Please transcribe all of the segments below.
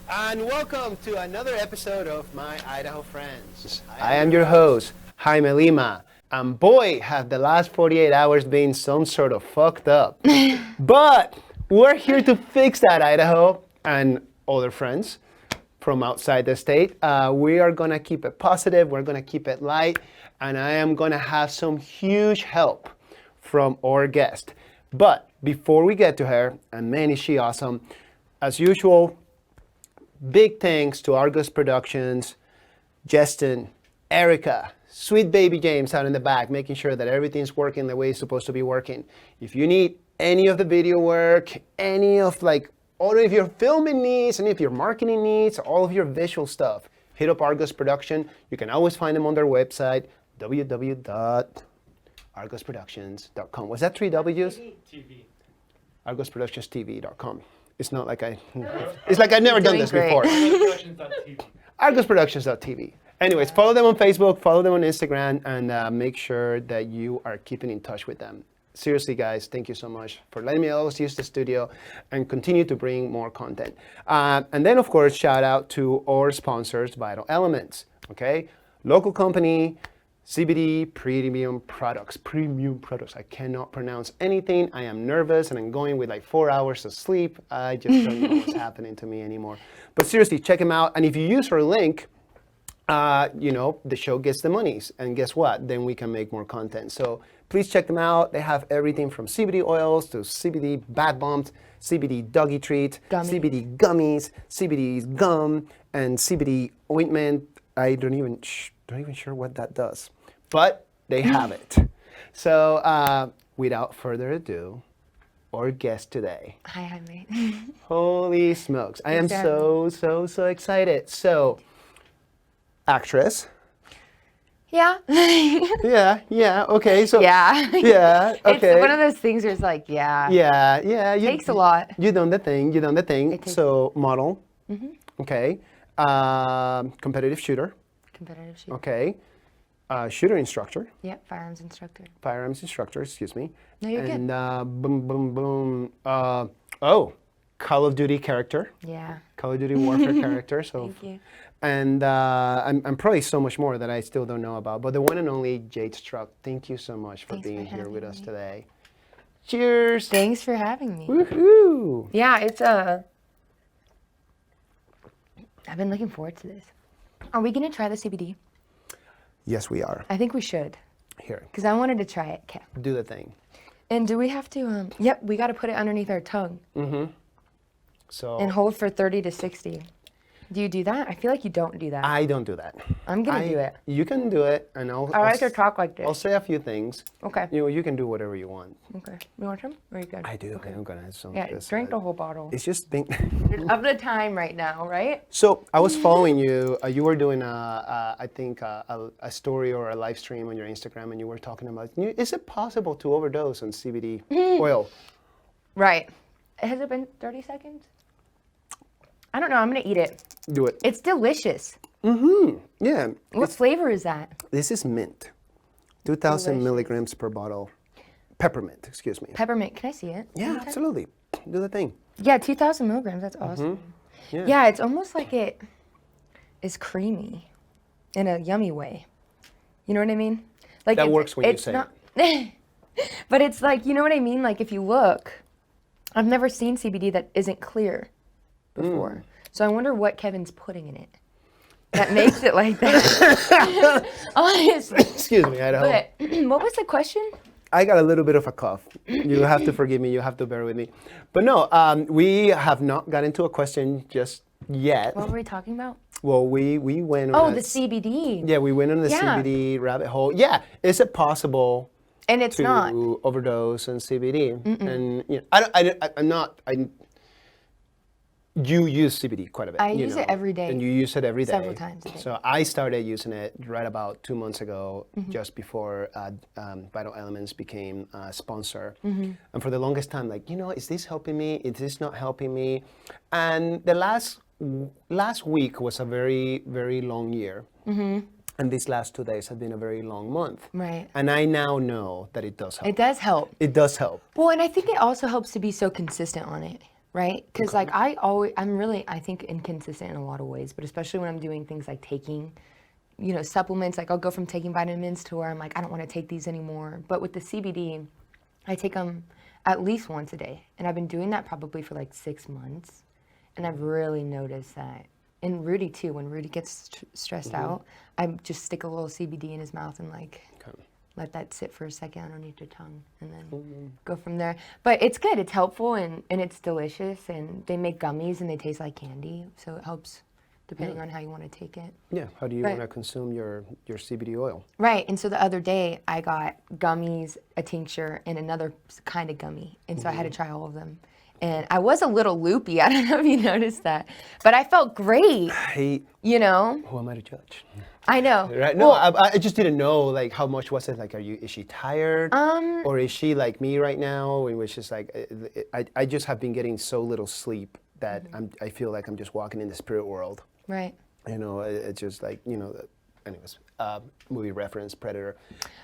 And welcome to another episode of My Idaho Friends. I am your host, Jaime Lima. And boy, have the last 48 hours been some sort of fucked up. But we're here to fix that, Idaho and other friends from outside the state. We are gonna keep it positive, we're gonna keep it light, and I am gonna have some huge help from our guest. But before we get to her, and man is she awesome, as usual, big thanks to Argos Productions, Justin, Erica, sweet baby James out in the back, making sure that everything's working the way it's supposed to be working. If you need any of the video work, any of all of your filming needs, any of your marketing needs, all of your visual stuff, hit up Argos Production. You can always find them on their website, www.argosproductions.com. Was that 3 W's? TV. ArgosProductionsTV.com. It's not like it's like I've never done this before. ArgosProductions.tv. ArgosProductions.tv. Anyways, follow them on Facebook, follow them on Instagram, and make sure that you are keeping in touch with them. Seriously, guys, thank you so much for letting me always use the studio and continue to bring more content. And then, of course, shout out to our sponsors, Vital Elements, okay? Local company, CBD premium products. I cannot pronounce anything. I am nervous and I'm going with 4 hours of sleep. I just don't know what's happening to me anymore. But seriously, check them out. And if you use our link, the show gets the monies. And guess what? Then we can make more content. So please check them out. They have everything from CBD oils to CBD bath bombs, CBD doggy treat, CBD gummies, CBD gum, and CBD ointment. I don't even sure what that does. But they have it. So without further ado, our guest today. Hi, Jaime. Holy smokes. I am so excited. So, actress. Yeah. Yeah, okay. So Yeah. Yeah, okay. It's one of those things where it's yeah. Yeah. It takes a lot. You done the thing. So, model. Mm-hmm. Okay. Competitive shooter. Competitive shooter. Okay. Shooter instructor. Yep, firearms instructor. Firearms instructor, excuse me. No, you're good. And Call of Duty character. Yeah. Call of Duty Warfare character. So, Thank you. And I'm probably so much more that I still don't know about. But the one and only Jade Struck, thank you so much for being here with us today. Cheers. Thanks for having me. Woohoo. Yeah, it's I've been looking forward to this. Are we gonna try the CBD? Yes, we are. I think we should. Here. Because I wanted to try it. Okay. Do the thing. And do we have to? Yep, we got to put it underneath our tongue. Mm-hmm. So. And hold for 30 to 60. Do you do that? I feel like you don't do that. I don't do that. I'm gonna do it. You can do it, and I like to talk like this. I'll say a few things. Okay. You can do whatever you want. Okay. You want some? Or are you good? I do. Okay. I'm gonna have some. Yeah, drink the whole bottle. It's just being. Of the time right now, right? So I was following you. You were doing I think a story or a live stream on your Instagram, and you were talking about, is it possible to overdose on CBD oil? Right. Has it been 30 seconds? I don't know. I'm gonna eat it. Do it. It's delicious. Mm-hmm. Yeah. What flavor is that? This is mint. 2,000 milligrams per bottle. Peppermint, excuse me. Peppermint. Can I see it? Yeah, absolutely. Do the thing. Yeah, 2,000 milligrams. That's awesome. Yeah. Yeah, it's almost like it is creamy in a yummy way. You know what I mean? Like That works when you say it. But it's like, you know what I mean? Like if you look, I've never seen CBD that isn't clear before. So I wonder what Kevin's putting in it that makes it like that. Honestly. Excuse me, Idaho. But what was the question? I got a little bit of a cough. You have to forgive me. You have to bear with me. But no, we have not got into a question just yet. What were we talking about? Well, we went Oh, on the CBD. Yeah, we went on the CBD rabbit hole. Yeah, is it possible And it's to not. overdose on CBD? And I'm not. You use CBD quite a bit. I use it every day. And you use it every day. Several times a day. So I started using it right about 2 months ago, just before Vital Elements became a sponsor. And for the longest time, is this helping me? Is this not helping me? And the last week was a very, very long year. And these last 2 days have been a very long month. Right. And I now know that it does help. It does help. It does help. Well, and I think it also helps to be so consistent on it, right? Because like I think inconsistent in a lot of ways, but especially when I'm doing things like taking, supplements. Like I'll go from taking vitamins to where I'm like, I don't want to take these anymore. But with the CBD, I take them at least once a day, and I've been doing that probably for like 6 months, and I've really noticed that. And Rudy too. When Rudy gets stressed out, I just stick a little CBD in his mouth and like. Let that sit for a second underneath your tongue and then go from there. But it's good. It's helpful and it's delicious. And they make gummies and they taste like candy. So it helps depending on how you want to take it. Yeah. How do you want to consume your CBD oil? Right. And so the other day I got gummies, a tincture, and another kind of gummy. And so I had to try all of them. And I was a little loopy. I don't know if you noticed that. But I felt great. Who am I to judge? I know. Right? No, I just didn't know, like, how much was it? Like, is she tired? Or is she like me right now? In which is like, I just have been getting so little sleep that I feel like I'm just walking in the spirit world. Right. It's just like, anyways, movie reference, Predator.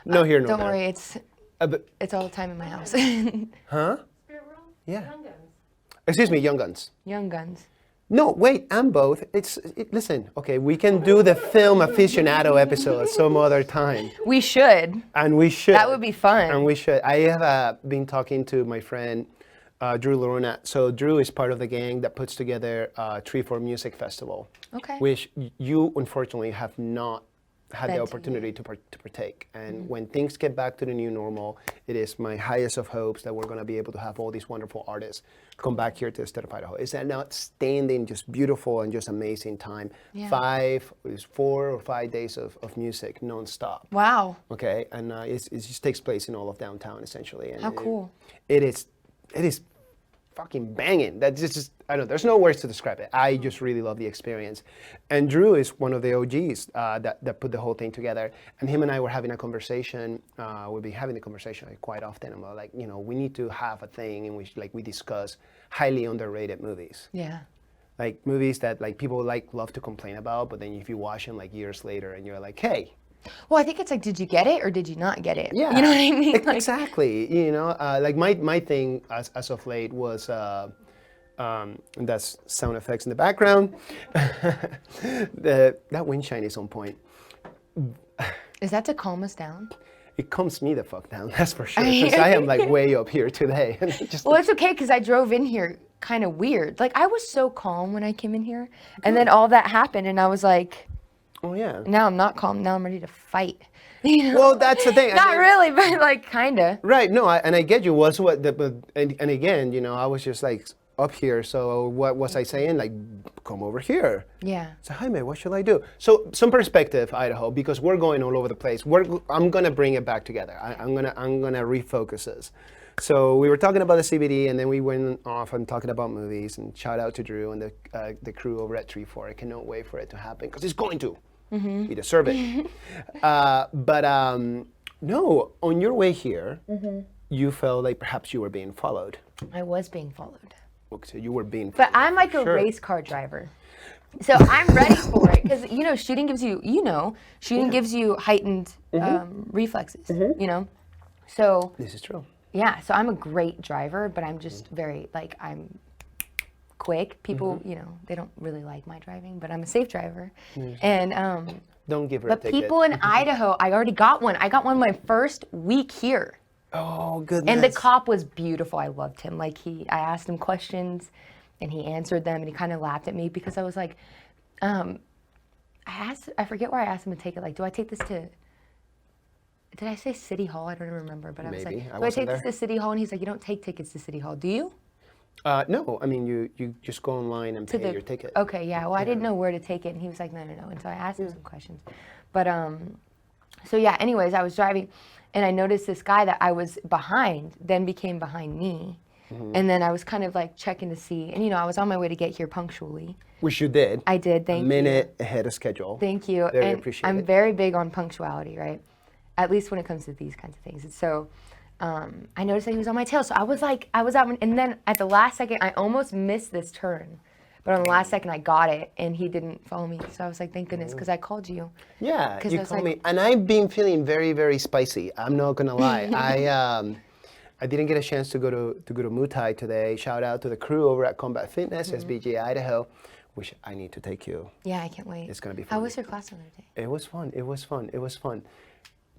No here, no there. Don't worry, it's all the time in my house. Huh? Spirit world? Yeah. Young Guns. Excuse me, Young Guns. Young Guns. No, wait, I'm both. Listen, okay, we can do the film aficionado episode some other time. We should. And we should. That would be fun. And we should. I have been talking to my friend, Drew Lorona. So Drew is part of the gang that puts together Tree for Music Festival. Okay. Which you, unfortunately, have not had the opportunity to partake. And when things get back to the new normal, it is my highest of hopes that we're going to be able to have all these wonderful artists come back here to the state of Idaho. It's an outstanding, just beautiful and just amazing time. Yeah. 4 or 5 days of music nonstop. Wow. Okay, and it just takes place in all of downtown essentially. And how cool. It is fucking banging. That's just I don't know. There's no words to describe it. I just really love the experience. And Drew is one of the OGs that put the whole thing together. And him and I were having a conversation. We'll be having the conversation quite often about like, we need to have a thing in which like we discuss highly underrated movies. Yeah. Like movies that like people love to complain about, but then if you watch them like years later and you're like, hey. Well, I think it's like, did you get it or did you not get it? Yeah. You know what I mean? Exactly. Like my thing as of late was. And that's sound effects in the background. That wind chime is on point. Is that to calm us down? It calms me the fuck down, that's for sure. Because I am like way up here today. Well, it's okay because I drove in here kind of weird. Like I was so calm when I came in here, and then all that happened, and I was like, "Oh yeah." Now I'm not calm. Now I'm ready to fight. Well, that's the thing. Not really, but like kinda. Right. No, and I get you. And again, I was just like. Up here, so what was I saying? Like, come over here. Yeah. So, Jaime, what should I do? So, some perspective, Idaho, because we're going all over the place. I'm gonna bring it back together. I'm gonna refocus this. So, we were talking about the CBD, and then we went off and talking about movies. And shout out to Drew and the crew over at Tree 4. I cannot wait for it to happen because it's going to. Mm-hmm. We deserve it. No, on your way here, you felt like perhaps you were being followed. I was being followed. So you were being. But I'm like a race car driver, so I'm ready for it because shooting gives you gives you heightened reflexes. So this is true. Yeah, so I'm a great driver, but I'm just very like I'm quick. People, they don't really like my driving, but I'm a safe driver, and don't give her a ticket. But people in Idaho, I already got one. I got one my first week here. Oh, goodness. And the cop was beautiful. I loved him. Like I asked him questions and he answered them and he kind of laughed at me because I was like, I forget where I asked him to take it. Like, do I take this to, did I say City Hall? I don't remember, but I was like, do I take this to City Hall? And he's like, you don't take tickets to City Hall, do you? No, I mean, you just go online and pay your ticket. Okay, yeah. Well, I didn't know where to take it. And he was like, no. And so I asked him some questions. But, so yeah, anyways, I was driving. And I noticed this guy that I was behind then became behind me. Mm-hmm. And then I was kind of like checking to see. And, I was on my way to get here punctually. Which you did. I did, thank you. A minute ahead of schedule. Thank you. Very appreciated. I'm very big on punctuality, right? At least when it comes to these kinds of things. And so I noticed that he was on my tail. So I was out. And then at the last second, I almost missed this turn. But on the last second, I got it, and he didn't follow me. So I was like, thank goodness, because I called you. Yeah, you called me. And I've been feeling very, very spicy. I'm not going to lie. I didn't get a chance to go to Muay Thai today. Shout out to the crew over at Combat Fitness, SBJ Idaho, which I need to take you. Yeah, I can't wait. It's gonna be fun. How was your class the other day? It was fun. It was fun. It was fun.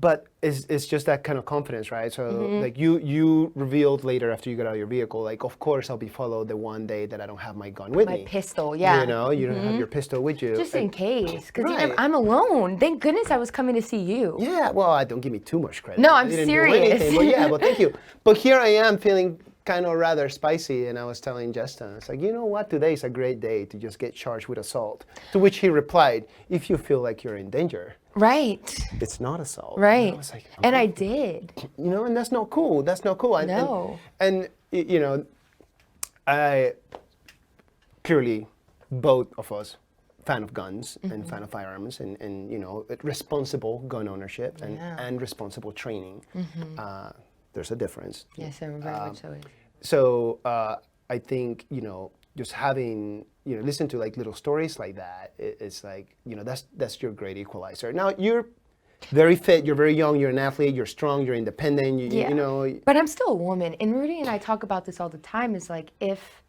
But it's just that kind of confidence, right? So like you revealed later after you got out of your vehicle, like of course I'll be followed the one day that I don't have my gun with me. My pistol, yeah. You know, you don't have your pistol with you. Just in case, because Right. I'm alone. Thank goodness I was coming to see you. Yeah, well, I don't give me too much credit. No, I I'm didn't do serious. anything, but yeah, well, thank you. But here I am feeling kind of rather spicy, and I was telling Justin, it's like, you know what, today is a great day to just get charged with assault. To which he replied, if you feel like you're in danger, Right. it's not assault. Right. And I was like, And I okay. did. You know, and that's not cool. That's not cool. No. And you know, I clearly both of us fan of guns and fan of firearms and you know responsible gun ownership and responsible training. There's a difference. Yes, I very much so. So I think you know just having you know listen to like little stories like that. It's like you know that's your great equalizer. Now you're very fit. You're very young. You're an athlete. You're strong. You're independent. You know. But I'm still a woman. And Rudy and I talk about this all the time. Is like if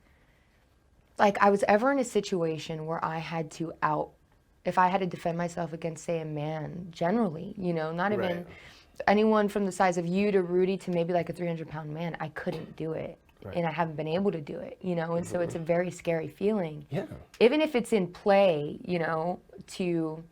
like I was ever in a situation where I had to if I had to defend myself against, say, a man, generally, you know, not even Right. anyone from the size of you to Rudy to maybe like a 300-pound man, I couldn't do it. Right. And I haven't been able to do it, you know, and so it's a very scary feeling. Yeah. Even if it's in play, you know, to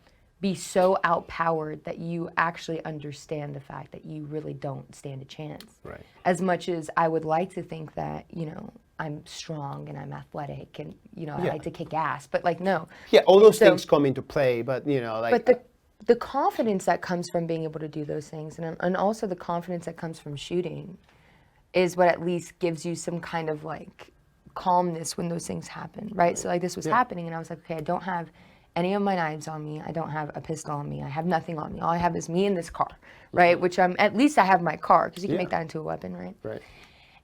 be so outpowered that you actually understand the fact that you really don't stand a chance. Right. As much as I would like to think that, you know, I'm strong and I'm athletic and, you know, I Yeah. like to kick ass, but like, no. Yeah, all those So- things come into play, but you know, like. But the confidence that comes from being able to do those things and also the confidence that comes from shooting is what at least gives you some kind of like calmness when those things happen, right? So like this was happening and I was like, okay, I don't have any of my knives on me. I don't have a pistol on me. I have nothing on me. All I have is me in this car, right? Which at least I have my car because you can make that into a weapon, right? Right.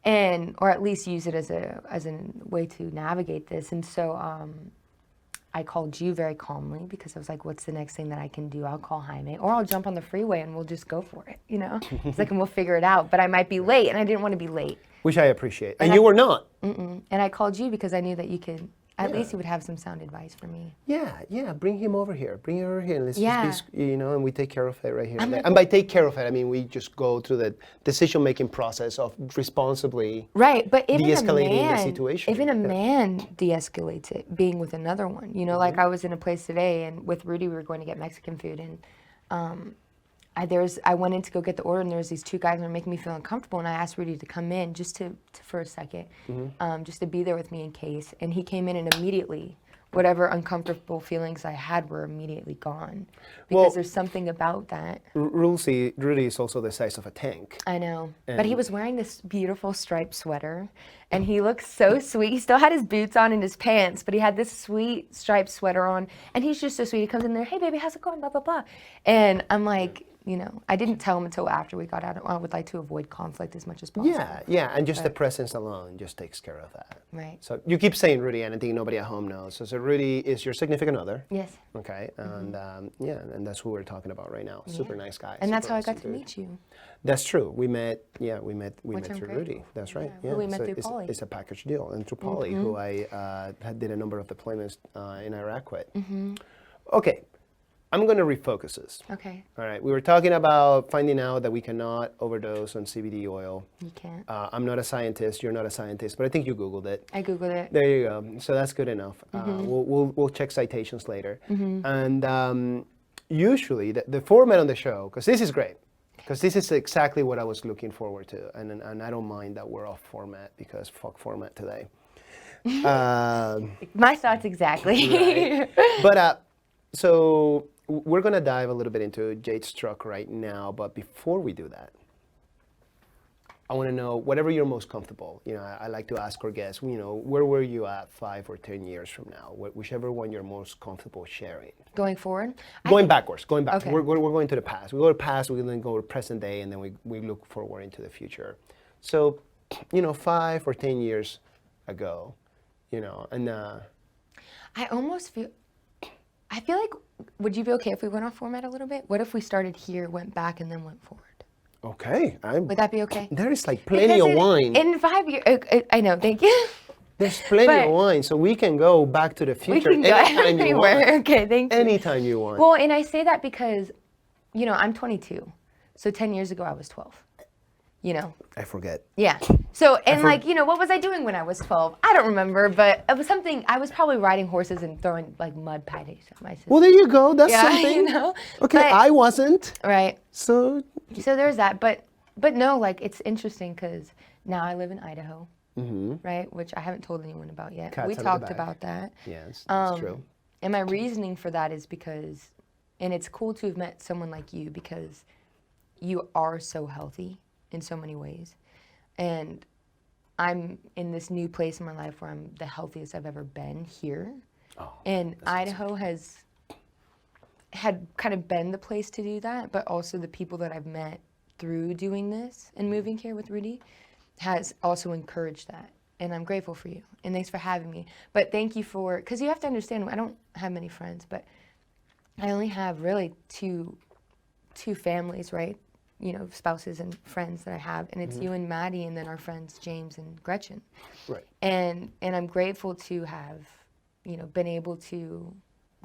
And or at least use it as a way to navigate this. And so I called you very calmly because I was like, what's the next thing that I can do? I'll call Jaime or I'll jump on the freeway and we'll just go for it, you know? It's like, and we'll figure it out. But I might be late and I didn't want to be late. Which I appreciate. And you were not. And I called you because I knew that you could, at least you would have some sound advice for me. Yeah, bring him over here. Bring her over here. And let's Yeah. just be, you know, and we take care of it right here. And by take care of it, I mean we just go through the decision-making process of responsibly. Right, but even a de-escalating the man, situation. even a man de-escalates it, being with another one. You know, like I was in a place today, and with Rudy, we were going to get Mexican food, and I went in to go get the order, and there was these two guys that were making me feel uncomfortable, and I asked Rudy to come in just to for a second, just to be there with me in case, and he came in, and immediately, whatever uncomfortable feelings I had were immediately gone, because Well, there's something about that. Rudy is also the size of a tank. I know. But he was wearing this beautiful striped sweater and he looked so sweet. He still had his boots on and his pants, but he had this sweet striped sweater on and he's just so sweet. He comes in there, hey baby, how's it going? Blah, blah, blah. And I'm like, you know, I didn't tell him until after we got out. I would like to avoid conflict as much as possible. Yeah, and just the presence alone just takes care of that. Right. So you keep saying Rudy, and I think nobody at home knows. So Rudy is your significant other. Yes. Okay, and and that's who we're talking about right now. Super nice guy. And that's super how I awesome got to dude. meet you. That's true. We met Which through I'm Rudy. grateful. That's right. Yeah, we met through it's, Polly. it's a package deal, and through Polly, who I did a number of deployments in Iraq with. Okay, I'm going to refocus this. Okay. All right, we were talking about finding out that we cannot overdose on CBD oil. You can't. I'm not a scientist. You're not a scientist, but I think you Googled it. I Googled it. There you go. So that's good enough. We'll check citations later. And usually the format on the show, because this is great, because this is exactly what I was looking forward to, and I don't mind that we're off format because fuck format today. My thoughts exactly. Right. But so we're gonna dive a little bit into Jade Struck right now. But before we do that, I want to know whatever you're most comfortable. You know, I like to ask our guests. You know, where were you at 5 or 10 years from now? Whichever one you're most comfortable sharing. Going forward? Going backwards. Okay. We're going to the past. We go to the past. We then go to present day, and then we look forward into the future. So, you know, 5 or 10 years ago, you know, and I almost feel like, would you be okay if we went off format a little bit? What if we started here, went back, and then went forward? Okay. Would that be okay? There is like plenty of wine. In 5 years, I know, thank you. There's plenty But of wine, so we can go back to the We future can go anytime you want. everywhere. Okay, thank you. Anytime you want. Well, and I say that because, you know, I'm 22. So 10 years ago, I was 12. You know? I forget. Yeah. So, and like, you know, what was I doing when I was 12? I don't remember, but it was something, I was probably riding horses and throwing like mud patties at my sister. Well, there you go. That's Yeah, something. you know? Okay, But- I wasn't. Right. So So there's that. But no, like, it's interesting because now I live in Idaho, right? Which I haven't told anyone about yet. Cats We out of the talked bag. about that. yes, that's true. And my reasoning for that is because, and it's cool to have met someone like you because you are so healthy in so many ways. And I'm in this new place in my life where I'm the healthiest I've ever been here. Oh, And Idaho had kind of been the place to do that, but also the people that I've met through doing this and moving here with Rudy has also encouraged that. And I'm grateful for you. And thanks for having me. But thank you for, because you have to understand, I don't have many friends, but I only have really two families, right? You know, spouses and friends that I have. And it's you and Maddie and then our friends James and Gretchen. Right. And I'm grateful to have, you know, been able to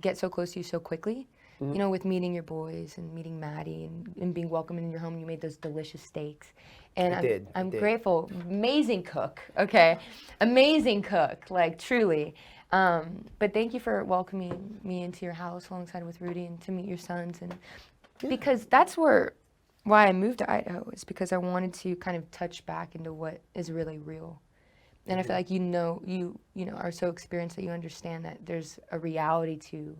get so close to you so quickly. You know, with meeting your boys and meeting Maddie and being welcomed in your home. You made those delicious steaks. And I I'm did. grateful. Amazing cook, okay? Amazing cook, like truly. But thank you for welcoming me into your house alongside with Rudy and to meet your sons. And because that's why I moved to Idaho is because I wanted to kind of touch back into what is really real. And I feel like you know are so experienced that you understand that there's a reality to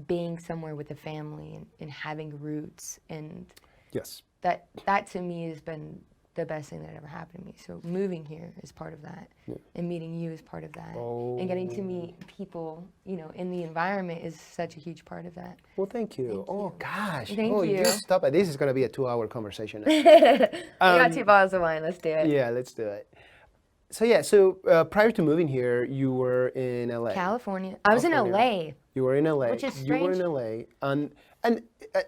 being somewhere with a family and having roots, and Yes. that to me has been the best thing that ever happened to me. So moving here is part of that, and meeting you is part of that, and getting to meet people, you know, in the environment is such a huge part of that. Well, thank you. Oh gosh. Thank oh, you. Just stop it. This is gonna be a 2-hour conversation. We got 2 bottles of wine. Let's do it. Yeah, let's do it. So prior to moving here, you were in LA. California. I was in LA. You were in LA. Which is You were in strange. LA, and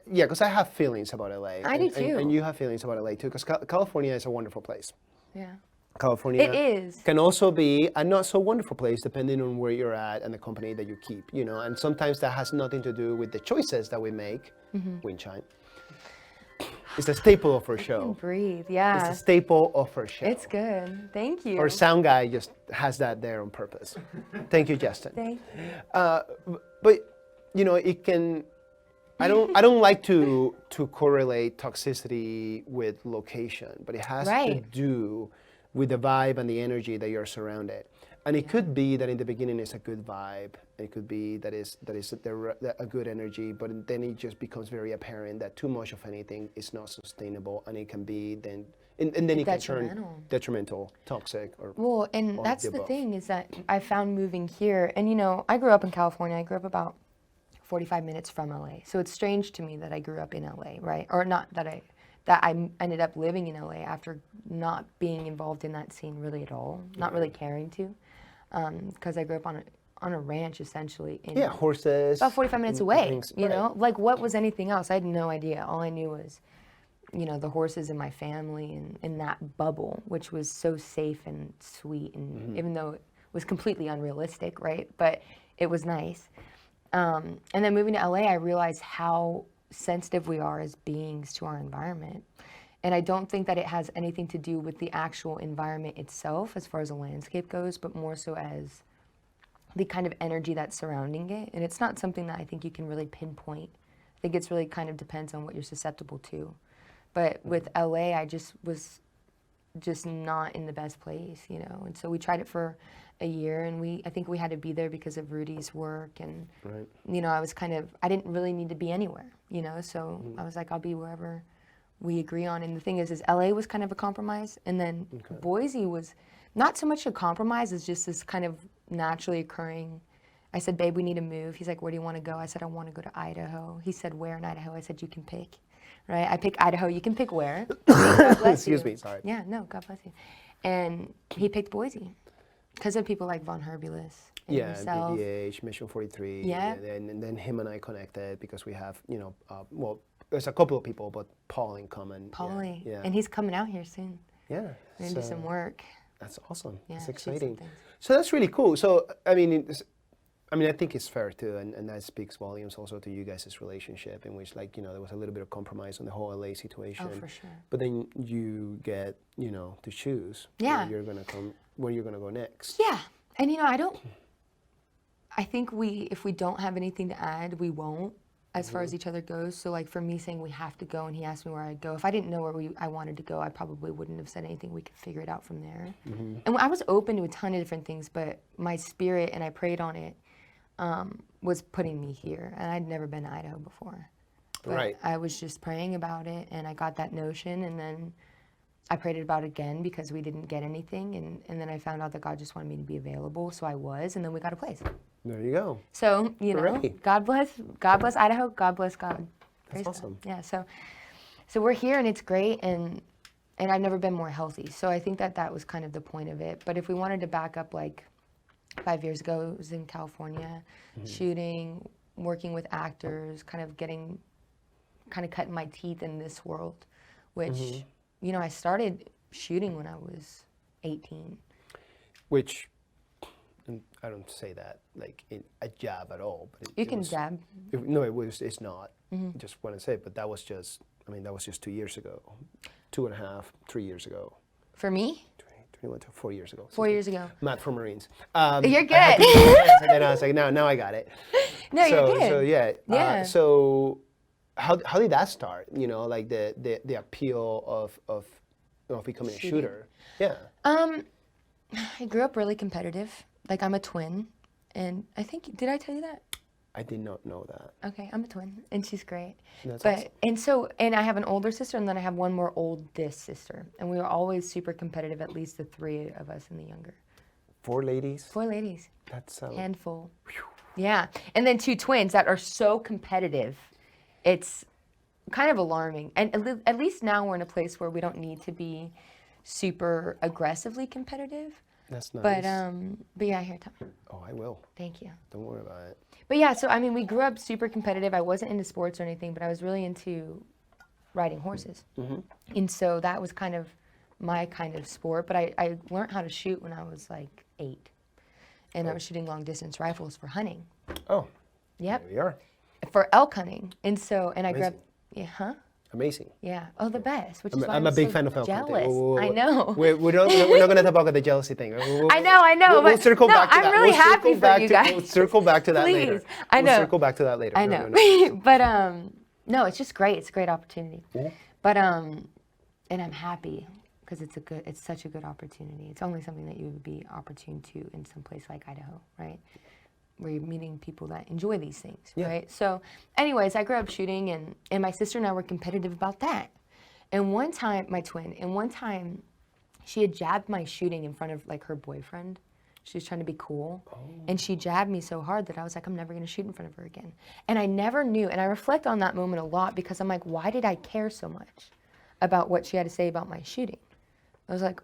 yeah, because I have feelings about LA. I do too. And you have feelings about LA too, because California is a wonderful place. Yeah. California It is. can also be a not so wonderful place depending on where you're at and the company that you keep. You know, and sometimes that has nothing to do with the choices that we make. Wind chime. It's a staple of our show. Breathe. Yeah. It's a staple of our show. It's good. Thank you. Our sound guy just has that there on purpose. Thank you, Justin. Thank you. But you know, it can. I don't like to correlate toxicity with location, but it has to Right. do with the vibe and the energy that you're surrounded. And it could be that in the beginning it's a good vibe. It could be that is a good energy, but then it just becomes very apparent that too much of anything is not sustainable, and it can be then. And then it can turn Detrimental. detrimental, toxic, or Well, and all that's the the above. thing is that I found moving here, and you know, I grew up in California. I grew up about 45 minutes from LA. So it's strange to me that I grew up in LA, right? Or not that I ended up living in LA after not being involved in that scene really at all, not really caring to, because I grew up on a ranch essentially. In yeah, horses. about 45 minutes and away, things, you right. know? Like, what was anything else? I had no idea. All I knew was, you know, the horses in my family and in that bubble, which was so safe and sweet, and even though it was completely unrealistic, right? But it was nice. And then moving to LA, I realized how sensitive we are as beings to our environment. And I don't think that it has anything to do with the actual environment itself as far as the landscape goes, but more so as the kind of energy that's surrounding it. And it's not something that I think you can really pinpoint. I think it's really kind of depends on what you're susceptible to. But with LA, I just was just not in the best place, you know. And so we tried it for a year, and I think we had to be there because of Rudy's work. And, Right. you know, I didn't really need to be anywhere, you know. So I was like, I'll be wherever we agree on. And the thing is LA was kind of a compromise. And then Boise was not so much a compromise as just this kind of naturally occurring. I said, babe, we need to move. He's like, where do you want to go? I said, I want to go to Idaho. He said, where in Idaho? I said, you can pick. Right? I pick Idaho. You can pick where. God bless Excuse you. me, sorry. Yeah, no, God bless you. And he picked Boise because of people like Von Herbulis and Yeah, yourself. BDH, Mission 43. Yeah. And then him and I connected because we have, you know, there's a couple of people, but Paulie coming. Paulie. Yeah. And he's coming out here soon. Yeah. We're gonna do some work. That's awesome. Yeah, That's shoot some exciting. things. So that's really cool. So I mean, I think it's fair too, and that speaks volumes also to you guys' relationship, in which, like, there was a little bit of compromise on the whole LA situation. Oh, for sure. But then you get, to choose Yeah. where you're gonna go next. Yeah. And I think if we don't have anything to add, we won't, as far as each other goes. So like for me saying we have to go and he asked me where I'd go, if I didn't know where I wanted to go, I probably wouldn't have said anything. We could figure it out from there. And I was open to a ton of different things, but my spirit, and I prayed on it, was putting me here. And I'd never been to Idaho before. But Right. I was just praying about it, and I got that notion, and then I prayed about it again because we didn't get anything, and then I found out that God just wanted me to be available, so I was, and then we got a place. There you go. So, Hooray. God bless Idaho, God bless God. That's Praise awesome. God. Yeah, so we're here, and it's great, and I've never been more healthy. So I think that was kind of the point of it. But if we wanted to back up, like 5 years ago, it was in California, shooting, working with actors, kind of cutting my teeth in this world, which, I started shooting when I was 18. Which, and I don't say that like in a jab at all, but You can jab. It's not. Just want to say, but that was just 2 years ago, 2.5, 3 years ago. For me? 21 to 4 years ago. 4 years ago. Math for Marines. You're good. And then I was like, now I got it. No, you're good. So yeah. Yeah. So how did that start? Like the appeal of becoming a shooter. Yeah. I grew up really competitive. Like, I'm a twin, and I think, did I tell you that? I did not know that. Okay, I'm a twin, and she's great. That's but awesome. And I have an older sister, and then I have one more oldest sister, and we were always super competitive. At least the three of us and the younger. 4 ladies. 4 ladies. That's Handful. Yeah, and then 2 twins that are so competitive, it's kind of alarming. And at least now we're in a place where we don't need to be super aggressively competitive. That's nice. But yeah, here, Tom. Oh, I will. Thank you. Don't worry about it. But yeah, so we grew up super competitive. I wasn't into sports or anything, but I was really into riding horses. And so that was kind of my kind of sport. But I learned how to shoot when I was like 8. And I was shooting long distance rifles for hunting. Oh. Yep. There we are. For elk hunting. And I grew up, Amazing. yeah, huh? Amazing. Yeah. Oh, the best. Which is why I'm a big so fan of elk hunting. jealous. I know. We're not going to talk about the jealousy thing. I know. We'll but circle back to I'm that. really We'll happy circle for back you to- guys. We'll circle back to that later. Please. I know. We'll circle back to that later. I No, know. no, no. But no, it's just great. It's a great opportunity. Yeah. But and I'm happy because it's such a good opportunity. It's only something that you would be opportune to in some place like Idaho, right? Where you're meeting people that enjoy these things, Yeah. right? So anyways, I grew up shooting, and my sister and I were competitive about that. And one time, my twin, she had jabbed my shooting in front of like her boyfriend. She was trying to be cool. And she jabbed me so hard that I was like, I'm never going to shoot in front of her again. And I never knew, and I reflect on that moment a lot because I'm like, why did I care so much about what she had to say about my shooting? I was like,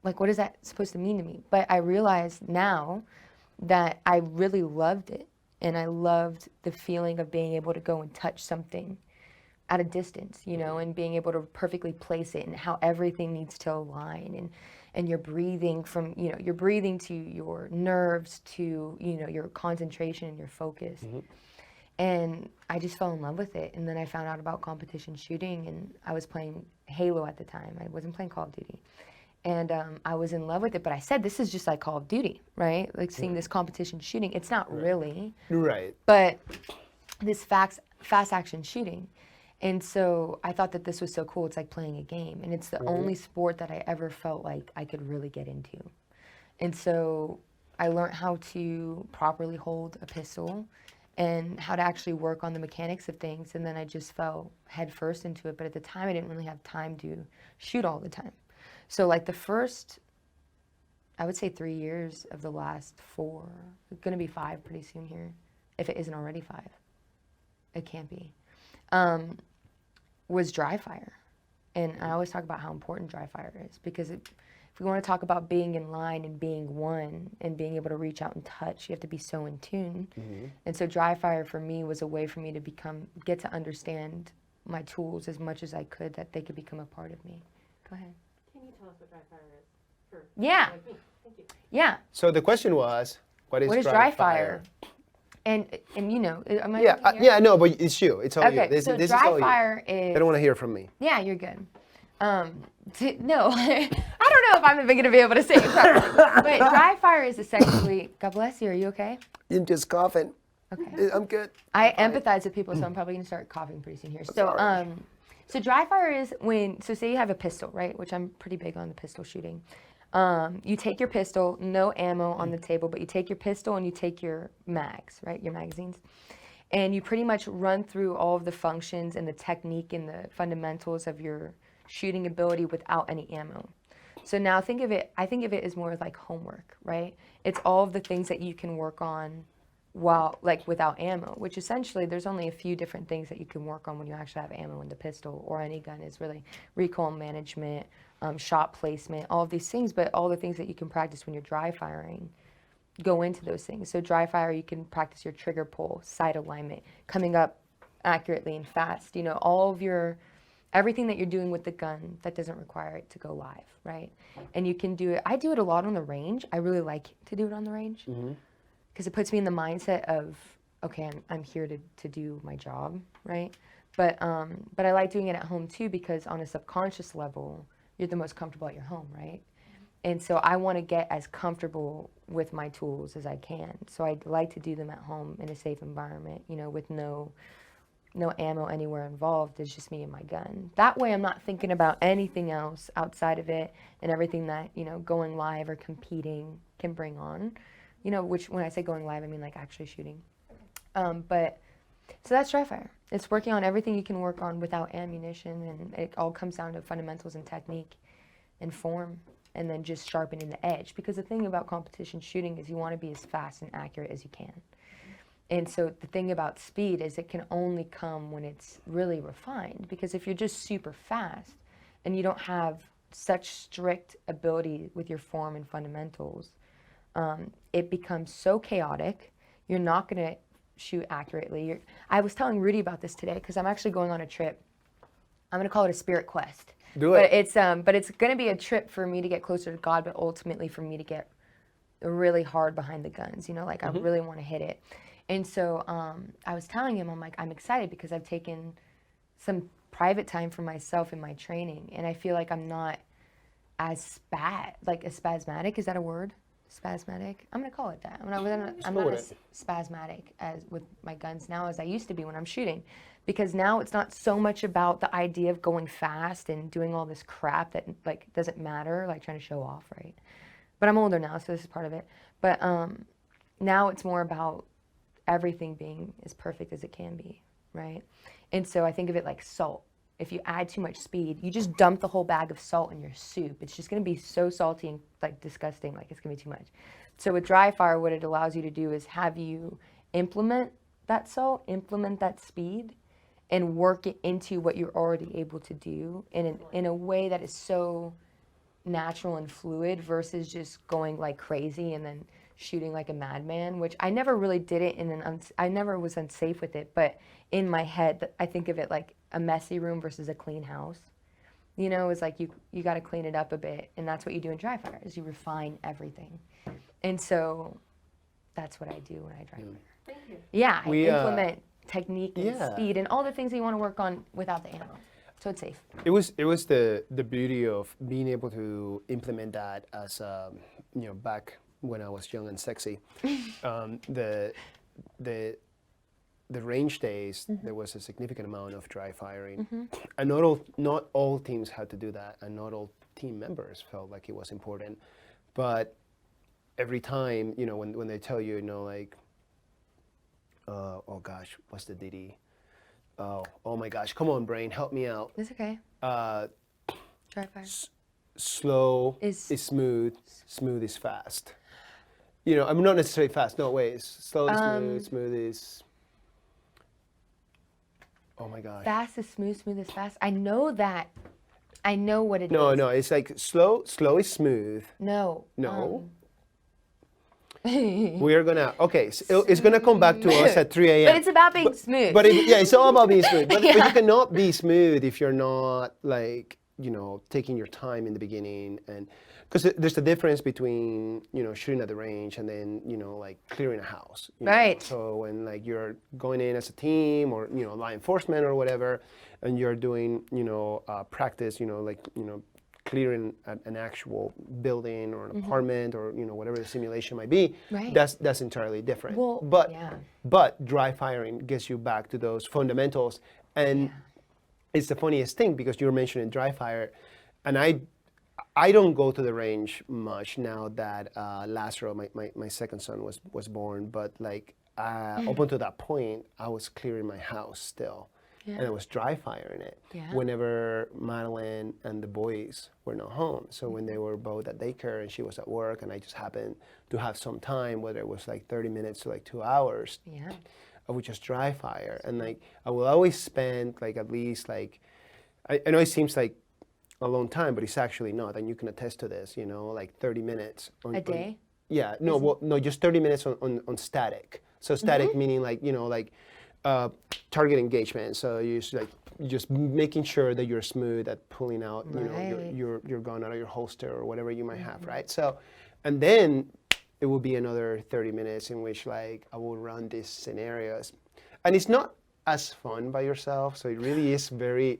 what is that supposed to mean to me? But I realized now that I really loved it. And I loved the feeling of being able to go and touch something at a distance, and being able to perfectly place it and how everything needs to align and you're breathing from, you're breathing to your nerves to, your concentration and your focus. And I just fell in love with it. And then I found out about competition shooting, and I was playing Halo at the time. I wasn't playing Call of Duty. And I was in love with it, but I said, this is just like Call of Duty, right? Like seeing this competition shooting. It's not really. Right. But this fast action shooting. And so I thought that this was so cool. It's like playing a game. And it's the only sport that I ever felt like I could really get into. And so I learned how to properly hold a pistol and how to actually work on the mechanics of things. And then I just fell head first into it. But at the time, I didn't really have time to shoot all the time. So like the first, I would say 3 years of the last 4, it's going to be 5 pretty soon here, if it isn't already 5. It can't be. Was dry fire. And I always talk about how important dry fire is because if we want to talk about being in line and being one and being able to reach out and touch, you have to be so in tune. And so dry fire for me was a way for me to get to understand my tools as much as I could, that they could become a part of me. Go ahead. Can you tell us what dry fire is? For Yeah. like me? Thank you. Yeah. So the question was, what is dry fire? And you know, am I Yeah, looking here? yeah, no, but it's you. It's all you. Okay, This so is dry all you. fire They is. don't want to hear from me. Yeah, you're good. No, I don't know if I'm even gonna be able to say it properly. But dry fire is essentially. God bless you. Are you okay? I'm just coughing. Okay. I'm good. I empathize with people, so I'm probably gonna start coughing pretty soon here. So, Sorry. so dry fire is when. So say you have a pistol, right? Which I'm pretty big on the pistol shooting. You take your pistol, no ammo on the table, but you take your pistol and you take your mags, right? Your magazines. And you pretty much run through all of the functions and the technique and the fundamentals of your shooting ability without any ammo. So now I think of it as more like homework, right? It's all of the things that you can work on while, like, without ammo, which essentially there's only a few different things that you can work on when you actually have ammo in the pistol or any gun. Is really recoil management, shot placement, all of these things, but all the things that you can practice when you're dry firing go into those things. So dry fire, you can practice your trigger pull, sight alignment, coming up accurately and fast, you know, all of your, everything that you're doing with the gun that doesn't require it to go live, right? And you can do it, I do it a lot on the range. I really like to do it on the range because it puts me in the mindset of, okay, I'm here to do my job, right? But I like doing it at home too, because on a subconscious level, you're the most comfortable at your home, right? And so I want to get as comfortable with my tools as I can. So I like to do them at home in a safe environment, you know, with no ammo anywhere involved. It's just me and my gun. That way I'm not thinking about anything else outside of it and everything that, you know, going live or competing can bring on. You know, which when I say going live, I mean like actually shooting. But so that's dry fire. It's working on everything you can work on without ammunition, and it all comes down to fundamentals and technique and form, and then just sharpening the edge. Because the thing about competition shooting is you want to be as fast and accurate as you can. And so the thing about speed is it can only come when it's really refined. Because if you're just super fast and you don't have such strict ability with your form and fundamentals, it becomes so chaotic. You're not going to shoot accurately. I was telling Rudy about this today because I'm actually going on a trip. I'm going to call it a spirit quest. Do it. But it's going to be a trip for me to get closer to God, but ultimately for me to get really hard behind the guns. You know, like I really want to hit it. And so I was telling him, I'm like, I'm excited because I've taken some private time for myself in my training, and I feel like I'm not as spasmatic. Is that a word? Spasmatic? I'm going to call it that. I'm not as spasmatic as with my guns now as I used to be when I'm shooting. Because now it's not so much about the idea of going fast and doing all this crap that like doesn't matter, like trying to show off, right? But I'm older now, so this is part of it. But now it's more about everything being as perfect as it can be, right? And so I think of it like salt. If you add too much speed, you just dump the whole bag of salt in your soup. It's just going to be so salty and like disgusting, like it's going to be too much. So with dry fire, what it allows you to do is have you implement that salt, implement that speed, and work it into what you're already able to do in a way that is so natural and fluid versus just going like crazy and then shooting like a madman, which I never really did it I never was unsafe with it, but in my head, I think of it like a messy room versus a clean house. You know, it's like you got to clean it up a bit, and that's what you do in dry fire, is you refine everything. And so that's what I do when I dry fire. Thank you. Yeah, I implement technique and Yeah. speed and all the things that you want to work on without the ammo. So it's safe. It was the beauty of being able to implement that as you know, back when I was young and sexy. The range days, there was a significant amount of dry firing, and not all teams had to do that, and not all team members felt like it was important. But every time, you know, when they tell you, you know, like, oh gosh, what's the ditty? Oh my gosh, come on, brain, help me out. It's okay. Dry fire. Slow is smooth, smooth is fast. You know, I'm not necessarily fast. No, wait, slow is smooth, smooth is. Oh my gosh. Fast is smooth, smooth is fast. I know that. I know what it is. No, it's like slow is smooth. No. No. we're gonna, okay, so it's gonna come back to us at 3 a.m. But it's about being smooth. But yeah, it's all about being smooth. But you Yeah. cannot be smooth if you're not like, taking your time in the beginning, and because there's a difference between, shooting at the range and then, like clearing a house. Right. So when like you're going in as a team or, law enforcement or whatever, and you're doing, practice, clearing an actual building or an apartment or, whatever the simulation might be, Right. that's entirely different. Well, but yeah. but dry firing gets you back to those fundamentals. And it's the funniest thing because you were mentioning dry fire, and I don't go to the range much now that Lazaro, my second son, was born. But like up until that point, I was clearing my house still, and I was dry firing it whenever Madeline and the boys were not home. So when they were both at daycare and she was at work, and I just happened to have some time, whether it was like 30 minutes to like 2 hours. Yeah. I would just dry fire, and like I will always spend like at least like I know it seems like a long time, but it's actually not, and you can attest to this. Like 30 minutes A day? Yeah, no, no, just 30 minutes on static. So static meaning like target engagement. So you just making sure that you're smooth at pulling out your gun out of your holster or whatever you might have, right? So, and then it will be another 30 minutes in which like I will run these scenarios, and it's not as fun by yourself. So it really is very.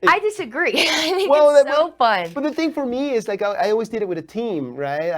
I disagree. I think it's so fun. But the thing for me is like I always did it with a team, right?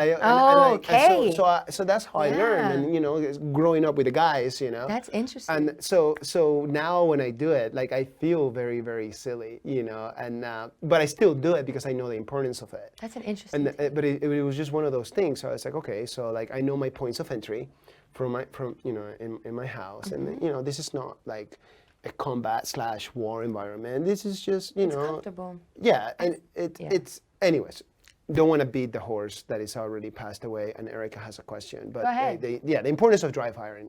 Okay. So that's how I learned, and growing up with the guys, That's interesting. And so now when I do it, like I feel very, very silly, and but I still do it because I know the importance of it. That's an interesting. But it was just one of those things. So I was like, okay, so like I know my points of entry from in my house, and this is not like a combat/war environment. This is just, It's comfortable. Yeah, and it's, anyways, don't want to beat the horse that is already passed away, and Erica has a question. But Go ahead. the importance of dry firing.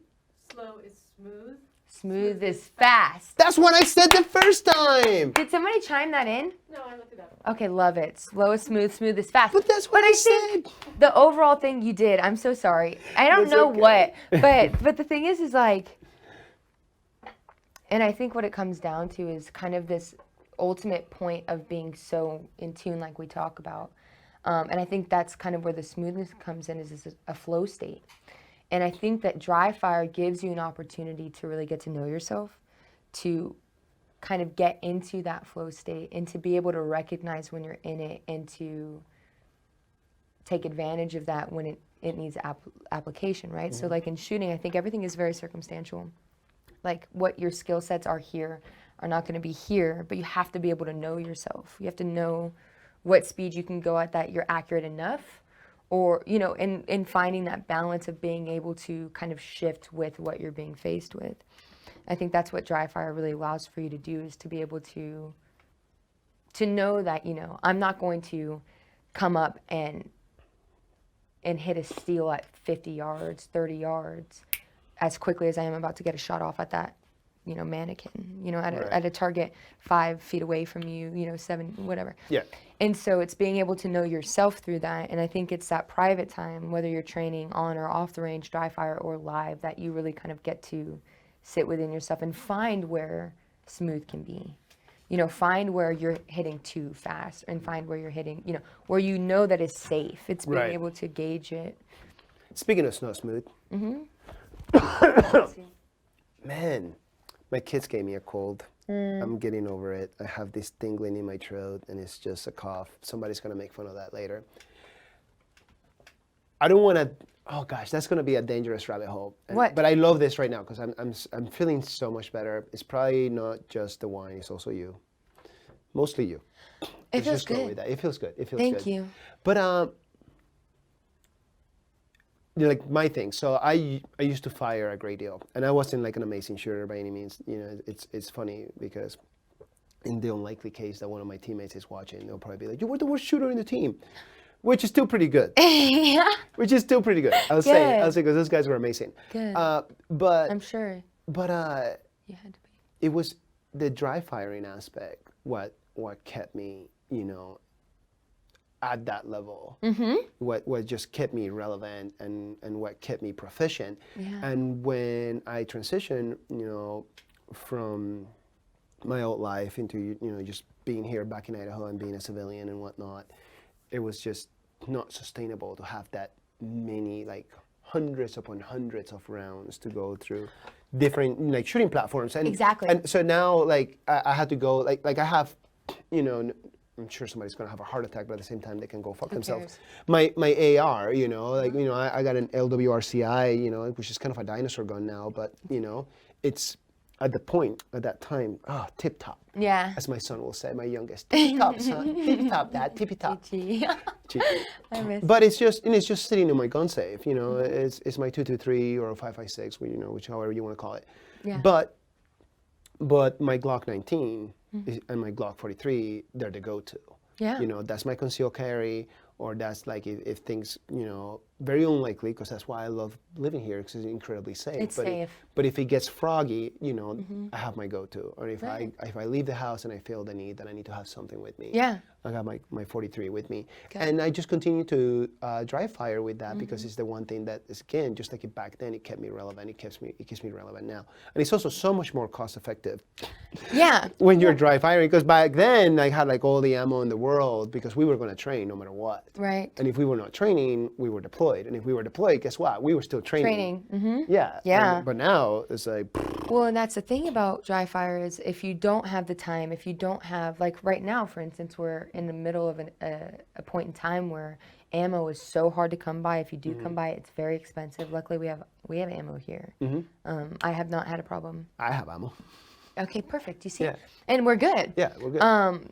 Slow is smooth. Smooth is fast. That's what I said the first time! Did somebody chime that in? No, I looked it up. Okay, love it. Slow is smooth, smooth is fast. But that's what I think said! the overall thing you did, I'm so sorry. I don't That's know okay. what, but the thing is like, and I think what it comes down to is kind of this ultimate point of being so in tune like we talk about. And I think that's kind of where the smoothness comes in, is a flow state. And I think that dry fire gives you an opportunity to really get to know yourself, to kind of get into that flow state, and to be able to recognize when you're in it, and to take advantage of that when it needs application, right? So like in shooting, I think everything is very circumstantial. Like what your skill sets are here are not going to be here, but you have to be able to know yourself. You have to know what speed you can go at that you're accurate enough, or, in finding that balance of being able to kind of shift with what you're being faced with. I think that's what dry fire really allows for you to do, is to be able to know that, I'm not going to come up and hit a steel at 50 yards, 30 yards as quickly as I am about to get a shot off at that, mannequin, at a target 5 feet away from you, 7, whatever. Yeah. And so it's being able to know yourself through that. And I think it's that private time, whether you're training on or off the range, dry fire or live, that you really kind of get to sit within yourself and find where smooth can be. Find where you're hitting too fast, and find where you're hitting, where that is safe. It's being able to gauge it. Speaking of snow smooth. Man, my kids gave me a cold. I'm getting over it. I have this tingling in my throat, and it's just a cough. Somebody's gonna make fun of that later. I don't want to. Oh gosh, that's gonna be a dangerous rabbit hole. What? But I love this right now because I'm feeling so much better. It's probably not just the wine; it's also you. Mostly you. It feels just go good. with that. It feels good. It feels Thank good. you. But like my thing. So I used to fire a great deal, and I wasn't like an amazing shooter by any means. It's funny because in the unlikely case that one of my teammates is watching, they'll probably be like, "You were the worst shooter in the team," which is still pretty good. Yeah. Which is still pretty good. I'll say because those guys were amazing. Good. But I'm sure But you had to be. it was the dry firing aspect what kept me, at that level. Mm-hmm. What just kept me relevant and what kept me proficient. Yeah. And when I transitioned, from my old life into, just being here back in Idaho and being a civilian and whatnot, it was just not sustainable to have that many, like hundreds upon hundreds of rounds to go through different like shooting platforms. And Exactly. And so now like I had to go like I have, I'm sure somebody's gonna have a heart attack, but at the same time they can go fuck themselves. My AR, I got an LWRCI, which is kind of a dinosaur gun now, but it's at that time, tip top. Yeah. As my son will say, my youngest, tippy top, son, tippy top, dad, tippy top. Gee. I miss But it's just sitting in my gun safe, it's my 223 or a 556, which however you want to call it. Yeah. But my Glock 19 and my Glock 43, they're the go-to. Yeah. That's my concealed carry, or that's like if things, very unlikely, because that's why I love living here, because it's incredibly safe. It's safe. But if it gets froggy, I have my go-to. Or if Right. if I leave the house and I feel the need that I need to have something with me. Yeah. I got my 43 with me. Okay. And I just continue to dry fire with that because it's the one thing that is, again, just like back then, it kept me relevant. It keeps me relevant now. And it's also so much more cost effective Yeah. when you're dry firing, because back then I had like all the ammo in the world because we were going to train no matter what. Right. And if we were not training, we were deployed. And if we were deployed, guess what? We were still training. Training. Yeah. Yeah. But now it's like, Well, and that's the thing about dry fire is if you don't have the time, if you don't have, like right now, for instance, we're in the middle of a point in time where ammo is so hard to come by. If you do come by, it's very expensive. Luckily, we have ammo here. I have not had a problem. I have ammo. Okay, perfect. You see, Yeah. and we're good. Yeah, we're good.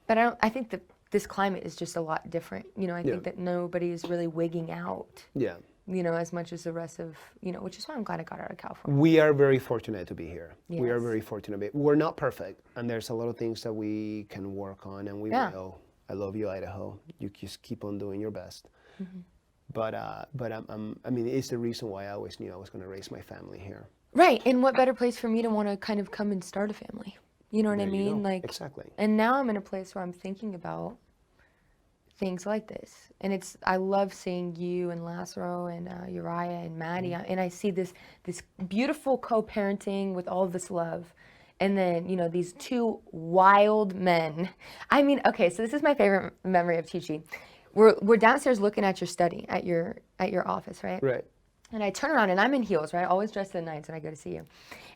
But I think that this climate is just a lot different. I think that nobody is really wigging out. Yeah. As much as the rest of, which is why I'm glad I got out of California. We are very fortunate to be here. We are Yes. very fortunate. We're not perfect, and there's a lot of things that we can work on, and we Yeah. will. I love you, Idaho. You just keep on doing your best. But I mean, it's the reason why I always knew I was going to raise my family here. Right, and what better place for me to want to kind of come and start a family? You know what I There you mean? go. Like, Exactly. and now I'm in a place where I'm thinking about things like this, and I love seeing you and Lazaro and Uriah and Maddie, and I see this beautiful co-parenting with all this love, and then these two wild men. I mean, okay, so this is my favorite memory of Chi-Chi. We're downstairs looking at your study at your office, right? Right. And I turn around and I'm in heels, right? Always dressed to the nines when I go to see you.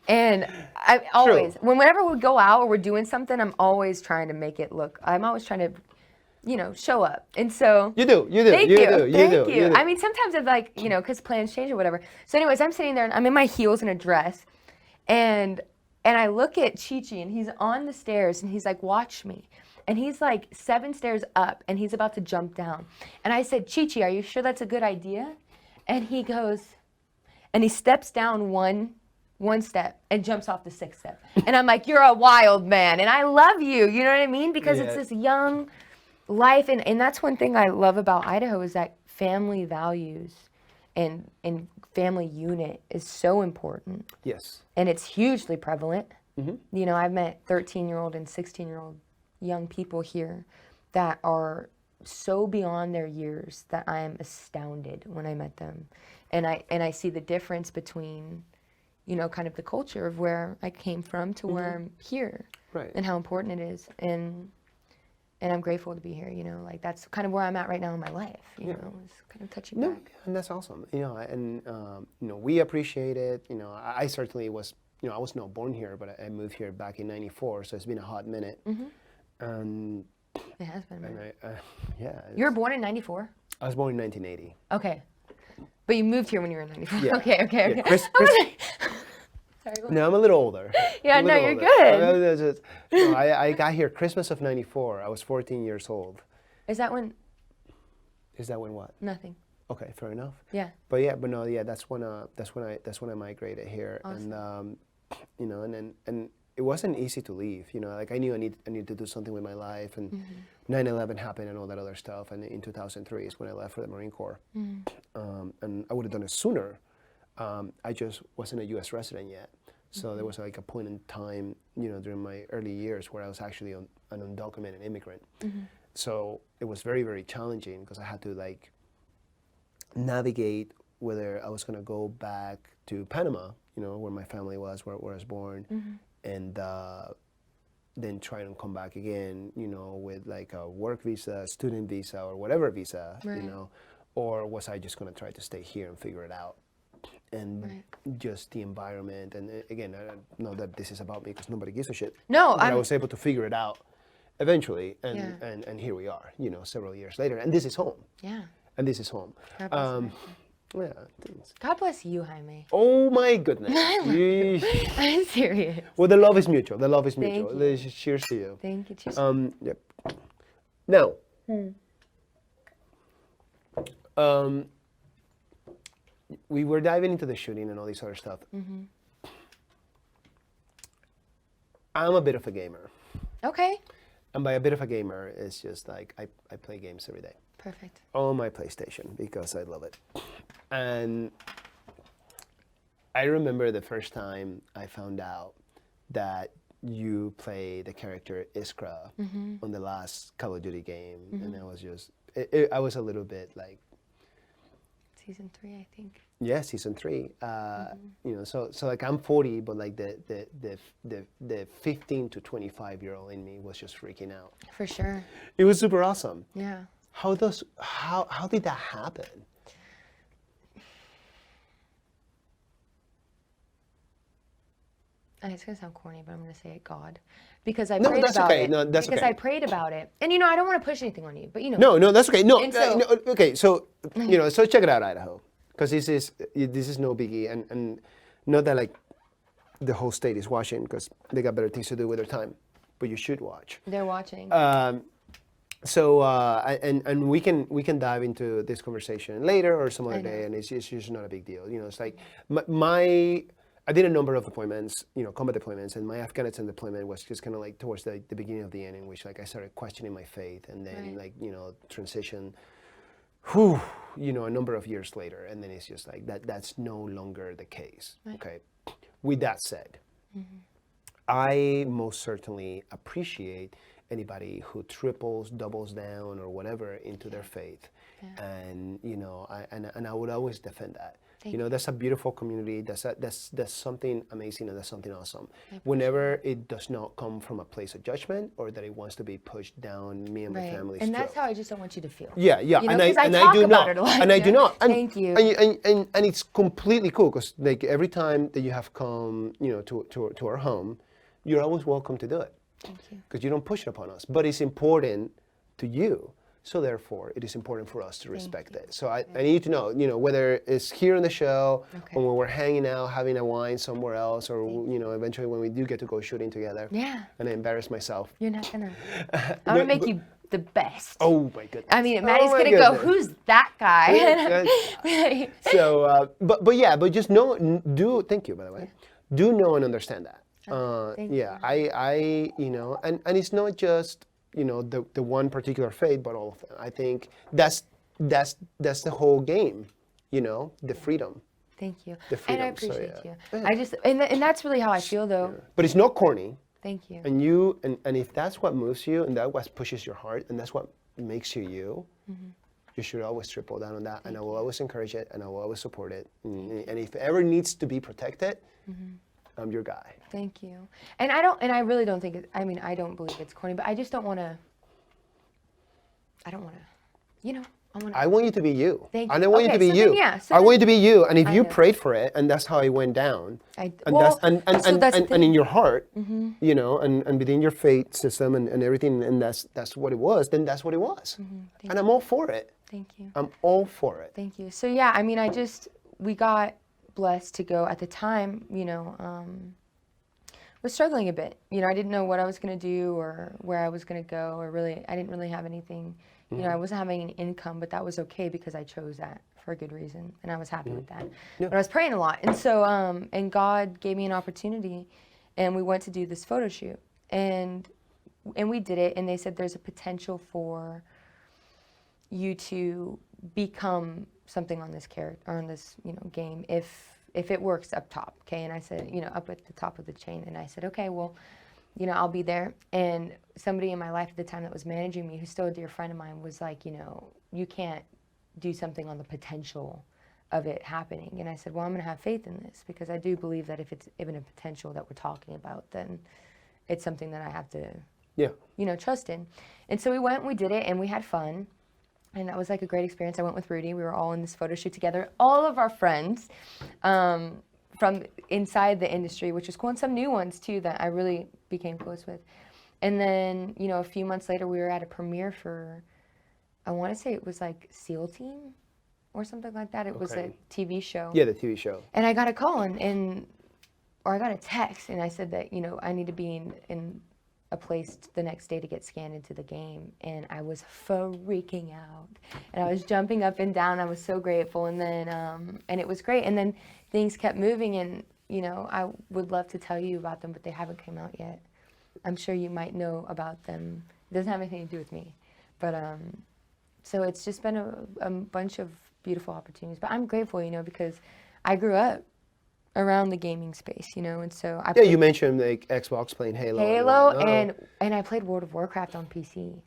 And I always, whenever we go out or we're doing something, I'm always trying to make it look, I'm always trying to, show up. And so. You do. Thank you. You do. I mean, sometimes it's like, because plans change or whatever. So anyways, I'm sitting there and I'm in my heels and a dress. And I look at Chi-Chi and he's on the stairs and he's like, watch me. And he's like 7 stairs up and he's about to jump down. And I said, Chi-Chi, are you sure that's a good idea? And he goes, and he steps down one step and jumps off the 6th step. And I'm like, you're a wild man, and I love you. You know what I mean? Because it's this young life, and that's one thing I love about Idaho is that family values and family unit is so important. Yes. And it's hugely prevalent. I've met 13-year-old and 16-year-old young people here that are so beyond their years that I am astounded when I met them. And I see the difference between, kind of the culture of where I came from to where I'm here. Right. And how important it is. And I'm grateful to be here, like that's kind of where I'm at right now in my life, you know, it's kind of touching back. And that's awesome. We appreciate it. I certainly was, I was not born here, but I moved here back in '94, so it's been a hot minute. And It has been a minute. you were born in '94? I was born in 1980. Okay. But you moved here when you were in '94. Yeah. Okay. Yeah, Sorry, go No, I'm a little older. Yeah, I'm a no, little you're older. good. I got here Christmas of '94. I was 14 years old. Is that when? Is that when what? Nothing. Okay, fair enough. Yeah. But that's when I migrated here, Awesome. and it wasn't easy to leave. Like I knew I needed to do something with my life, and 9/11 happened and all that other stuff. And in 2003 is when I left for the Marine Corps, and I would have done it sooner. I just wasn't a U.S. resident yet, so there was like a point in time, during my early years where I was actually an undocumented immigrant, so it was very, very challenging because I had to like navigate whether I was going to go back to Panama, where my family was, where I was born, and then try and come back again, with like a work visa, student visa, or whatever visa, Right. or was I just going to try to stay here and figure it out? And just the environment, and again, I don't know that this is about me because nobody gives a shit. No, but I was able to figure it out eventually, and here we are, several years later, and this is home. Yeah. And this is home. God bless Yeah, thanks. God bless you, Jaime. Oh my goodness. Yeesh. I'm serious. Well, the love is mutual. The love is Thank mutual. you. Cheers to you. Thank you. Cheers. Yep. Now, we were diving into the shooting and all this other stuff. I'm a bit of a gamer. Okay. And by a bit of a gamer, it's just like I play games every day Perfect. on my PlayStation because I love it. And I remember the first time I found out that you play the character Iskra on the last Call of Duty game, and I was just, I was a little bit like, Season 3, I think. yeah, season 3. So like I'm 40, but like the 15 to 25-year-old in me was just freaking out. For sure. It was super awesome. Yeah. How did that happen? And it's gonna sound corny, but I'm gonna say it God, because I No, prayed that's about okay. it. No, that's because okay. I prayed about it, and I don't want to push anything on you, but No, that's okay. No, And so- no, okay. So so check it out, Idaho, because this is no biggie, and not that like the whole state is watching because they got better things to do with their time, but you should watch. they're watching. And we can dive into this conversation later or some other day, and it's just not a big deal. It's like I did a number of deployments, combat deployments, and my Afghanistan deployment was just kind of like towards the beginning of the end, in which like I started questioning my faith, and then transition, a number of years later, and then it's just like that's no longer the case. Right. Okay. With that said, I most certainly appreciate anybody who triples, doubles down, or whatever into their faith, and I would always defend that. That's a beautiful community. That's something amazing, and that's something awesome. Whenever it does not come from a place of judgment, or that it wants to be pushed down me and my family's And that's throat. how I just don't want you to feel. Yeah, And I talk do about not, it a lot. and I do not. And, Thank you. And it's completely cool because like every time that you have come, to our home, you're always welcome to do it. Thank you. Because you don't push it upon us, but it's important to you. So therefore, it is important for us to respect it. So I need to know, whether it's here on the show, or when we're hanging out, having a wine somewhere else, or eventually when we do get to go shooting together. Yeah. And I embarrass myself. You're not gonna. I'm gonna make you the best. Oh my goodness. I mean, Maddie's my gonna go, goodness. who's that guy? So, but just know, thank you, by the way. Do know and understand that. Thank yeah, you. And it's not just, the one particular faith, but all of them. I think that's the whole game, the freedom. Thank you. The freedom, And I appreciate yeah. you. I just, and that's really how I feel though. But it's not corny. Thank you. And if that's what moves you, and that's what pushes your heart, and that's what makes you you, you should always triple down on that. And I will always encourage it, and I will always support it. And if it ever needs to be protected, I'm your guy. Thank you. And I really don't think I don't believe it's corny, but I just don't want to, I want you to be you. Thank And I you. want you Okay, to be so you. then, yeah, so I then- want you to be you. And if I you know. prayed for it, and that's how it went down, and well, that's so that's the and thing. in your heart, and within your faith system and everything, and that's what it was. Then that's what it was. And I'm all for it. Thank you. I'm all for it. Thank you. So yeah, we got blessed to go at the time, was struggling a bit. I didn't know what I was going to do or where I was going to go, or really, I didn't really have anything. I wasn't having an income, but that was okay because I chose that for a good reason, and I was happy with that. Yeah. But I was praying a lot, and so and God gave me an opportunity, and we went to do this photo shoot, and we did it, and they said there's a potential for you to become something on this character or on this game if it works up top, okay? And I said, up at the top of the chain, and I said, okay, well, I'll be there. And somebody in my life at the time that was managing me, who's still a dear friend of mine, was like, you can't do something on the potential of it happening. And I said, well, I'm going to have faith in this, because I do believe that if it's even a potential that we're talking about, then it's something that I have to, trust in. And so we went and we did it and we had fun. And that was like a great experience. I went with Rudy. We were all in this photo shoot together. All of our friends from inside the industry, which was cool, and some new ones too that I really became close with. And then, a few months later, we were at a premiere for, I want to say it was like SEAL Team or something like that. It was a TV show. Yeah, the TV show. And I got a call or I got a text, and I said that, I need to be in a place the next day to get scanned into the game. And I was freaking out. And I was jumping up and down. I was so grateful. And then, and it was great. And then things kept moving, and, I would love to tell you about them, but they haven't come out yet. I'm sure you might know about them. It doesn't have anything to do with me. But, so it's just been a bunch of beautiful opportunities. But I'm grateful, because I grew up around the gaming space, and so I you mentioned like Xbox, playing Halo. And I played World of Warcraft on PC.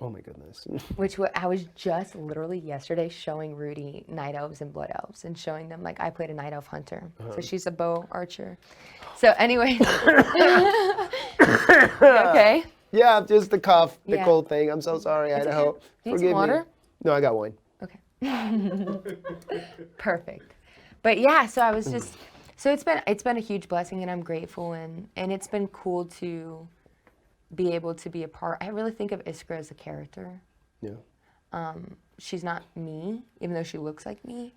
Oh my goodness. Which I was just literally yesterday showing Rudy Night Elves and Blood Elves, and showing them, like, I played a Night Elf Hunter. So she's a bow archer. So anyway. Okay. Yeah, just the cough, the cold thing. I'm so sorry, Idaho. Okay. Do you need Forgive some water? me. No, I got one. Okay. Perfect. But yeah, so I was just, so it's been a huge blessing, and I'm grateful, and it's been cool to be able to be a part. I really think of Iskra as a character. Yeah. She's not me, even though she looks like me.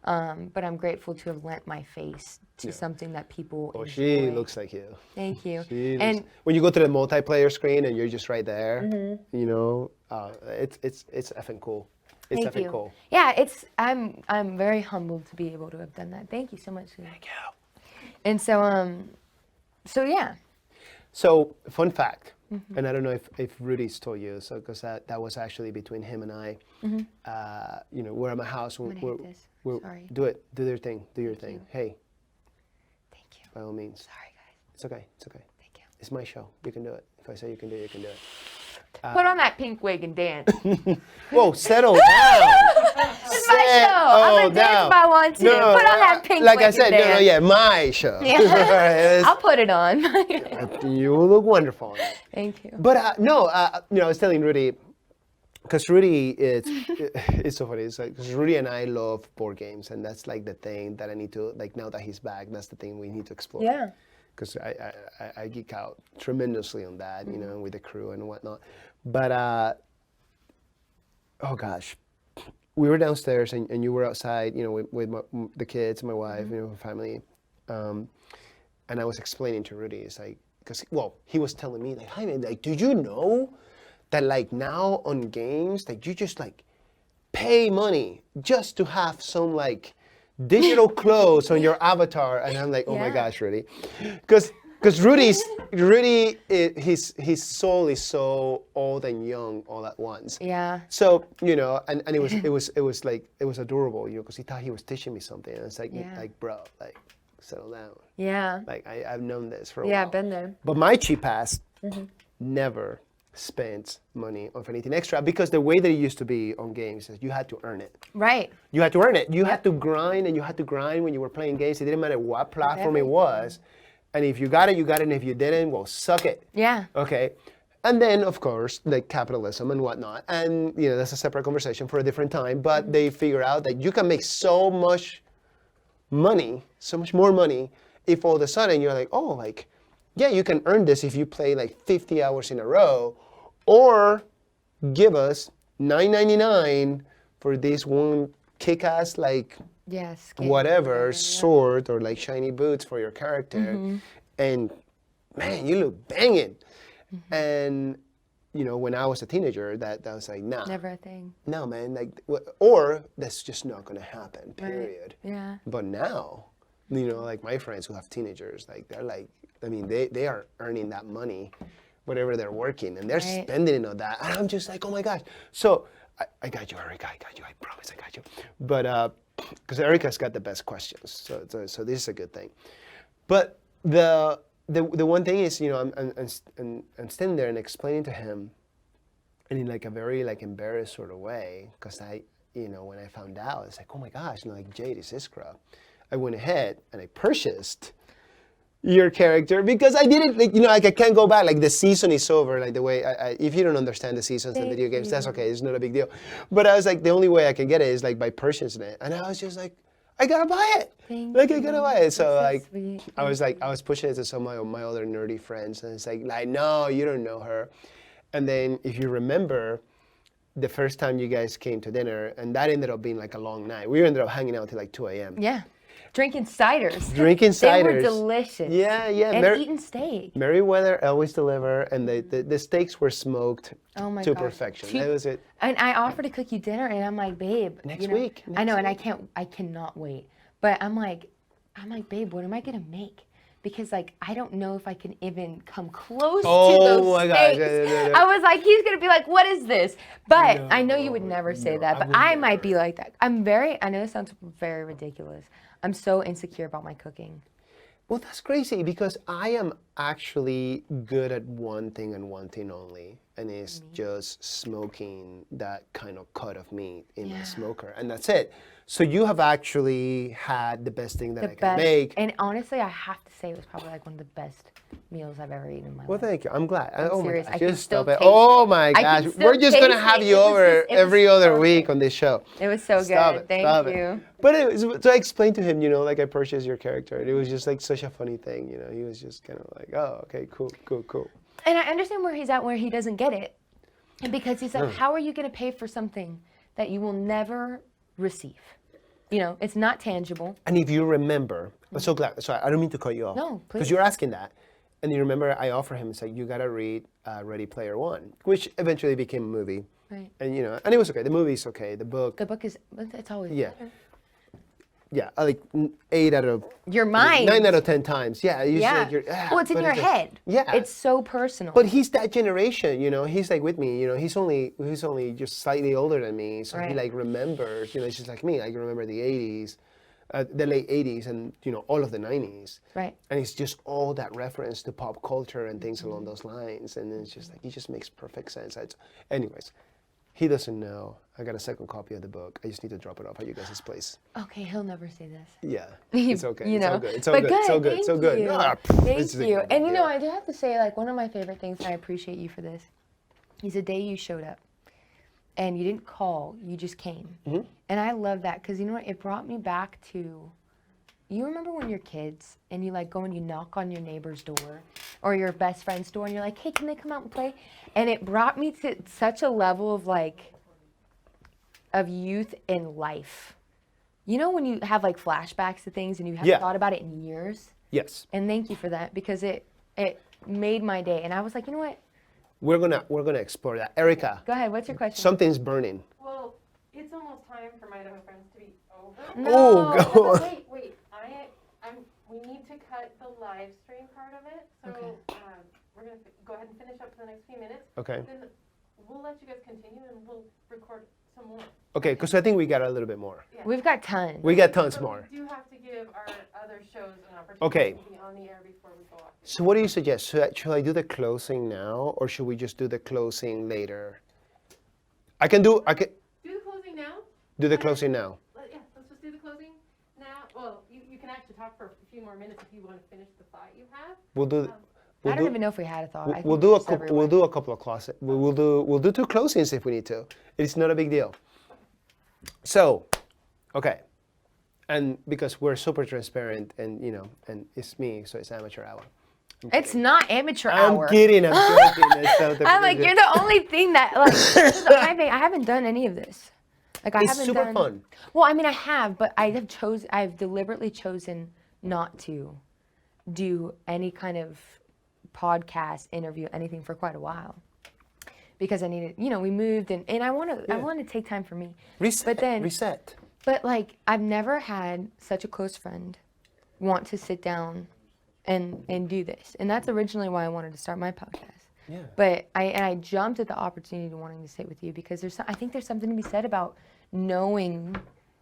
But I'm grateful to have lent my face to something that people enjoy. She looks like you. Thank you. And when you go to the multiplayer screen and you're just right there, it's effing cool. It's Thank effing you. cool. Yeah, I'm very humbled to be able to have done that. Thank you so much. Thank you. And so yeah. So, fun fact, and I don't know if Rudy's told you, so because that was actually between him and I. We're at my house. Sorry. Do your thing. Do your thing. you. Hey, Thank you. by all means. Sorry, guys. It's okay. It's okay. Thank you. It's my show. You can do it. If I say you can do it, you can do it. Put on that pink wig and dance. Whoa, settle down. It's my show. I'm going to dance if I want to. Put on that pink like wig I said, and dance. yeah, my show. Yeah. I'll put it on. You look wonderful. Thank you. But I was telling Rudy, because Rudy, it's so funny. It's like, because Rudy and I love board games, and that's like the thing that I need to, like, now that he's back, that's the thing we need to explore. Yeah. Because I geek out tremendously on that, with the crew and whatnot. But, oh gosh, we were downstairs and you were outside, with the kids, my wife, family. And I was explaining to Rudy, it's like, he was telling me, like, Jaime, like, do you know that, like, now on games, that you just, like, pay money just to have some, like, digital clothes on your avatar? And I'm like, oh my gosh, Rudy. Because Rudy, his soul is so old and young all at once. Yeah. So, and it was adorable, because he thought he was teaching me something. And it's like, bro, like, settle down. Yeah. Like, I've known this for a while. Yeah, I've been there. But my cheap ass never spent money on anything extra, because the way that it used to be on games is you had to earn it. Right. You had to earn it. You had to grind, and you had to grind when you were playing games. It didn't matter what platform it was. And if you got it, you got it. And if you didn't, well, suck it. Yeah. Okay. And then, of course, like capitalism and whatnot. And, that's a separate conversation for a different time. But they figure out that you can make so much money, so much more money, if all of a sudden you're like, oh, like, yeah, you can earn this if you play like 50 hours in a row, or give us $9.99 for this one kick-ass, like, whatever, sword or like shiny boots for your character. And man, you look banging. And, when I was a teenager, that was like, nah. Never a thing. No, man, like, or that's just not gonna happen, period. Right. Yeah. But now, like my friends who have teenagers, like, they're like, they are earning that money, whatever they're working, and they're spending it on that. And I'm just like, oh my gosh. So I got you, Erica, I got you, I promise I got you. But, because Erica's got the best questions, so this is a good thing. But the the one thing is, I'm standing there and explaining to him, and in like a very like embarrassed sort of way, because when I found out, it's like, oh my gosh, like Jade is Iskra. I went ahead and I purchased your character because I didn't like I can't go back. Like the season is over. Like the way if you don't understand the seasons in video games, that's okay. It's not a big deal. But I was like, the only way I can get it is like by purchasing it, and I was just like, I gotta buy it. I gotta buy it. So like, sweet. I was pushing it to some of my other nerdy friends, and it's like no, you don't know her. And then if you remember, the first time you guys came to dinner, and that ended up being like a long night. We ended up hanging out till like 2 a.m. Yeah. Drinking ciders. Drinking ciders. They were delicious. Yeah. And eating steak. Merriweather always deliver, and the steaks were smoked to gosh. perfection. That was it. And I offered to cook you dinner, and I'm like, babe. Next week. I know, and I cannot wait. But I'm like, babe, what am I gonna make? Because like I don't know if I can even come close to those my steaks. God. I was like, he's gonna be like, what is this? But I know you would never say that. But I might be like that. I know this sounds very ridiculous. I'm so insecure about my cooking. Well, that's crazy because I am actually good at one thing and one thing only, and it's just smoking that kind of cut of meat in my smoker, and that's it. So you have actually had the best thing that I can make. And honestly, I have to say it was probably like one of the best meals I've ever eaten in my Well, life. thank you. I'm glad. I'm serious. My gosh, I can just still stop it. taste Oh it. my I can gosh, still we're just gonna taste have it. you It was over just- it was every other perfect. week on this show. It was so Stop good. it, Thank stop you. it. But it was, so I explained to him, like I purchased your character, and it was just like such a funny thing. He was just kind of like, oh, okay, cool. And I understand where he's at, where he doesn't get it. And because he's like, how are you going to pay for something that you will never receive? It's not tangible. And if you remember, I'm so glad. Sorry, I don't mean to cut you off. No, please. Because you're asking that. And you remember I offered him, it's like, you got to read Ready Player One, which eventually became a movie. Right. And, and it was okay. The movie's okay. The book. The book it's always Yeah. better. Yeah, like 8 out of... Your mind. 9 out of 10 times. Yeah. Yeah. Well, it's in but your head. Yeah. It's so personal. But he's that generation, he's like with me, he's only just slightly older than me, so he Right. like remembers, it's just like me, I can remember the 80s, the late 80s and, all of the 90s. Right. And it's just all that reference to pop culture and things along those lines, and it's just like, it just makes perfect sense. Anyways, he doesn't know. I got a second copy of the book. I just need to drop it off at you guys' place. Okay, he'll never say this. Yeah, it's okay. It's all good. It's all good. It's all good. You. Ah, Thank it's a you. big And deal. I do have to say, like, one of my favorite things, and I appreciate you for this, is the day you showed up. And you didn't call, you just came. Mm-hmm. And I love that, because you know what? It brought me back to, you remember when you're kids, and you like go and you knock on your neighbor's door, or your best friend's door, and you're like, hey, can they come out and play? And it brought me to such a level of like, of youth and life. You know when you have like flashbacks to things and you haven't thought about it in years? Yes. And thank you for that, because it made my day. And I was like, you know what? We're gonna explore that. Erica, Go ahead, what's your question? something's burning. Well, it's almost time for my Idaho friends to be over. Oh, No. go on. Wait. We need to cut the live stream part of it. So Okay. we're going to go ahead and finish up for the next few minutes. Okay. Then we'll let you guys continue and we'll record some more. Okay, because I think we got a little bit more. Yeah. We've got tons. We got tons But more. we do have to give our other shows an opportunity Okay. to be on the air before we go off. So what do you suggest? Should I do the closing now, or should we just do the closing later? I can Do the closing now. do the closing now. Yeah, let's just do the closing now. Well, you can actually talk for a few more minutes if you want to finish the thought you have. We'll do. I We'll don't do, even know if we had a thought. I we'll think do a it's couple. everywhere. We'll do a couple of closet. We'll do 2 closings if we need to. It's not a big deal. So, okay, and because we're super transparent, and and it's me, so it's amateur hour. It's not amateur I'm hour. kidding. I'm joking. That's not the I'm like, you're the only thing that like I haven't done any of this. Like I It's haven't super done. fun. Well, I mean, I have, but I've deliberately chosen not to do any kind of podcast interview, anything for quite a while, because I needed, we moved and I want to take time for me. Reset. But then Reset. But like I've never had such a close friend want to sit down and do this, and that's originally why I wanted to start my podcast. Yeah. But I jumped at the opportunity to wanting to sit with you, because I think there's something to be said about knowing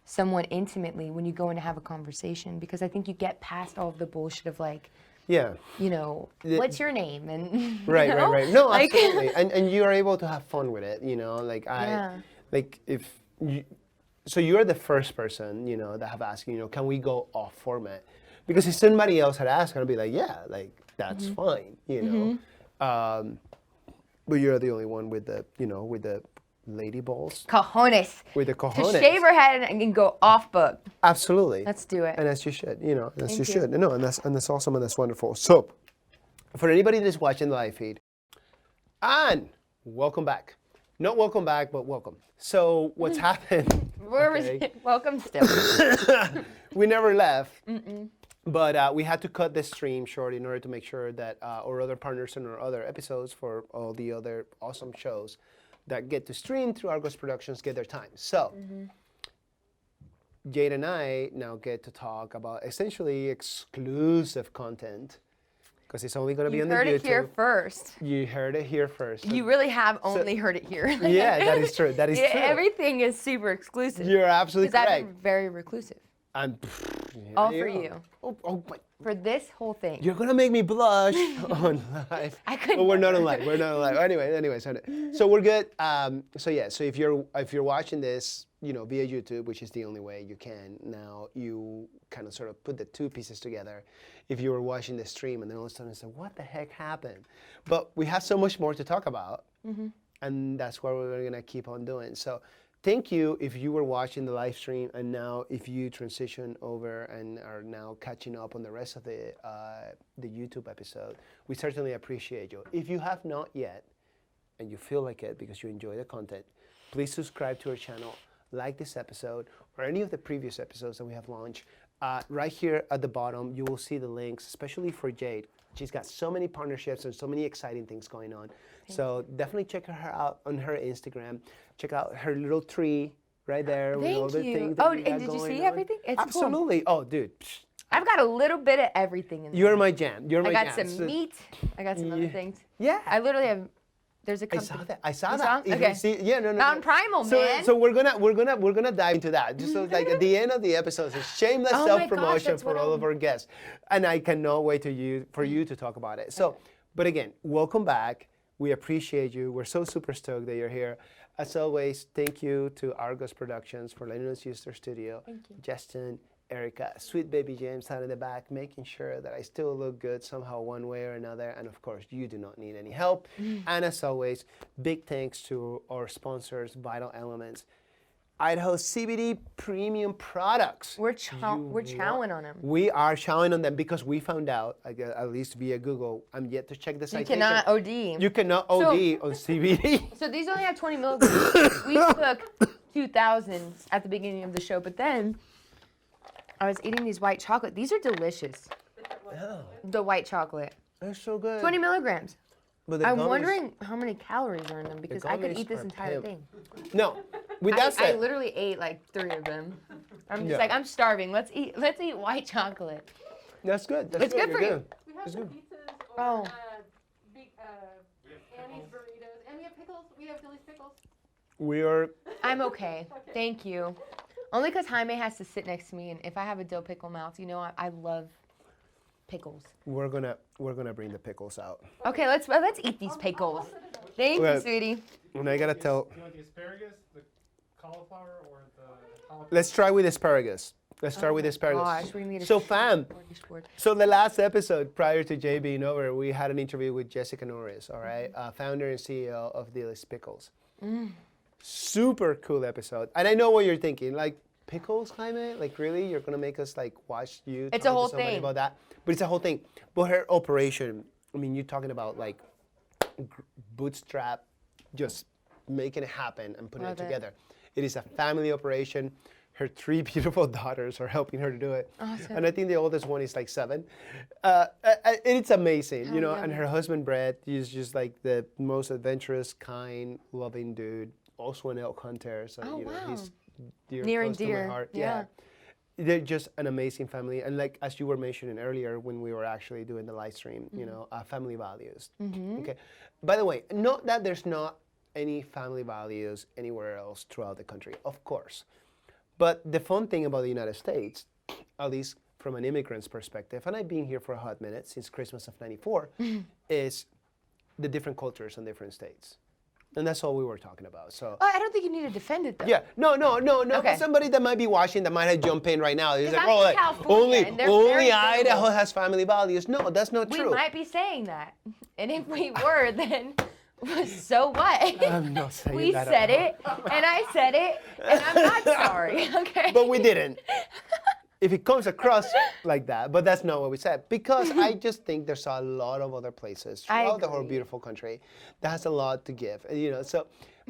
someone intimately when you go in to have a conversation, because I think you get past all of the bullshit of like Yeah. you know, The- what's your name? And Right, you right, know? right. No, Like- absolutely. And you are able to have fun with it, you know, like Yeah. like if you, so you're the first person, you know, that have asked, you know, can we go off format? Because if somebody else had asked, I'd be like, yeah, like that's Mm-hmm. fine, you know. But you're the only one with the, you know, with the lady balls, Cojones. with the To cojones. shave her head and go off book. Absolutely. Let's do it. And as you should, you know, as Thank you you. should. No, and that's awesome and that's wonderful. So, for anybody that's watching the live feed, and welcome back. Not welcome back, but welcome. So, what's happened? We're Okay. welcome still. We never left. But we had to cut the stream short in order to make sure that our other partners and our other episodes for all the other awesome shows that get to stream through Argos Productions get their time. So, Jade and I now get to talk about essentially exclusive content because it's only going to be You on the heard YouTube. it here first. You heard it here first. So You really have only heard it here. yeah, that is true. That is Yeah, true. Everything is super exclusive. You're absolutely Because I've correct. been very reclusive. I'm, All here for go. you. Oh my. For this whole thing. You're gonna make me blush on live. I couldn't But we're not on never. live. We're not on live. Anyway, so we're good. So yeah. So if you're watching this, you know, via YouTube, which is the only way you can now, you kind of sort of put the two pieces together. If you were watching the stream and then all of a sudden say, what the heck happened? But we have so much more to talk about, and that's what we're gonna keep on doing. So. Thank you if you were watching the live stream and now if you transition over and are now catching up on the rest of the YouTube episode, we certainly appreciate you. If you have not yet and you feel like it because you enjoy the content, please subscribe to our channel, like this episode or any of the previous episodes that we have launched. Right here at the bottom, you will see the links, especially for Jade. She's got so many partnerships and so many exciting things going on. So definitely check her out on her Instagram. Check out her little tree right there with all the Thank you. things that Oh, we got and did you going see on. everything? It's cool. Absolutely. Oh, dude. I've got a little bit of everything in there. You're my jam. You're my I got jam. some So- meat. I got some other things. Yeah. I literally have. There's a I company. saw that. I saw You that. saw? If you Okay. see- yeah, no. Mountain Primal, so, man. So we're gonna dive into that. Just so like at the end of the episode, it's shameless Oh my gosh, self-promotion that's for what all I'm- of our guests, and I cannot wait for you to talk about it. So, but again, welcome back. We appreciate you. We're so super stoked that you're here. As always, thank you to Argos Productions for letting us use their studio. Thank you. Justin, Erica, sweet baby James out in the back, making sure that I still look good somehow one way or another. And of course, you do not need any help. And as always, big thanks to our sponsors, Vital Elements, Idaho CBD premium products. We're chowing on them. We are chowing on them because we found out, at least via Google, I'm yet to check the You citation. cannot OD. You cannot OD on CBD. So these only have 20 milligrams. We took 2,000 at the beginning of the show, but then I was eating these white chocolate. These are delicious. Oh, The white chocolate. they're so good. 20 milligrams. But the I'm gummies- wondering how many calories are in them because I could gummies eat this are entire pimp. thing. No, with that I said, literally ate like 3 of them. I'm just Yeah. like, I'm starving. Let's eat white chocolate. that's good. That's It's good for You're you. We have It's some good. pizzas Oh. or big, Annie's burritos, and we have pickles. We have Dilly's pickles. We are. I'm okay. Thank you. Only because Jaime has to sit next to me, and if I have a dill pickle mouth, you know I love pickles. We're gonna bring the pickles out. Okay, let's eat these pickles. Thank you, Okay. sweetie. And I gotta tell. Do you want the asparagus, the cauliflower, or the jalapeno? Let's try with asparagus. Let's start with asparagus. Gosh, we're gonna get a So fam, smorgasbord. so the last episode prior to Jay being over, we had an interview with Jessica Norris, all right, founder and CEO of Dilly's Pickles. Super cool episode. And I know what you're thinking, like pickles, Jaime? Like really, you're gonna make us like watch you? It's talk a whole to somebody thing. about that. But it's a whole thing. But her operation, I mean, you're talking about like bootstrap, just making it happen and putting Love it it. together. It is a family operation. Her 3 beautiful daughters are helping her to do it. Awesome. And I think the oldest one is like 7. It's amazing, How you know. And yummy. her husband, Brett, is just like the most adventurous, kind, loving dude. Also an elk hunter, so Oh, you know wow. he's dear, Near and close to my dear, heart. yeah. They're just an amazing family, and like as you were mentioning earlier when we were actually doing the live stream, you Mm-hmm. know, family values. Okay. By the way, not that there's not any family values anywhere else throughout the country, of course. But the fun thing about the United States, at least from an immigrant's perspective, and I've been here for a hot minute since Christmas of '94, is the different cultures in different states, and that's all we were talking about. So. Oh, I don't think you need to defend it though. Yeah, no. Okay. But somebody that might be watching that might have jumped in right now. He's 'Cause like, I'm oh, in like, California, and they're only very Idaho similar. has family values. No, that's not We true. might be saying that, and if we were, then so what? I'm not saying We that at said all. it, and I said it, and I'm not sorry. Okay. But we didn't. If it comes across like that, but that's not what we said. Because I just think there's a lot of other places I throughout the whole agree. beautiful country that has a lot to give. You know, so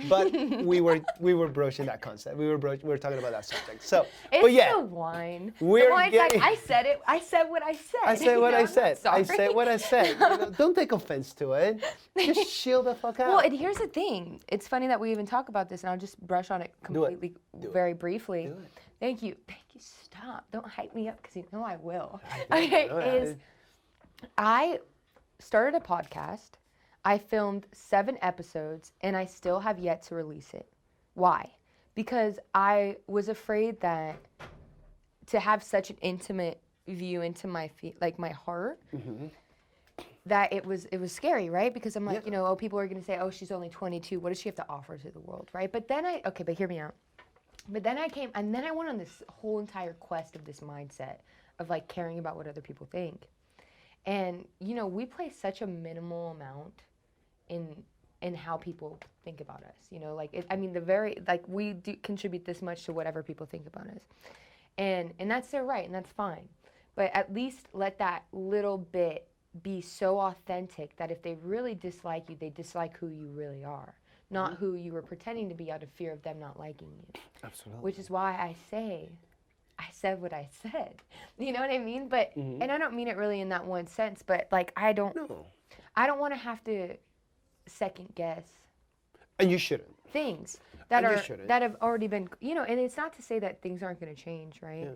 but we were broaching that concept. We were talking about that subject. So It's but yeah. the wine. We're The wine's like, getting- I said it. I said what I said. I said what You know, I I'm said. not I sorry. said what I said. You know, don't take offense to it. Just chill the fuck out. Well, and here's the thing. It's funny that we even talk about this, and I'll just brush on it Do it. completely, Do it. very briefly. Do it. Thank you. Thank you. Stop. Don't hype me up, because you know I will. know, Okay, I is know. I started a podcast. I filmed 7 episodes, and I still have yet to release it. Why? Because I was afraid that to have such an intimate view into my my heart, that it was scary, right? Because I'm like, Yeah. you know, people are gonna say, oh, she's only 22. What does she have to offer to the world, right? But then but hear me out. But then I went on this whole entire quest of this mindset of like caring about what other people think. And, you know, we play such a minimal amount in how people think about us, you know, like, we do contribute this much to whatever people think about us. And that's their right, and that's fine. But at least let that little bit be so authentic that if they really dislike you, they dislike who you really are, not who you were pretending to be out of fear of them not liking you. Absolutely. Which is why I said what I said. You know what I mean? But and I don't mean it really in that one sense, but like I don't want to have to second guess And you shouldn't. things that And you shouldn't. that have already been, you know, and it's not to say that things aren't going to change, right? Yeah.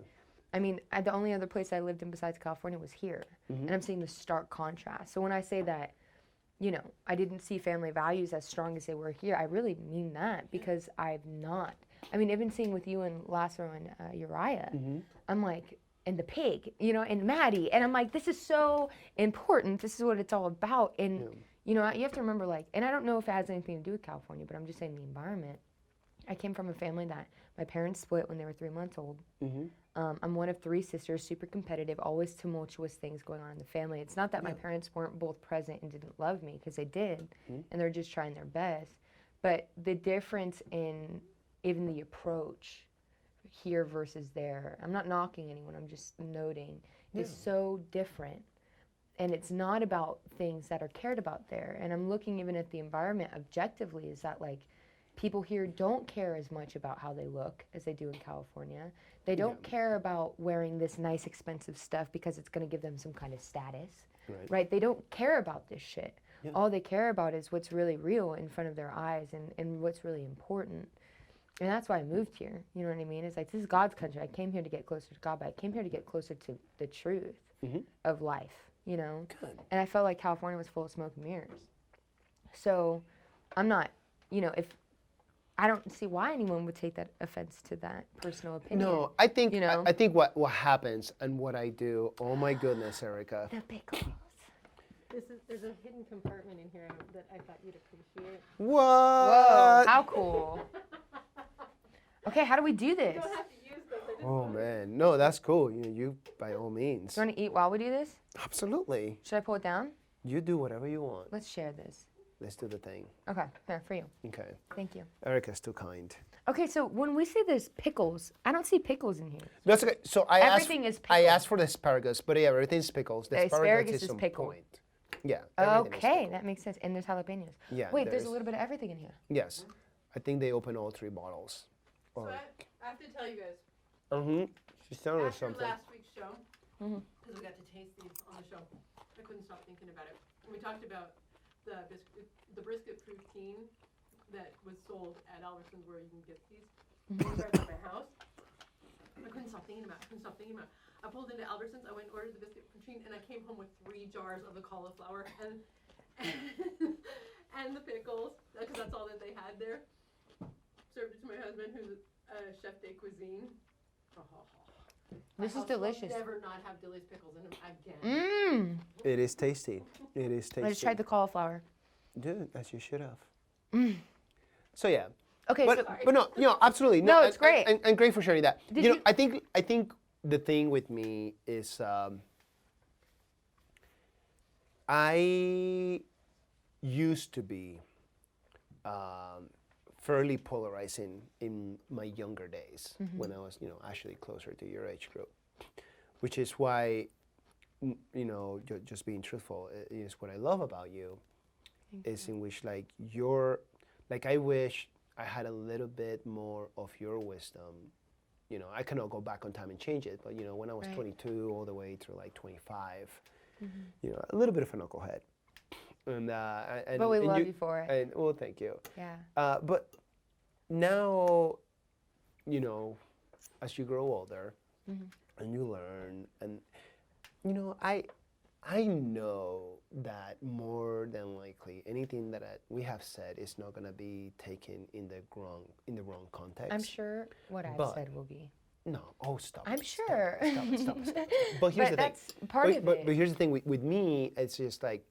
I mean, the only other place I lived in besides California was here. And I'm seeing the stark contrast. So when I say that, you know, I didn't see family values as strong as they were here, I really mean that, because I've not. I mean, even seeing with you and Lasso and Uriah, I'm like, and the pig, you know, and Maddie, and I'm like, this is so important. This is what it's all about. And, you know, you have to remember, like, and I don't know if it has anything to do with California, but I'm just saying the environment. I came from a family that my parents split when they were 3 months old. I'm one of 3 sisters, super competitive, always tumultuous things going on in the family. It's not that my parents weren't both present and didn't love me, because they did, and they're just trying their best. But the difference in even the approach here versus there, I'm not knocking anyone, I'm just noting, is so different. And it's not about things that are cared about there. And I'm looking even at the environment objectively, is that like people here don't care as much about how they look as they do in California. They don't care about wearing this nice expensive stuff because it's going to give them some kind of status, right? They don't care about this shit. All they care about is what's really real in front of their eyes and what's really important. And that's why I moved here. You know what I mean? It's like, this is God's country. I came here to get closer to God, but I came here to get closer to the truth of life, you know? Good. And I felt like California was full of smoke and mirrors. So I'm not, you know, I don't see why anyone would take that offense to that personal opinion. No, I think you know? I think what happens and what I do. Oh my goodness, Erica. The pickles. There's a hidden compartment in here that I thought you'd appreciate. What? Whoa, how cool. Okay, how do we do this? You don't have to use those. I just Oh man, no, that's cool. You by all means. Do you want to eat while we do this? Absolutely. Should I pull it down? You do whatever you want. Let's share this. Let's do the thing. Okay, here, for you. Okay. Thank you. Erica's too kind. Okay, so when we say there's pickles, I don't see pickles in here. That's okay. So I Everything is I pickle. asked for the asparagus, but yeah, everything's pickles. The asparagus is on pickle. point. Yeah. everything is Okay, pickle. that makes sense. And there's jalapenos. Yeah, Wait, there's there's- a little bit of everything in here. Yes. I think they open all 3 bottles. So Or, I have to tell you guys, She's telling us after something. last week's show, because we got to taste these on the show, I couldn't stop thinking about it. And we talked about the brisket poutine that was sold at Albertsons, where you can get these. Right by my house. I couldn't stop thinking about it. I pulled into Albertsons, I went and ordered the biscuit poutine, and I came home with 3 jars of the cauliflower and the pickles, because that's all that they had there. Served it to my husband, who's a chef de cuisine. This is house will delicious. Never not have Dilly's pickles in them again. Mmm. It is tasty. It is tasty. I just tried the cauliflower. Dude, as you should have. Mm. So yeah. Okay, But, so but no, absolutely. No, it's and- great. And great for sharing that. Did You know, you- I think the thing with me is I used to be fairly polarizing in my younger days when I was, actually closer to your age group, which is why, just being truthful is what I love about you, is in which like I wish I had a little bit more of your wisdom. I cannot go back on time and change it, but when I was Right. 22 all the way through like 25, a little bit of a knucklehead. And But we and love you for it. And well, thank you. Yeah. But now, as you grow older, and you learn, and I know that more than likely anything that we have said is not going to be taken in the wrong context. I'm sure what I've But- said will be. No. Oh, stop. I'm it, stop sure. it, Stop it. Stop it. Stop it. But here's But the that's thing. part of But it. here's the thing. With me, it's just like,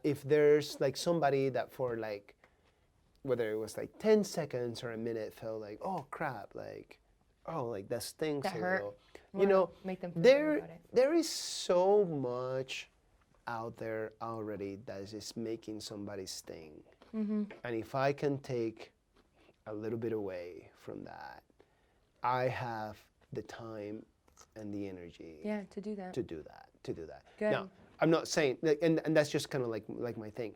if there's like somebody that for like, whether it was like 10 seconds or a minute, felt like, oh crap, like, oh, like that stinks That a hurt. little. Wanna make them feel better about it. There is so much out there already that is just making somebody sting. Mm-hmm. And if I can take a little bit away from that, I have the time and the energy Yeah, to do that. to do that. Good. Now, I'm not saying, like, and that's just kind of like my thing.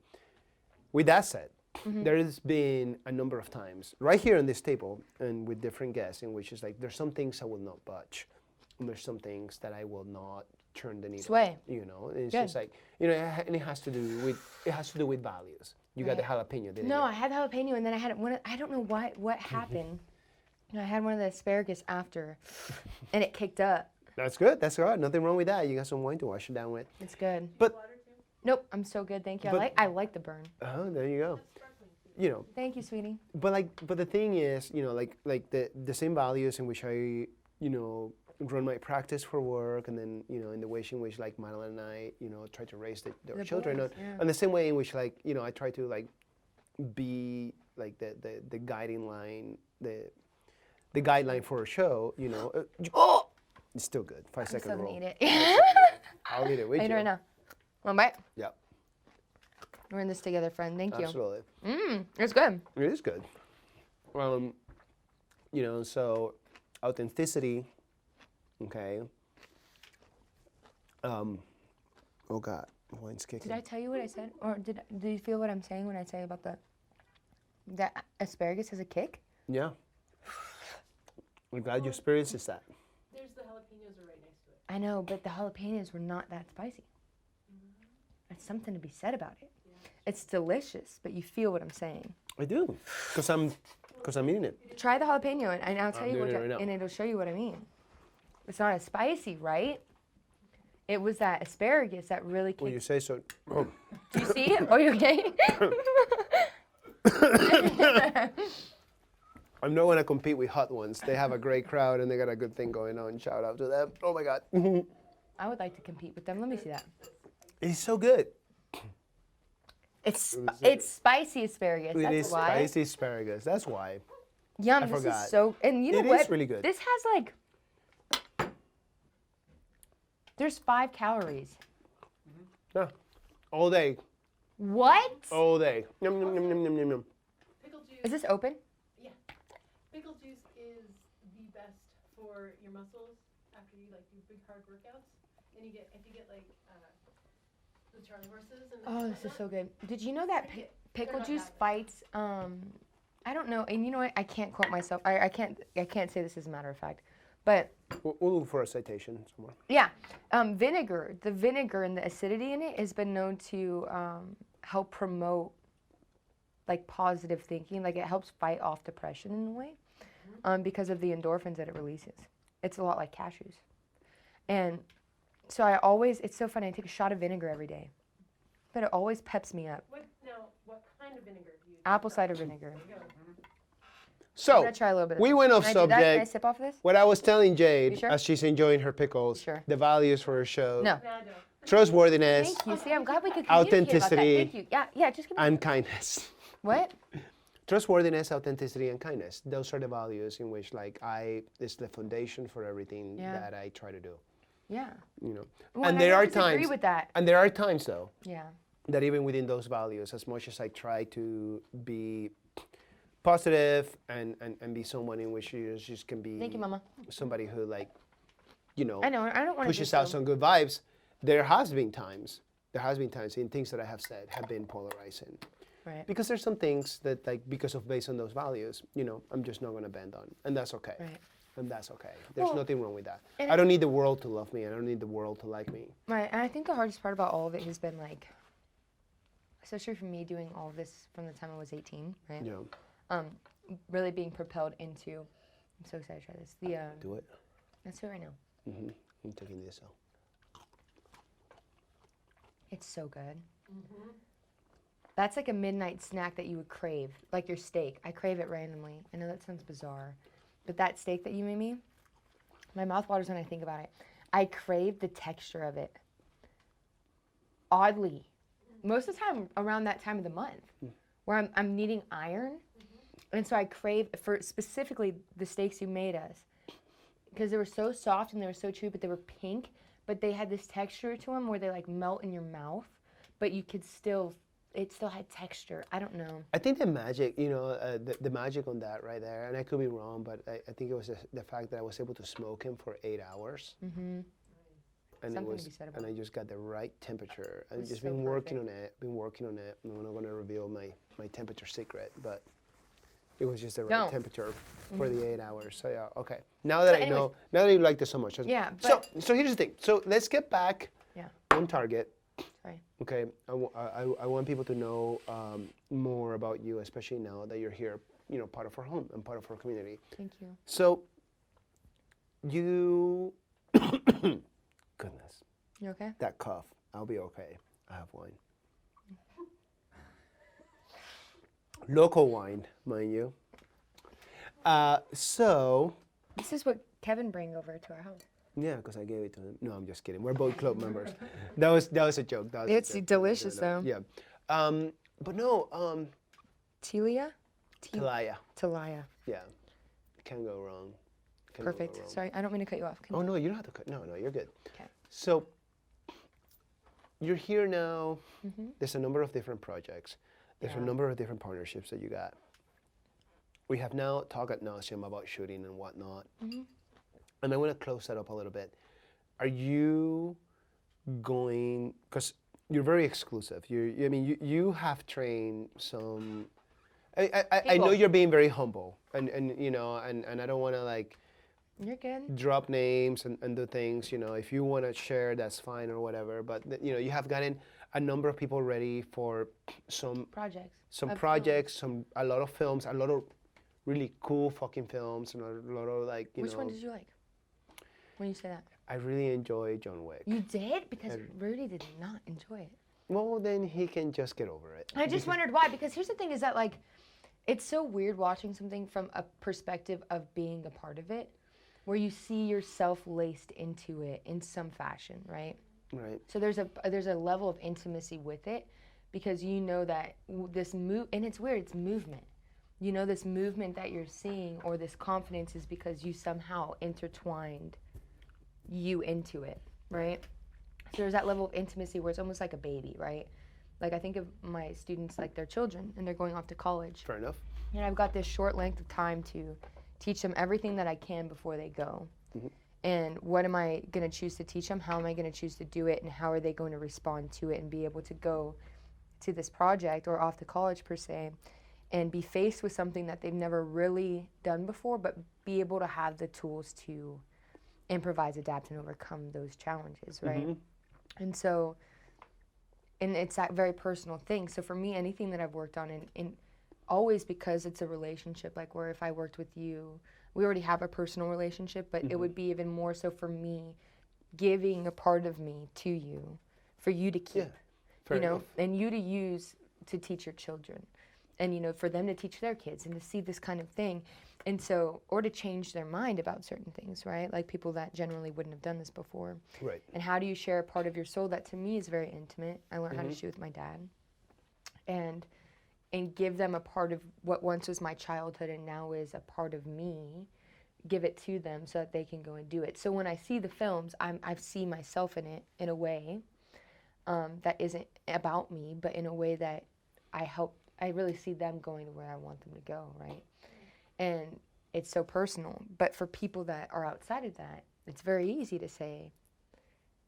With that said, Mm-hmm. there has been a number of times right here on this table and with different guests in which it's like there's some things I will not budge, and there's some things that I will not turn the needle. Sway. And it's Good. just like and it has to do with values. You got the jalapeno, didn't No, you? I had the jalapeno, and then I had one. I don't know what happened. I had one of the asparagus after, and it kicked up. That's good. That's all right. Nothing wrong with that. You got some wine to wash it down with. It's good. But Nope, I'm so good. Thank you. But- I like the burn. there you go. Thank you, sweetie. But the thing is, like the same values in which I, run my practice for work, and then in the way in which like Madeline and I, try to raise their The children, boys, yeah. and the same way in which like I try to like be like the guiding line, the guideline for a show. Oh, it's still good. 5 I'm second still gonna roll. eat it. I'll eat it with I you. eat it right now. One bite. Yeah, We're in this together, friend. Thank you. absolutely. It's good. It is good. So authenticity, okay. Oh God, wine's kicking. Did I tell you what I said, or do you feel what I'm saying when I say about that asparagus has a kick? Yeah. I'm glad you experienced that. There's the jalapenos are right next to it. I know, but the jalapenos were not that spicy. There's something to be said about it. It's delicious, but you feel what I'm saying. I do, because I'm eating it. Try the jalapeno, and I'll tell you doing what, it right now. and it'll show you what I mean. It's not as spicy, right? It was that asparagus that really When you kicked. say so. Oh. Do you see it? Oh, you okay? I'm not gonna compete with hot ones. They have a great crowd and they got a good thing going on. Shout out to them. Oh my God. I would like to compete with them. Let me see that. It's so good. It's was it's spicy asparagus. It That's is why. spicy asparagus. That's why. Yum. I This forgot. is so. And you know It what? is really good. This has like. There's 5 calories. Yeah. All day. What? All day. Yum, yum, yum, yum, yum, yum, yum. Pickle juice. Is this open? Yeah. Pickle juice is the best for your muscles after you like do big hard workouts. And if you get like the Charlie horses and Oh, this is so good. Did you know that Drink it. pickle They're not juice that fights? I don't know. And you know what? I can't quote myself. I can't say this as a matter of fact, but We'll look for a citation somewhere. yeah, vinegar. The vinegar and the acidity in it has been known to help promote like positive thinking. Like it helps fight off depression in a way, because of the endorphins that it releases. It's a lot like cashews, and so it's so funny. I take a shot of vinegar every day, but it always peps me up. what kind of vinegar do you use? Apple cider vinegar. There you go. So I'm gonna try a little bit. we went off Can I do that? Can I subject. sip off this? What I was telling You Jade sure? as she's enjoying her pickles, Sure. the values for her show, No. Nah, no. trustworthiness, Thank you. See, I'm glad we could communicate about that. Authenticity. Thank you. Yeah. Just give me. and kindness. What? Trustworthiness, authenticity, and kindness. Those are the values in which, like, it's the foundation for everything Yeah. that I try to do. Yeah. You know, Well, and I there don't are disagree times. with that. And there are times, though, Yeah. that even within those values, as much as I try to be positive and be someone in which you just can be Thank you, Mama. somebody who, like, you know, I know. I don't want to. pushes out some good vibes, there has been times in things that I have said have been polarizing. Right. Because there's some things that, like, based on those values, you know, I'm just not going to bend on. And that's okay. Right. And that's okay. There's Well, nothing wrong with that. and I don't need the world to love me. I don't need the world to like me. Right. And I think the hardest part about all of it has been like, especially for me doing all of this from the time I was 18, right? You know, Really being propelled into. I'm so excited to try this. do it. Let's do it right now. I'm taking this out. It's so good. That's like a midnight snack that you would crave, like your steak. I crave it randomly. I know that sounds bizarre, but that steak that you made me, my mouth waters when I think about it. I crave the texture of it. Oddly, most of the time around that time of the month, where I'm needing iron, and so I crave for specifically the steaks you made us, because they were so soft and they were so chewy, but they were pink, but they had this texture to them where they like melt in your mouth, but you could still. It still had texture. I don't know. I think the magic, you know, the magic on that right there, and I could be wrong, but I think it was the fact that I was able to smoke him for 8 hours. And Something to be said about and I just got the right temperature. I've was just so been working perfect. on it, I'm not going to reveal my temperature secret, but it was just the right Don't. temperature for the 8 hours. So yeah, okay. Now that I anyways- know, now that you like this so much. Yeah, So here's the thing. So let's get back Yeah. on target. Sorry. Okay, I want people to know more about you, especially now that you're here, you know, part of our home and part of our community. Thank you. So, you, goodness, You okay? that cough, I'll be okay. I have wine. Local wine, mind you. So, This is what Kevin bring over to our house. yeah, because I gave it to him. No, I'm just kidding. We're both club members. That was a joke. That was a It's joke. delicious, though. Yeah. But no, Tilia? Talaya. Talaya. Yeah. Can't go wrong. Cannot go Perfect. wrong. Sorry, I don't mean to cut you off. Oh no, you don't have to cut. No, you're good. Okay. So you're here now. There's a number of different projects. There's a Yeah. number of different partnerships that you got. We have now talked ad nauseum about shooting and whatnot. And I want to close that up a little bit. Are you going? Because you're very exclusive. You have trained some. I know People. you're being very humble, and you know, and I don't want to like You're good. drop names and do things. You know, if you want to share, that's fine or whatever. But you know, you have gotten a number of people ready for some Projects. some Of projects, a lot of films, a lot of really cool fucking films, and a lot of like you Which know. one did you like? When you say that. I really enjoy John Wick. You did? Because Rudy did not enjoy it. Well, then he can just get over it. I just wondered why, because here's the thing is that like, it's so weird watching something from a perspective of being a part of it, where you see yourself laced into it in some fashion, right? Right. So there's a level of intimacy with it, because you know that this move, and it's weird, it's movement. You know, this movement that you're seeing or this confidence is because you somehow intertwined you into it, right? So there's that level of intimacy where it's almost like a baby, right? Like I think of my students like they're children and they're going off to college. Fair enough. And I've got this short length of time to teach them everything that I can before they go. And what am I going to choose to teach them? How am I going to choose to do it? And how are they going to respond to it and be able to go to this project or off to college per se and be faced with something that they've never really done before, but be able to have the tools to improvise, adapt, and overcome those challenges, right? And so, and it's that very personal thing. So for me, anything that I've worked on, and always because it's a relationship, like where if I worked with you, we already have a personal relationship, but it would be even more so for me giving a part of me to you, for you to keep, Fair you know, enough. and you to use to teach your children. and for them to teach their kids and to see this kind of thing. And so, or to change their mind about certain things, right? Like people that generally wouldn't have done this before. Right. And how do you share a part of your soul that to me is very intimate? I learned how to shoot with my dad. And give them a part of what once was my childhood and now is a part of me, give it to them so that they can go and do it. So when I see the films, I see myself in it in a way that isn't about me, but in a way that I really see them going to where I want them to go, right? And it's so personal. But for people that are outside of that, it's very easy to say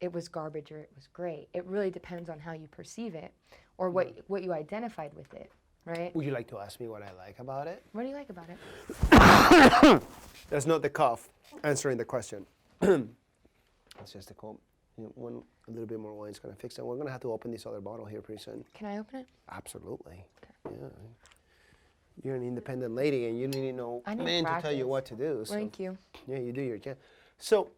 it was garbage or it was great. It really depends on how you perceive it or what you identified with it, right? Would you like to ask me what I like about it? What do you like about it? That's not the cough answering the question. It's just a cold. A little bit more wine is going to fix it. We're going to have to open this other bottle here pretty soon. Can I open it? Absolutely. Okay. Yeah. You're an independent lady, and you need no I need man to tell you practice. what to do. So. Thank you. Yeah, you do your job. So,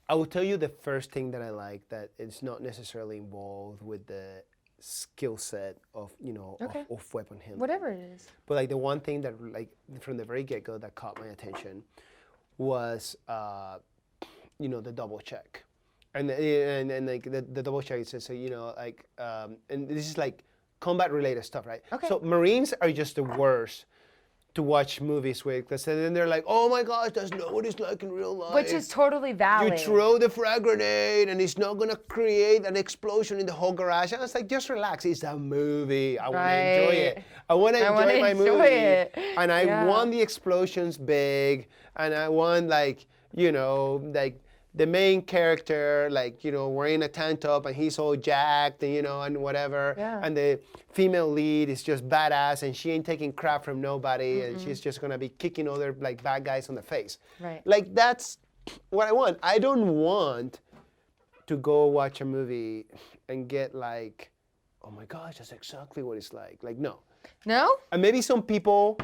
I will tell you the first thing that I like that it's not necessarily involved with the skill set of Okay. of weapon handling. Whatever it is. But like the one thing that like from the very get-go that caught my attention was the double check. And like the double check it says so and this is like combat related stuff, right? Okay. So Marines are just the worst to watch movies with because then they're like, oh my gosh, that's not what it's like in real life. Which is totally valid. You throw the frag grenade and it's not gonna create an explosion in the whole garage. And I was like, just relax. It's a movie. I want to enjoy it. I want to enjoy my movie. It. And I Yeah. want the explosions big, and I want like the main character wearing a tank top and he's all jacked and whatever. Yeah. And the female lead is just badass and she ain't taking crap from nobody and she's just gonna be kicking other like bad guys on the face. Right. Like that's what I want. I don't want to go watch a movie and get like, oh my gosh, that's exactly what it's like. Like no. No? And maybe some people,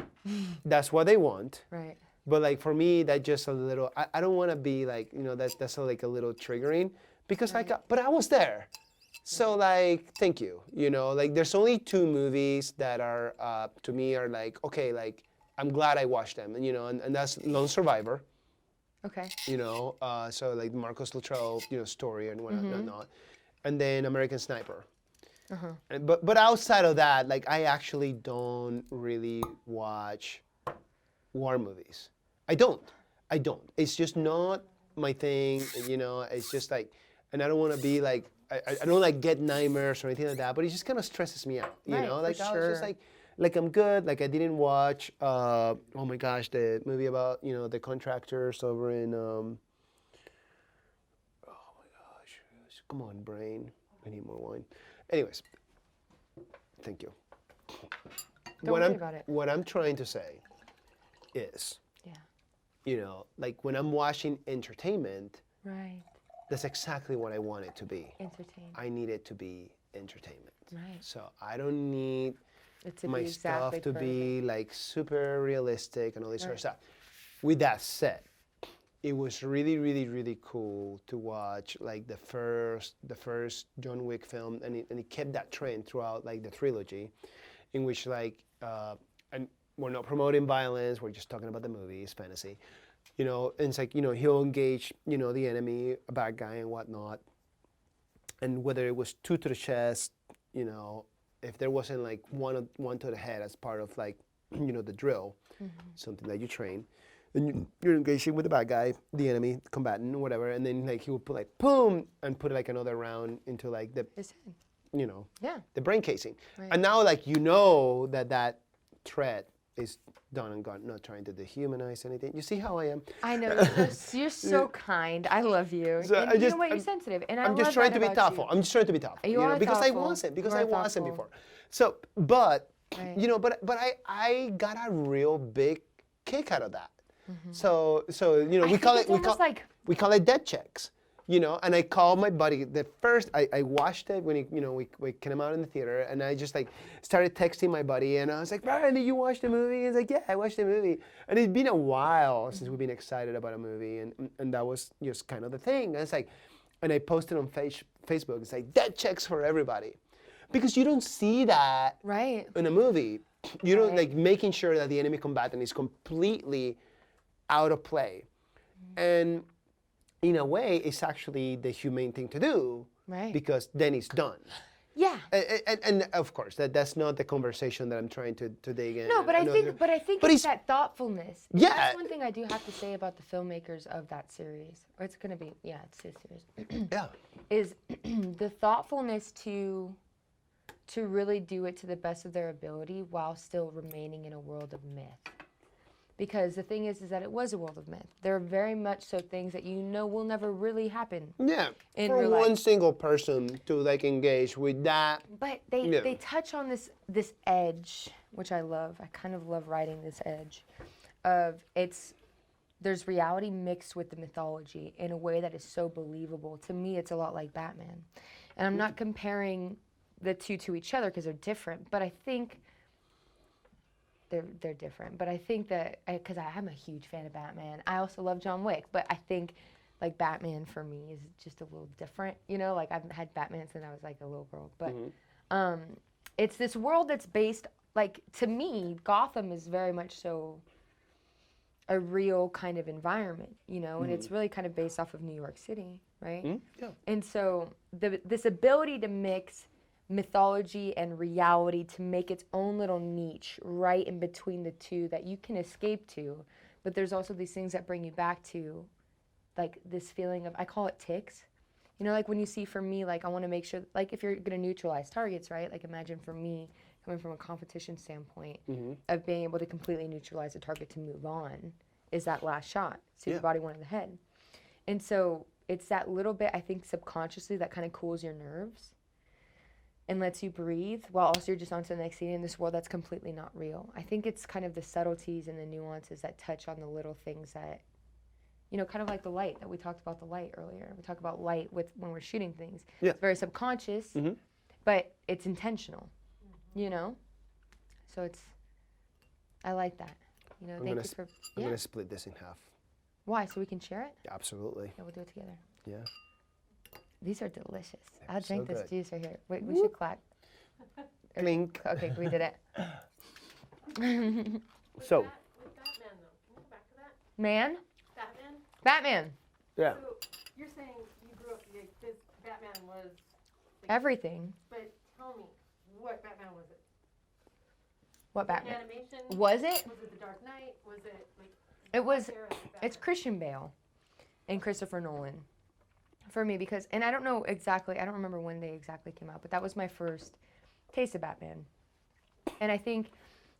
that's what they want. Right. But like for me, that just a little. I don't want to be like that's like a little triggering because but I was there, so like thank you. Like there's only 2 movies that are to me are like okay, like I'm glad I watched them, and that's Lone Survivor. Okay. So like Marcos Luttrell story and whatnot, and then American Sniper. But outside of that, like I actually don't really watch war movies. I don't. It's just not my thing, It's just like, and I don't want to be like, I don't like get nightmares or anything like that. But it just kind of stresses me out, Right, Like for I was just sure. like I'm good. Like I didn't watch. Oh my gosh, the movie about the contractors over in. Oh my gosh, come on, brain. I need more wine. Anyways, thank you. Don't worry about it. What I'm trying to say is. Yeah. Like when I'm watching entertainment, Right. that's exactly what I want it to be. Entertain. I need it to be entertainment. Right. So I don't need It to my be exactly stuff to be like super realistic and all this sort of Right. stuff. With that said, it was really, really, really cool to watch like the first John Wick film, and it kept that trend throughout like the trilogy, in which like and we're not promoting violence, we're just talking about the movie, it's fantasy. And it's like, he'll engage, the enemy, a bad guy and whatnot. And whether it was 2 to the chest, if there wasn't like one to the head as part of like, the drill, something that you train, then you're engaging with the bad guy, the enemy, combatant, whatever, and then like he would put like, boom, and put like another round into like the, His head. Yeah. the brain casing. Right. And now like, that threat is done and gone, not trying to dehumanize anything. You see how I am? I know. You're so kind. I love you. So And I you just- know what? You're I'm- sensitive. And I I'm just love trying that to be about thoughtful. you. I'm just trying to be thoughtful. You are because thoughtful. I wasn't. Because You I are wasn't thoughtful. before. So, but Right. but I got a real big kick out of that. So we think call it's almost like- we call it dead checks. And I called my buddy. The first I watched it when we came out in the theater, and I just like started texting my buddy, and I was like, Brian, did you watch the movie? He's like, yeah, I watched the movie. And it's been a while since we've been excited about a movie, and that was just kind of the thing. And it's like, and I posted on Facebook. It's like dead checks for everybody. because you don't see that Right. in a movie. You don't Right. like making sure that the enemy combatant is completely out of play. And in a way, it's actually the humane thing to do Right. because then it's done. Yeah. And of course, that's not the conversation that I'm trying to dig in. No, but I think But it's it's- that thoughtfulness. Yeah. That's one thing I do have to say about the filmmakers of that series. Or it's gonna be, yeah, it's a series. Yeah. Is the thoughtfulness to really do it to the best of their ability while still remaining in a world of myth. Because the thing is that it was a world of myth. There are very much so things that you know will never really happen. Yeah. In For real one life. single person to like engage with that. But Yeah. they touch on this edge, which I love. I kind of love writing this edge of there's reality mixed with the mythology in a way that is so believable. To me, it's a lot like Batman. And I'm not comparing the two to each other because they're different, but I think they're different. But I think that, because I'm a huge fan of Batman, I also love John Wick, but I think like Batman for me is just a little different, you know, like I've had Batman since I was like a little girl, but it's this world that's based, like to me, Gotham is very much so a real kind of environment, you know, and it's really kind of based off of New York City, right? Yeah. And so this ability to mix mythology and reality to make its own little niche right in between the two that you can escape to, but there's also these things that bring you back to like this feeling of, I call it ticks. You know, like when you see, for me, like I want to make sure, like if you're going to neutralize targets, right? Like imagine for me, coming from a competition standpoint, of being able to completely neutralize a target to move on is that last shot. So Yeah. your body, one in the head. And so it's that little bit, I think subconsciously, that kind of cools your nerves and lets you breathe while also you're just on to the next scene in this world that's completely not real. I think it's kind of the subtleties and the nuances that touch on the little things that, you know, kind of like the light that we talked about, the light earlier. We talk about light when we're shooting things. Yeah. It's very subconscious, but it's intentional, you know? So I like that. You know, thank you for, I'm yeah. gonna split this in half. Why? So we can share it? Absolutely. Yeah, we'll do it together. Yeah. These are delicious. I'll so drink this good. juice right here. Wait, we should clap. Clink. Okay, we did it. So. With Batman though, can we go back to that? Man? Batman? Batman. Yeah. So you're saying you grew up, like, this Batman was, like, Everything. but tell me, what Batman was it? What Batman? Animation? Was it? Was it The Dark Knight? Was it, like, It was, what era of it's Batman? Christian Bale and Christopher Nolan for me because, and I don't know exactly, I don't remember when they exactly came out, but that was my first taste of Batman. And I think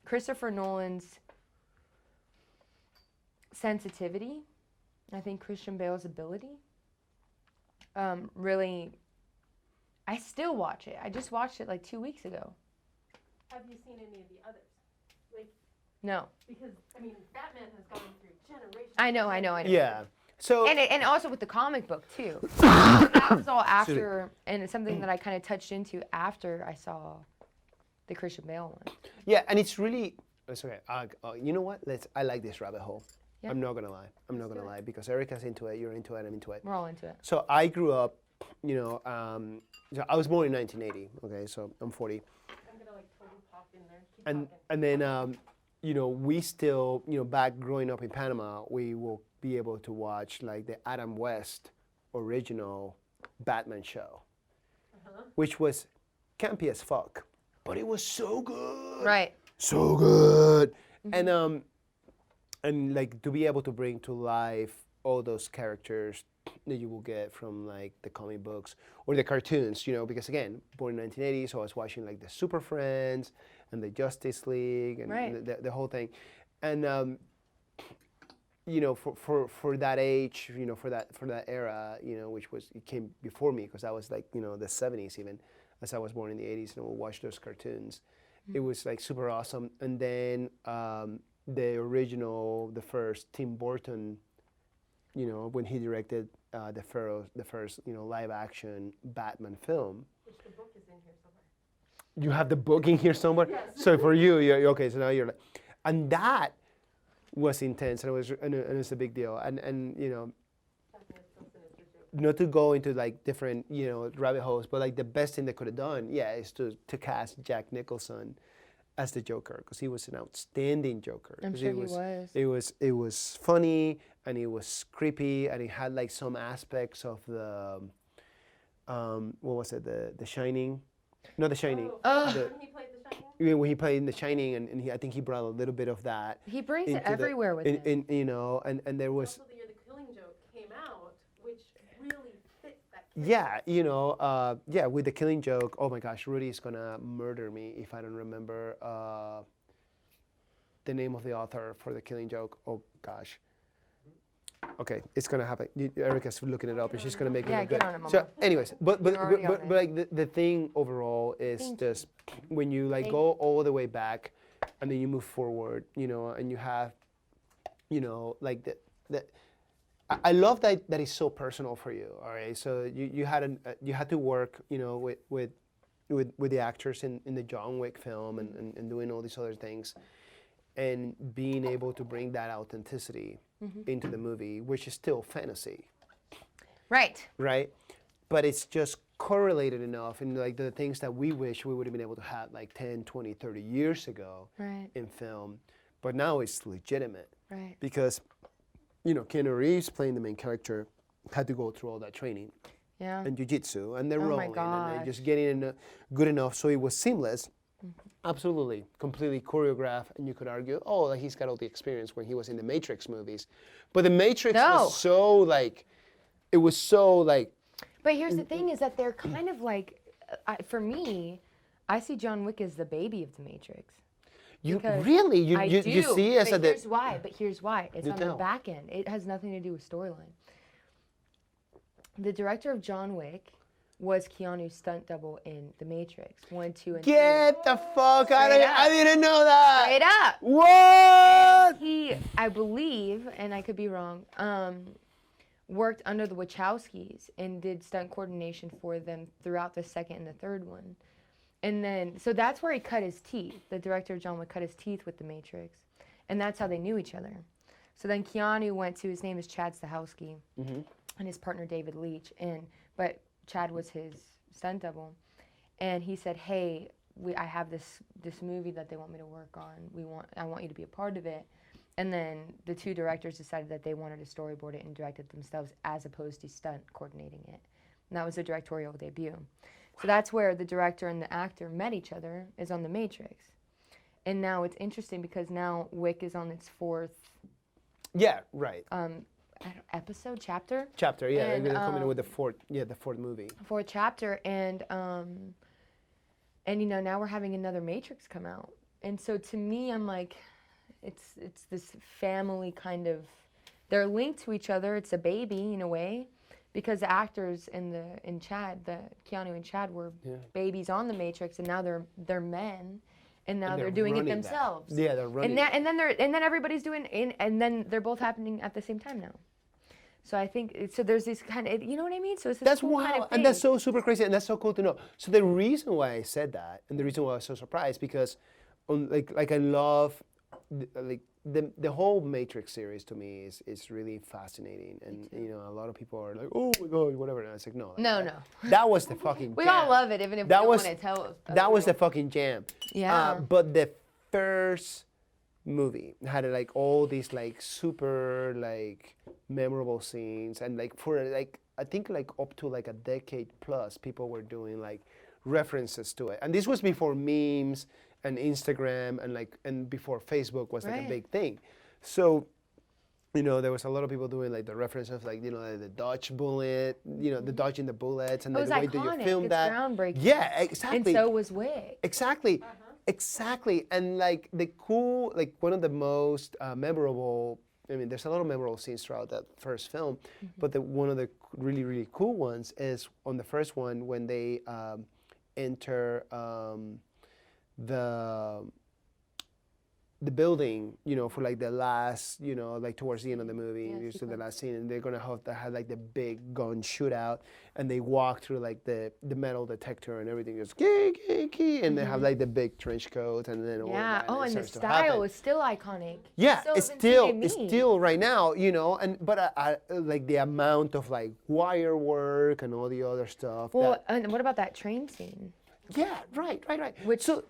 Christopher Nolan's sensitivity, I think Christian Bale's ability, really, I still watch it. I just watched it like 2 weeks ago. Have you seen any of the others? Like, No. because, I mean, Batman has gone through generations. I know. Yeah. So. And also with the comic book too. That was all after, and it's something that I kind of touched into after I saw the Christian Bale one. Yeah, and it's really. It's okay. You know what? I like this rabbit hole. Yeah. I'm not gonna lie. I'm not gonna lie because Erica's into it. You're into it. I'm into it. We're all into it. So I grew up. You know, so I was born in 1980. Okay, so I'm 40. I'm gonna, like, totally pop in there. Keep And talking. then you know, we still, you know, back growing up in Panama, we will be able to watch like the Adam West original Batman show, which was campy as fuck, but it was so good. Right. So good. And like to be able to bring to life all those characters that you will get from like the comic books or the cartoons, you know, because again, born in 1980, so I was watching like the Super Friends and the Justice League and Right. the whole thing. And you know, for that age, you know, for that era, you know, it came before me because I was like, you know, the 70s even, as I was born in the 80s, and we'll watch those cartoons. It was like super awesome. And then the original, the first Tim Burton, you know, when he directed the first, you know, live action Batman film. Which the book is in here somewhere. You have the book in here somewhere? Yes. So for you, you're okay, so now you're like, and that was intense, and it was a big deal. And you know, Batman is so sinister not to go into like different rabbit holes, but like the best thing they could have done, is to cast Jack Nicholson as the Joker, because he was an outstanding Joker. I'm 'Cause sure he was. It was funny, and it was creepy, and it had like some aspects of the what was it, the Shining, not the Shining. Oh, The- when he played The Shining? when he played in The Shining, and I think he brought a little bit of that. He brings it into the- everywhere with him. And there was, Also, the year The Killing Joke came out, which really fits that. with The Killing Joke. Oh my gosh, Rudy is gonna murder me if I don't remember the name of the author for The Killing Joke. Oh gosh. Okay, it's gonna happen. Erica's looking it up, and she's gonna make me Yeah, look get good. on it, Mama. So, anyways, but You're already on like the thing overall is Thank just when you like go all the way back, and then you move forward, and you have, like the. I love that it's so personal for you. All right, so you had to work, with the actors in the John Wick film and doing all these other things, and being able to bring that authenticity into the movie, which is still fantasy, Right. right? But it's just correlated enough in like the things that we wish we would have been able to have like 10, 20, 30 years ago Right. in film. But now it's legitimate Right. because, Keanu Reeves playing the main character had to go through all that training Yeah. and jiu-jitsu and the Oh my rolling and gosh. just getting in good enough so it was seamless. Absolutely, completely choreographed, and you could argue, oh, like he's got all the experience when he was in the Matrix movies, but the Matrix No. was so like, it was so like, But here's the thing: is that they're kind of like, for me, I see John Wick as the baby of the Matrix. you Because really you I you, do, you see as but a here's why. But here's why. It's Do on tell. the back end. It has nothing to do with storyline. The director of John Wick was Keanu's stunt double in The Matrix 1, 2, and 3. get the fuck out of Straight here! I up. didn't know that. Straight up. What? He, I believe, and I could be wrong, worked under the Wachowskis and did stunt coordination for them throughout the second and the third one. And then, so that's where he cut his teeth. The director of John Wick cut his teeth with The Matrix. And that's how they knew each other. So then Keanu went to, his name is Chad Stahelski, and his partner David Leitch. But Chad was his stunt double. And he said, hey, I have this movie that they want me to work on. I want you to be a part of it. And then the two directors decided that they wanted to storyboard it and direct it themselves as opposed to stunt coordinating it. And that was the directorial debut. So that's where the director and the actor met each other, is on The Matrix. And now it's interesting because now Wick is on its fourth Yeah, right. episode, chapter? Chapter, yeah, and, they're coming in with the fourth movie. Fourth chapter, and now we're having another Matrix come out. And so to me, I'm like, it's this family kind of, they're linked to each other. It's a baby in a way, because the actors in Chad, the Keanu and Chad were babies on The Matrix, and now they're men, and now they're doing it running that. themselves. Yeah, they're running. And then everybody's doing, and then they're both happening at the same time now. So I think there's this kind of, you know what I mean? So it's this That's cool wild, kind of and that's thing. so super crazy, and that's so cool to know. So the reason why I said that, and the reason why I was so surprised, because, like I love, the whole Matrix series to me is really fascinating, and a lot of people are like, oh my god, whatever, and I was like, no, No. that was the fucking. We jam. all love it, even if That we don't was- want to tell. That was the fucking jam. Yeah. But the first movie had like all these like super like memorable scenes, and like for like I think like up to like a decade plus, people were doing like references to it, and this was before memes and Instagram and before Facebook was like a Right. big thing. So there was a lot of people doing like the references, like the Dodge bullet, the dodging the bullets, and It like was the way that iconic. you film It's that. groundbreaking. Yeah, exactly. And so was Wick. Exactly. Exactly. And like the cool, like one of the most memorable, I mean, there's a lot of memorable scenes throughout that first film, but one of the really, really cool ones is on the first one when they enter the building, for like the last, like towards the end of the movie, Yeah, you see the sequence. last scene, and they're gonna have like the big gun shootout, and they walk through like the metal detector and everything goes key key key, and they have like the big trench coat, and then all Yeah. that, Oh, and the starts to happen. style is still iconic. Yeah, Still even it's CAME. still right now, but like the amount of like wire work and all the other stuff. Well, and what about that train scene? Yeah, right. Which- So,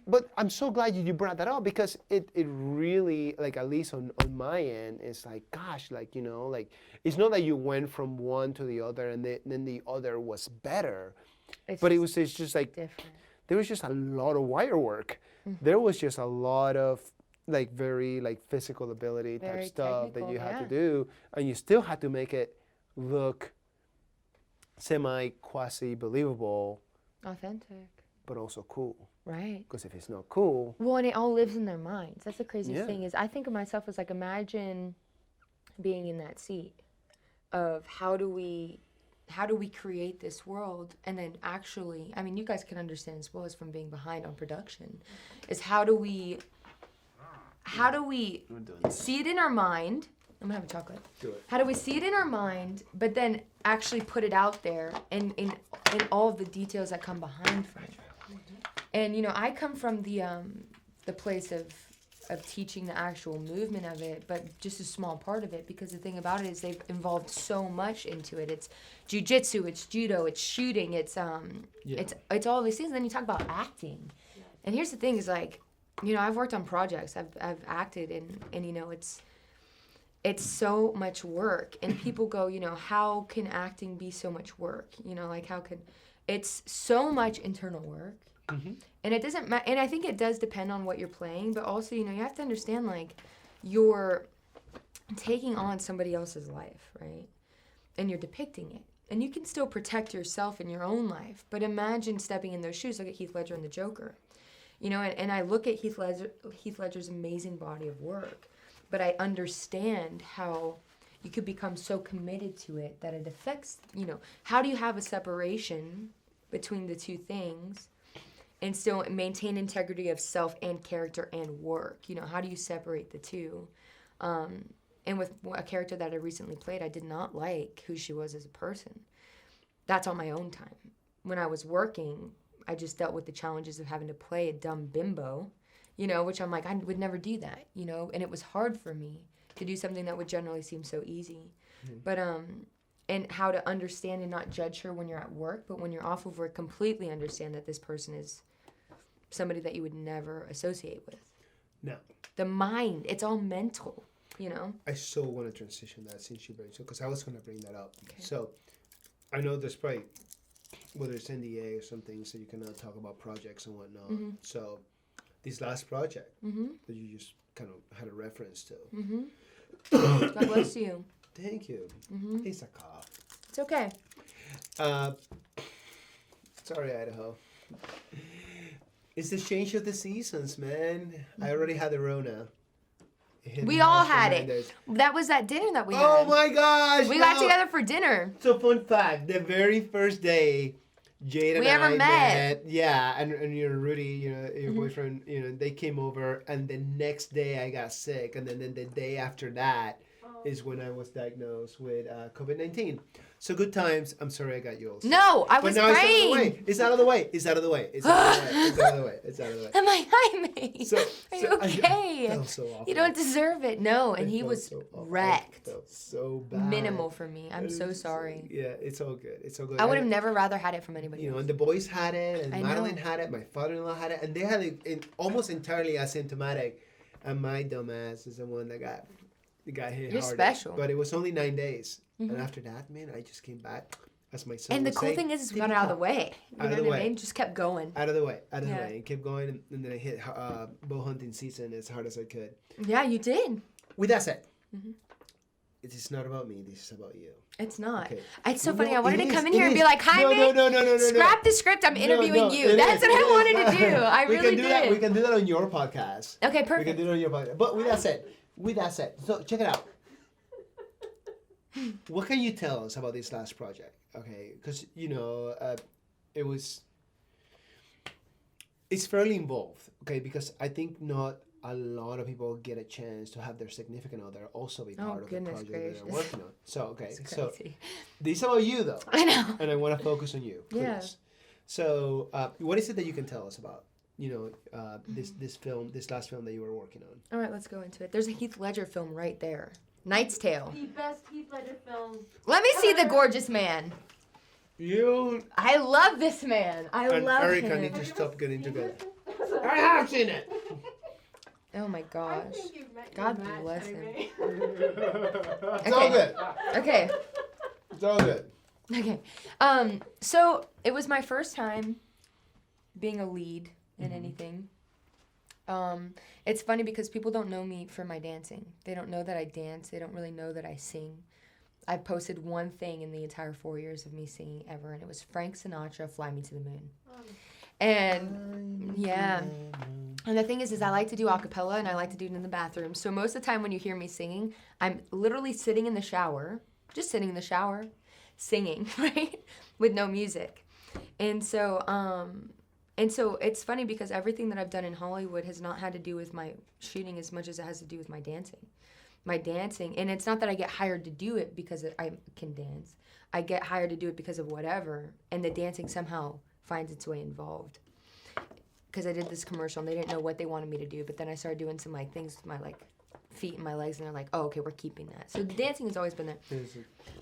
but I'm so glad you brought that up because it really, like, at least on my end, it's like, gosh, like, like, it's not that you went from one to the other and then the other was better, but it's just like, different. there was just a lot of wire work. There was just a lot of like very like physical ability type Very stuff that technical, you had to yeah. do, and you still had to make it look semi quasi believable, Authentic. but also cool. Right. Because if it's not cool, Well, and it all lives in their minds. That's the craziest Yeah. thing is I think of myself as like, imagine being in that seat of how do we create this world, and then actually, I mean, you guys can understand as well as from being behind on production, is how do we see it in our mind? I'm gonna have a chocolate. do it. How do we see it in our mind, but then actually put it out there and in all of the details that come behind from it? And I come from the place of teaching the actual movement of it, but just a small part of it, because the thing about it is they've involved so much into it. It's jujitsu, it's judo, it's shooting, it's all these things. And then you talk about acting, and here's the thing: is like, I've worked on projects, I've acted, and it's so much work, and people go, how can acting be so much work? Like how can it's so much internal work. And it doesn't matter, and I think it does depend on what you're playing, but also, you have to understand, like, you're taking on somebody else's life, right? And you're depicting it. And you can still protect yourself in your own life, but imagine stepping in those shoes. Look at Heath Ledger and the Joker. And I look at Heath Ledger's amazing body of work, but I understand how you could become so committed to it that it affects, how do you have a separation between the two things and still maintain integrity of self and character and work? How do you separate the two? And with a character that I recently played, I did not like who she was as a person. That's on my own time. When I was working, I just dealt with the challenges of having to play a dumb bimbo, which I'm like, I would never do that, and it was hard for me to do something that would generally seem so easy. But, and how to understand and not judge her when you're at work, but when you're off of work, completely understand that this person is somebody that you would never associate with. No. The mind, it's all mental, I so want to transition that since you bring it, because I was going to bring that up. Okay. So I know there's probably, whether it's NDA or some things that you cannot talk about projects and whatnot. So this last project that you just kind of had a reference to. God bless you. Thank you. It's a cough. It's okay. Sorry, Idaho. It's the change of the seasons, man. I already had the Rona. We all had it. That was that dinner that we had. Oh my gosh! We got together for dinner. So fun fact: the very first day, Jade and We ever I met. Yeah, and Rudy, your boyfriend, they came over, and the next day I got sick, and then the day after that is when I was diagnosed with COVID-19. So good times. I'm sorry I got you also. No, I was praying. It's out of the way. It's out of the way. It's out of the way. It's out of the way. It's out of the way. Am I Jaime? So, Are you okay? I felt so awful. You don't deserve it. No, and he felt was so awful. wrecked. I felt so bad. Minimal for me. I'm so sorry. Yeah, it's all good. It's all good. I would have never rather had it from anybody else. And the boys had it, and I Madeline know. had it, my father-in-law had it, and they had it almost entirely asymptomatic, and my dumbass is the one that got hit You're harder. special. But it was only 9 days, and after that, man, I just came back, as my son And the would cool say, thing is we got it out of the way. You Out of know the what I way. mean? Just kept going. out of the way, Yeah. and kept going, and then I hit bow hunting season as hard as I could. Yeah, you did. With that said, it is not about me. This is about you. It's not. Okay. It's so No, funny. I wanted it to come is, in here it and be is. like, hi, No, man. no. Scrap the script. I'm interviewing you. it That's is, what I it wanted is. to do. I We really can do did. that. We can do that on your podcast. Okay, We can perfect. do it on your podcast. But with that said, so check it out. What can you tell us about this last project? Okay, because it was it's fairly involved, okay? Because I think not a lot of people get a chance to have their significant other also be part of the goodness project that they're gracious. working on. So, okay, It's so crazy. this is about you though, I know. and I want to focus on you, please. Yeah. So, what is it that you can tell us about, this film, this last film that you were working on? All right, let's go into it. There's a Heath Ledger film right there. Knight's Tale. The best Heath Ledger film. Let me see the gorgeous man. You I love this man. I and love Erica him. need to stop getting together. I have seen it. Oh my I gosh. think you've met God your match, bless him. Jaime. It's all good. Okay. It's all good. Okay. So it was my first time being a lead in anything. It's funny because people don't know me for my dancing. They don't know that I dance. They don't really know that I sing. I've posted one thing in the entire 4 years of me singing ever, and it was Frank Sinatra, Fly Me to the Moon. And yeah. And the thing is I like to do a cappella and I like to do it in the bathroom. So most of the time when you hear me singing, I'm literally sitting in the shower, just sitting in the shower, singing, right? With no music. And so it's funny because everything that I've done in Hollywood has not had to do with my shooting as much as it has to do with my dancing. My dancing, and it's not that I get hired to do it because I can dance. I get hired to do it because of whatever, and the dancing somehow finds its way involved. Because I did this commercial and they didn't know what they wanted me to do, but then I started doing some things with my feet and my legs, and they're like, oh, okay, we're keeping that. So the dancing has always been there.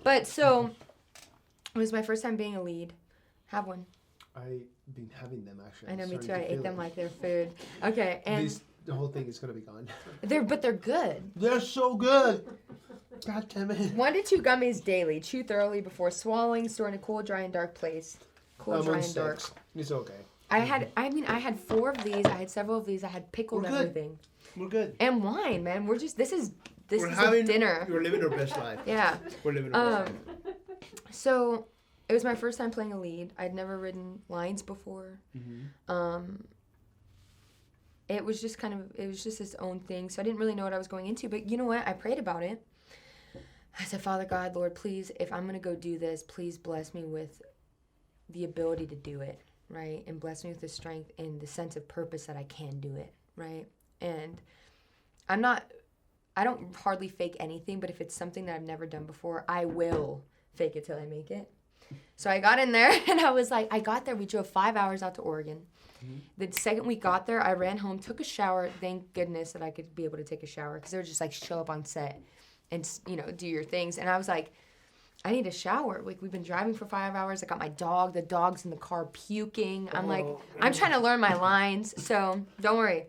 But so it was my first time being a lead. Have one. I've been having them actually. I know, I'm me too. starting I to ate feel them it. like they're food. Okay, and The whole thing is gonna be gone. but they're good. They're so good. God damn it. 1 to 2 gummies daily. Chew thoroughly before swallowing. Store in a cool, dry, and dark place. Cool, I'm dry, on and dark. 6. It's okay. I had 4 of these. I had several of these. I had pickled We're good. everything. We're good. And wine, man. This is We're a having dinner. We're living our best life. Yeah. We're living our best life. So it was my first time playing a lead. I'd never written lines before. It was just its own thing. So I didn't really know what I was going into. But you know what? I prayed about it. I said, Father God, Lord, please, if I'm going to go do this, please bless me with the ability to do it, right? And bless me with the strength and the sense of purpose that I can do it, right? And I don't hardly fake anything, but if it's something that I've never done before, I will fake it till I make it. So I got in there and I got there. We drove 5 hours out to Oregon. The second we got there, I ran home, took a shower. Thank goodness that I could be able to take a shower because they were just show up on set and, do your things. And I was like, I need a shower. We've been driving for 5 hours. I got my dog. The dog's in the car puking. I'm trying to learn my lines. So don't worry.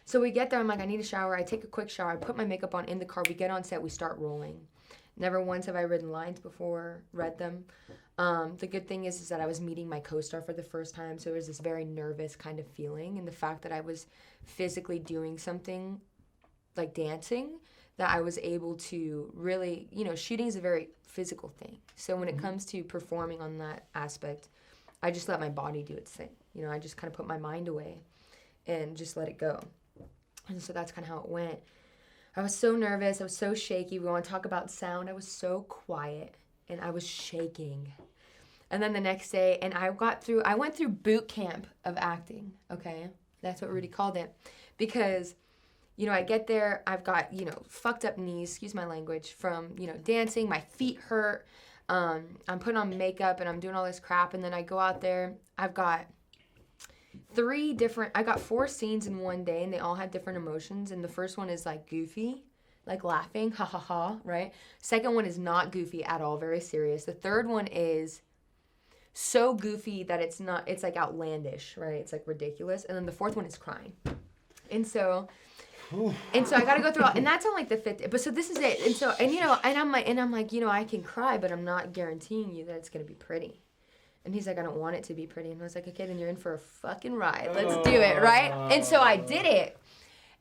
So we get there. I'm like, I need a shower. I take a quick shower. I put my makeup on in the car. We get on set. We start rolling. Never once have I written lines before, read them. The good thing is that I was meeting my co-star for the first time, so it was this very nervous kind of feeling. And the fact that I was physically doing something like dancing, that I was able to really, shooting is a very physical thing. So when it comes to performing on that aspect, I just let my body do its thing. I just kind of put my mind away and just let it go. And so that's kind of how it went. I was so nervous. I was so shaky. We want to talk about sound. I was so quiet and I was shaking. And then the next day, and I went through boot camp of acting, okay? That's what Rudy called it. Because, I get there, I've got, fucked up knees, excuse my language, from, dancing. My feet hurt. I'm putting on makeup and I'm doing all this crap. And then I go out there. I've got 4 scenes in one day, and they all had different emotions. And the first one is goofy, laughing, ha ha ha, right? Second one is not goofy at all, very serious. The third one is so goofy that it's outlandish, right? It's ridiculous. And then the fourth one is crying. And so I got to go through all, and that's on the fifth, but so this is it. And so, I'm like, I can cry, but I'm not guaranteeing you that it's going to be pretty. And he's like, I don't want it to be pretty. And I was like, okay, then you're in for a fucking ride. Let's do it, right? And so I did it.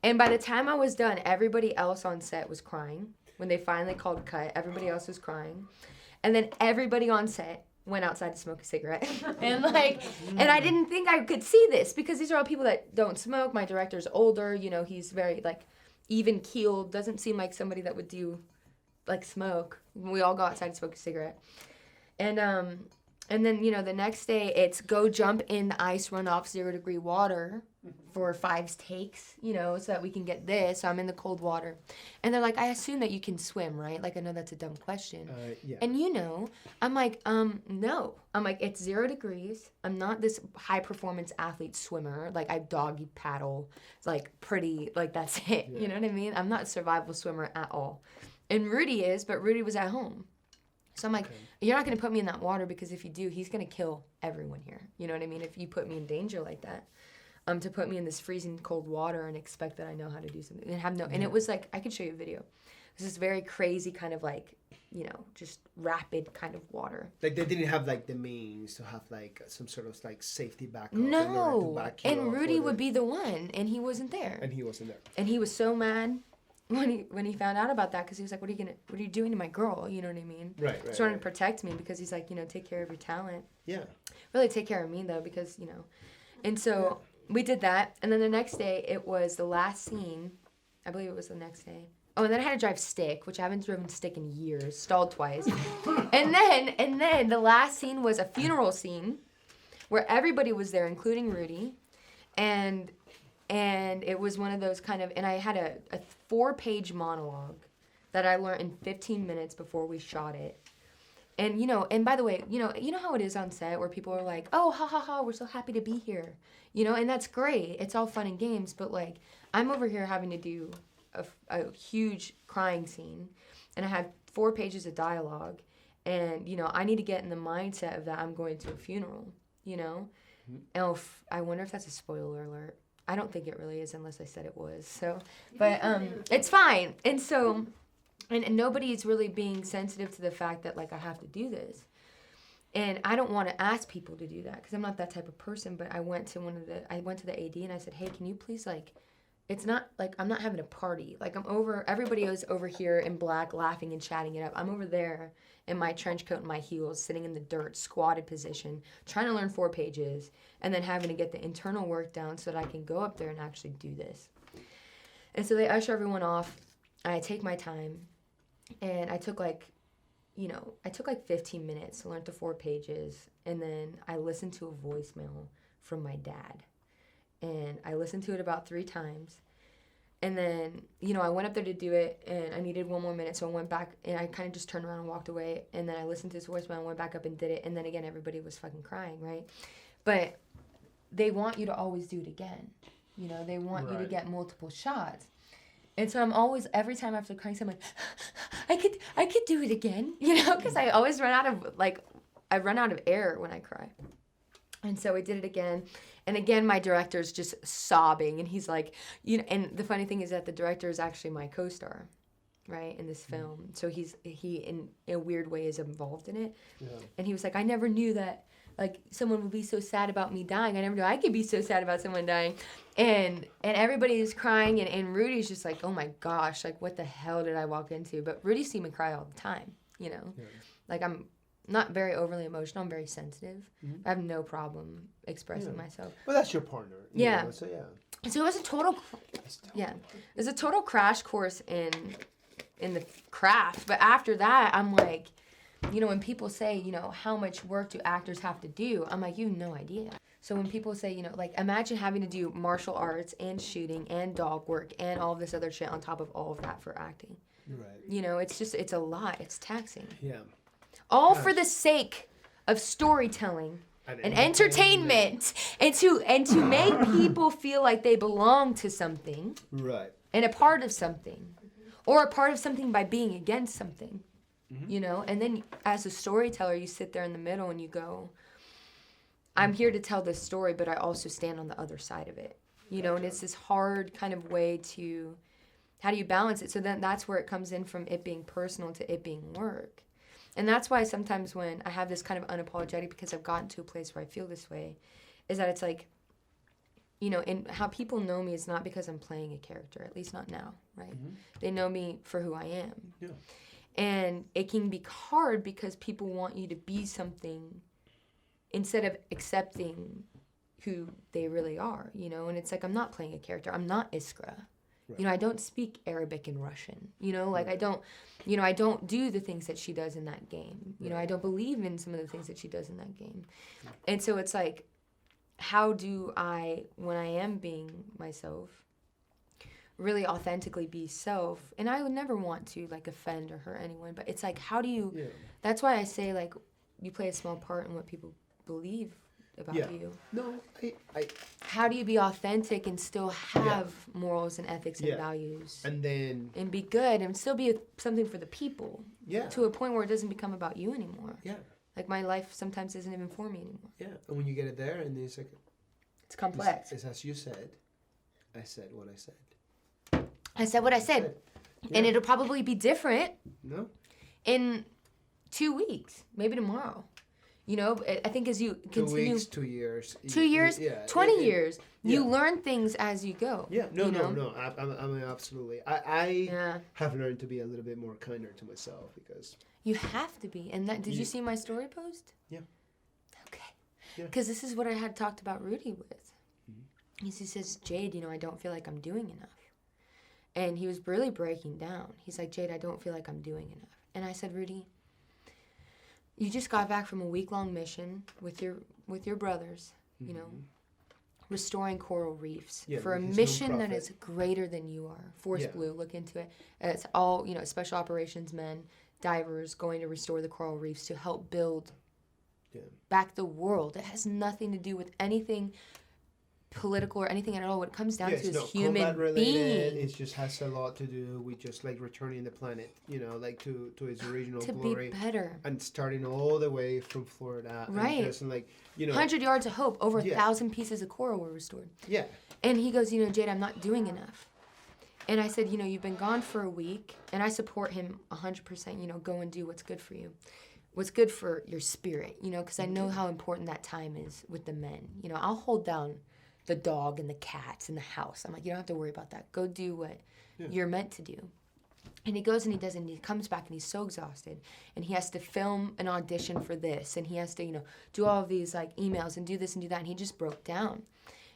And by the time I was done, everybody else on set was crying. When they finally called cut, everybody else was crying. And then everybody on set went outside to smoke a cigarette. And and I didn't think I could see this because these are all people that don't smoke. My director's older, he's very even keeled, doesn't seem like somebody that would do smoke. We all go outside to smoke a cigarette. And And then, the next day it's go jump in the ice runoff 0-degree water for 5 takes, so that we can get this. So I'm in the cold water. And they're like, I assume that you can swim, right? Like, I know that's a dumb question. Yeah. And I'm like, no. I'm like, it's 0 degrees. I'm not this high performance athlete swimmer. Like, I doggy paddle. It's like pretty, like that's it. Yeah. You know what I mean? I'm not a survival swimmer at all. And Rudy is, but Rudy was at home. So I'm like, you're not going to put me in that water because if you do, he's going to kill everyone here. You know what I mean? If you put me in danger like that. To put me in this freezing cold water and expect that I know how to do something and have no, and it was like, I could show you a video. It was this very crazy kind of like, just rapid kind of water. Like they didn't have like the means to have like some sort of like safety backup. No, and Rudy would be the one, and he wasn't there. And he wasn't there. And he was so mad when he found out about that because he was like, what are you doing to my girl? You know what I mean? Right. He's trying to protect me because he's like, take care of your talent. Yeah. Really take care of me though because and so. We did that, and then the next day, it was the last scene. I believe it was the next day. Oh, and then I had to drive stick, which I haven't driven stick in years. Stalled twice. and then the last scene was a funeral scene where everybody was there, including Rudy. And it was one of those kind of, and I had a 4-page monologue that I learned in 15 minutes before we shot it. And, and by the way, you know how it is on set where people are like, oh, ha, ha, ha, we're so happy to be here. And that's great. It's all fun and games. But, like, I'm over here having to do a huge crying scene. And I have 4 pages of dialogue. And, I need to get in the mindset of that I'm going to a funeral, And I wonder if that's a spoiler alert. I don't think it really is unless I said it was. So, but it's fine. And so... And nobody's really being sensitive to the fact that, like, I have to do this. And I don't want to ask people to do that because I'm not that type of person. But I went to the AD and I said, hey, can you please, like, it's not, like, I'm not having a party. Like, everybody is over here in black laughing and chatting it up. I'm over there in my trench coat and my heels, sitting in the dirt, squatted position, trying to learn 4 pages, and then having to get the internal work down so that I can go up there and actually do this. And so they usher everyone off. I take my time. And I took like 15 minutes to learn the 4 pages. And then I listened to a voicemail from my dad. And I listened to it about 3 times. And then, I went up there to do it and I needed 1 more minute. So I went back and I kind of just turned around and walked away. And then I listened to his voicemail and went back up and did it. And then again, everybody was fucking crying, right? But they want you to always do it again. They want you to get multiple shots. And so I'm always, every time after crying, so I'm like, I could do it again, because I always run out of air when I cry. And so I did it again. And again, my director's just sobbing. And he's like, and the funny thing is that the director is actually my co-star, right, in this film. So he in a weird way is involved in it. Yeah. And he was like, I never knew that, like, someone would be so sad about me dying. I never knew I could be so sad about someone dying. And everybody is crying, and Rudy's just like, oh my gosh, like, what the hell did I walk into? But Rudy's seen me cry all the time, Yeah. Like, I'm not very overly emotional. I'm very sensitive. Mm-hmm. I have no problem expressing myself. Well, that's your partner. Yeah. So, yeah. So it was a total, it was a total crash course in the craft. But after that, I'm like, when people say, how much work do actors have to do? I'm like, you have no idea. So when people say, like, imagine having to do martial arts and shooting and dog work and all of this other shit on top of all of that for acting. Right. It's a lot. It's taxing. Yeah. All for the sake of storytelling and entertainment and to make people feel like they belong to something. Right. And a part of something. Or a part of something by being against something. Mm-hmm. And then as a storyteller, you sit there in the middle and you go, I'm here to tell this story, but I also stand on the other side of it. And it's this hard kind of way to, how do you balance it? So then that's where it comes in from it being personal to it being work. And that's why sometimes when I have this kind of unapologetic, because I've gotten to a place where I feel this way, is that it's like, and how people know me is not because I'm playing a character, at least not now, right? Mm-hmm. They know me for who I am. Yeah. And it can be hard because people want you to be something instead of accepting who they really are, And it's like, I'm not playing a character. I'm not Iskra, You know, I don't speak Arabic and Russian. You know, like I don't do the things that she does in that game. You know, I don't believe in some of the things that she does in that game. And so it's like, how do I, when I am being myself, really authentically be self? And I would never want to like offend or hurt anyone, but it's like, how do you, that's why I say like, you play a small part in what people believe about you. No, I. How do you be authentic and still have morals and ethics and values? And then. And be good and still be something for the people. Yeah. To a point where it doesn't become about you anymore. Yeah. Like my life sometimes isn't even for me anymore. Yeah. And when you get it there, and it's like. It's complex. It's as you said. I said what I said. I said what I said. And it'll probably be different. No. In 2 weeks, maybe tomorrow. You know, I think as you continue... 2 weeks, 2 years. 2 years, 20 years. You learn things as you go. Yeah, no. I mean, absolutely. I have learned to be a little bit more kinder to myself because... You have to be. And that, did you see my story post? Yeah. Okay. Because this is what I had talked about Rudy with. He says, Jade, you know, I don't feel like I'm doing enough. And he was really breaking down. He's like, Jade, I don't feel like I'm doing enough. And I said, Rudy... You just got back from a week-long mission with your brothers, you know, restoring coral reefs for a mission that is greater than you are. Force Blue, look into it. It's all, you know, special operations men, divers going to restore the coral reefs to help build back the world. It has nothing to do with anything political or anything at all. What it comes down to is human being. It just has a lot to do with just like returning the planet, you know, like to its original to glory. Be better. And starting all the way from Florida. Right. And just like, you know. 100 yards of hope. Over 1,000 pieces of coral were restored. Yeah. And he goes, you know, Jade, I'm not doing enough. And I said, you know, you've been gone for a week. And I support him 100%, you know, go and do what's good for you. What's good for your spirit, you know, because I know how important that time is with the men. You know, I'll hold down the dog and the cats in the house. I'm like, you don't have to worry about that. Go do what you're meant to do. And he goes and he does it, and he comes back and he's so exhausted. And he has to film an audition for this. And he has to, you know, do all of these like emails and do this and do that. And he just broke down.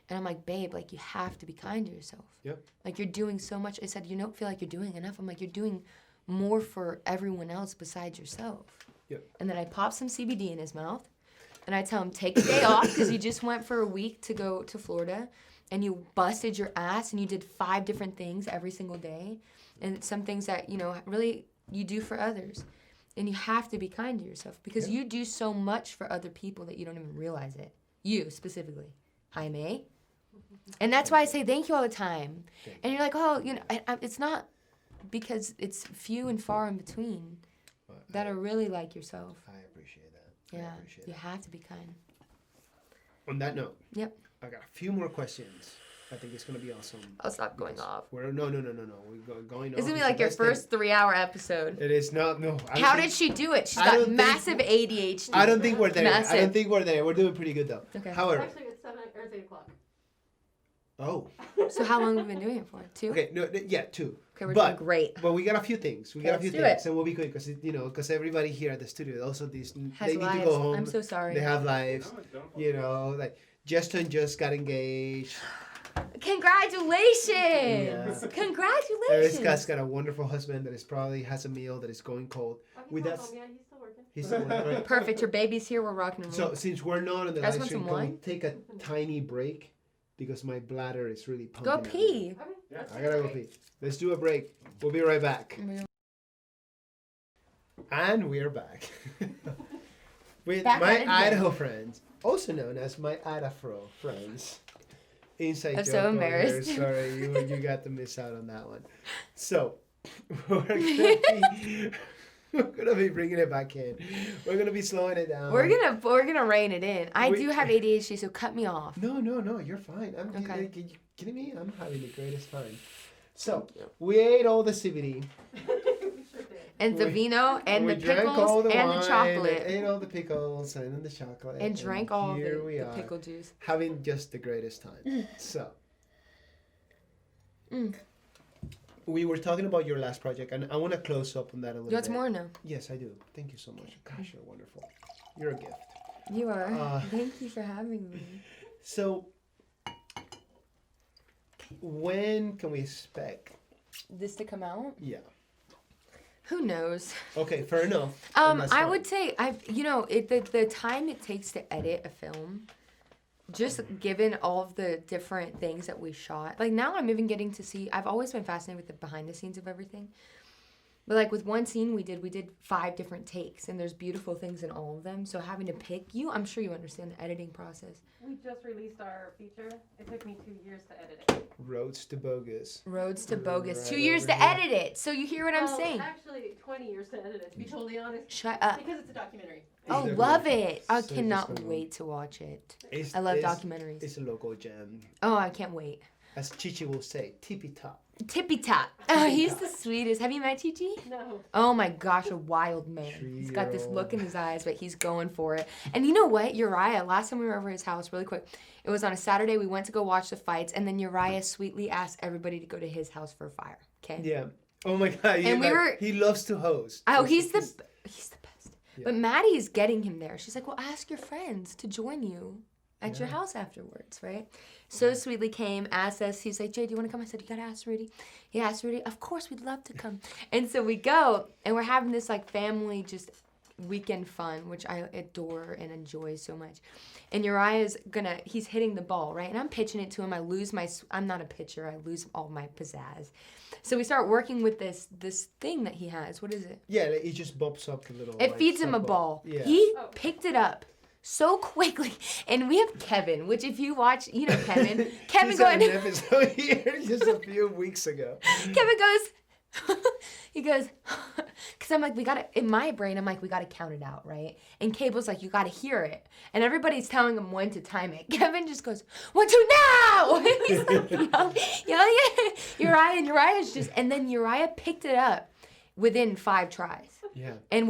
And I'm like, babe, like you have to be kind to yourself. Yep. Like you're doing so much. I said, you don't feel like you're doing enough. I'm like, you're doing more for everyone else besides yourself. Yep. And then I pop some CBD in his mouth. And I tell him, take a day off because you just went for a week to go to Florida and you busted your ass and you did 5 different things every single day. And some things that, you know, really you do for others. And you have to be kind to yourself because you do so much for other people that you don't even realize it. You specifically, Jaime. And that's why I say thank you all the time. And you're like, oh, you know, it's not because it's few and far in between that are really like yourself. I appreciate that. Yeah, you have to be kind. On that note, yep. I got a few more questions. I think it's going to be awesome. I'll stop going off. No. We're going off. It's going to be like your first 3-hour episode. It is not, no. How did she do it? She's got massive ADHD. I don't think we're there. Massive. I don't think we're there. We're doing pretty good, though. Okay. However. Actually, it's 7 or it's 8 o'clock. Oh. So how long have we been doing it for? 2? Okay, no, yeah, 2. Okay, we're doing great. But we got a few things. We got a few things, it. and we'll be quick because you know, because everybody here at the studio also they Has need lives. to go home. I'm so sorry. They have lives. You know, like Justin just got engaged. Congratulations! Yeah. Congratulations! Erica's got a wonderful husband that is probably has a meal that is going cold. He's not home yet. He's still working. He's still working, right? Perfect. Your baby's here. We're rocking and rolling. So since we're not on the Guys live want stream, some can we wine? take a tiny break because my bladder is really pumping. Go pee. Okay, I gotta go pee. Let's do a break. We'll be right back. And we're back. With Back my at it again. Idaho friends, also known as my Idafro friends. Inside I'm joke so over embarrassed. here. Sorry, you got to miss out on that one. So, we're gonna be bringing it back in. We're gonna be slowing it down. We're gonna rein it in. I do have ADHD, so cut me off. No, you're fine. Okay. Are you kidding me? I'm having the greatest time. So, we ate all the CBD. And the vino and the drank all pickles the and wine, the chocolate. Ate all the pickles and then the chocolate. And drank all here the we are, pickle juice. having just the greatest time. So, we were talking about your last project, and I want to close up on that a little You want bit. some more now? Yes, I do. Thank you so much. Gosh, you're wonderful. You're a gift. You are. Thank you for having me. So, When can we expect? This to come out? Yeah. Who knows? Okay, fair enough. And that's I fine. would say the time it takes to edit a film, just given all of the different things that we shot. Like now I'm even getting to see, I've always been fascinated with the behind the scenes of everything. But like with one scene we did 5 different takes, and there's beautiful things in all of them. So having to pick, I'm sure you understand the editing process. We just released our feature. It took me 2 years to edit it. Roads to Bogus. Roads to Bogus. Right 2 years over to here. edit it. So you hear what I'm Well, saying? Actually, 20 years to edit it, to be totally honest. Shut up. Because it's a documentary. Oh, Definitely. love it. I So cannot just wait to watch it. It's- I love it's- documentaries. It's a local gem. Oh, I can't wait. As Chichi will say, tippy top. Tippy Top. Oh, he's the sweetest. Have you met Chi-Chi? No. Oh my gosh, a wild man. He's got this 3-year-old. look in his eyes, but he's going for it. And you know what? Uriah, last time we were over his house, really quick, it was on a Saturday. We went to go watch the fights, and then Uriah sweetly asked everybody to go to his house for a fire. Okay? Yeah. Oh my God. And we were- He loves to host. Oh, he's the best. Yeah. But Maddie is getting him there. She's like, well, ask your friends to join you at your Yeah. house afterwards, right? So sweetly came, asked us. He's like, Jay, do you want to come? I said, you got to ask Rudy. He asked Rudy. Of course, we'd love to come. And so we go, and we're having this like family just weekend fun, which I adore and enjoy so much. And Uriah's he's hitting the ball, right? And I'm pitching it to him. I'm not a pitcher. I lose all my pizzazz. So we start working with this thing that he has. What is it? Yeah, like, he just bobs up the little. It like, feeds him a softball. ball. Yeah. He Oh. picked it up so quickly. And we have Kevin, which if you watch, you know Kevin. Kevin He's going, on an episode here just a few weeks ago. Kevin goes, he goes, because I'm like, in my brain, I'm like, we got to count it out, right? And Cable's like, you got to hear it. And everybody's telling him when to time it. Kevin just goes, 1, 2, now! And he's like, yelling at Uriah's just, and then Uriah picked it up within 5 tries. Yeah. And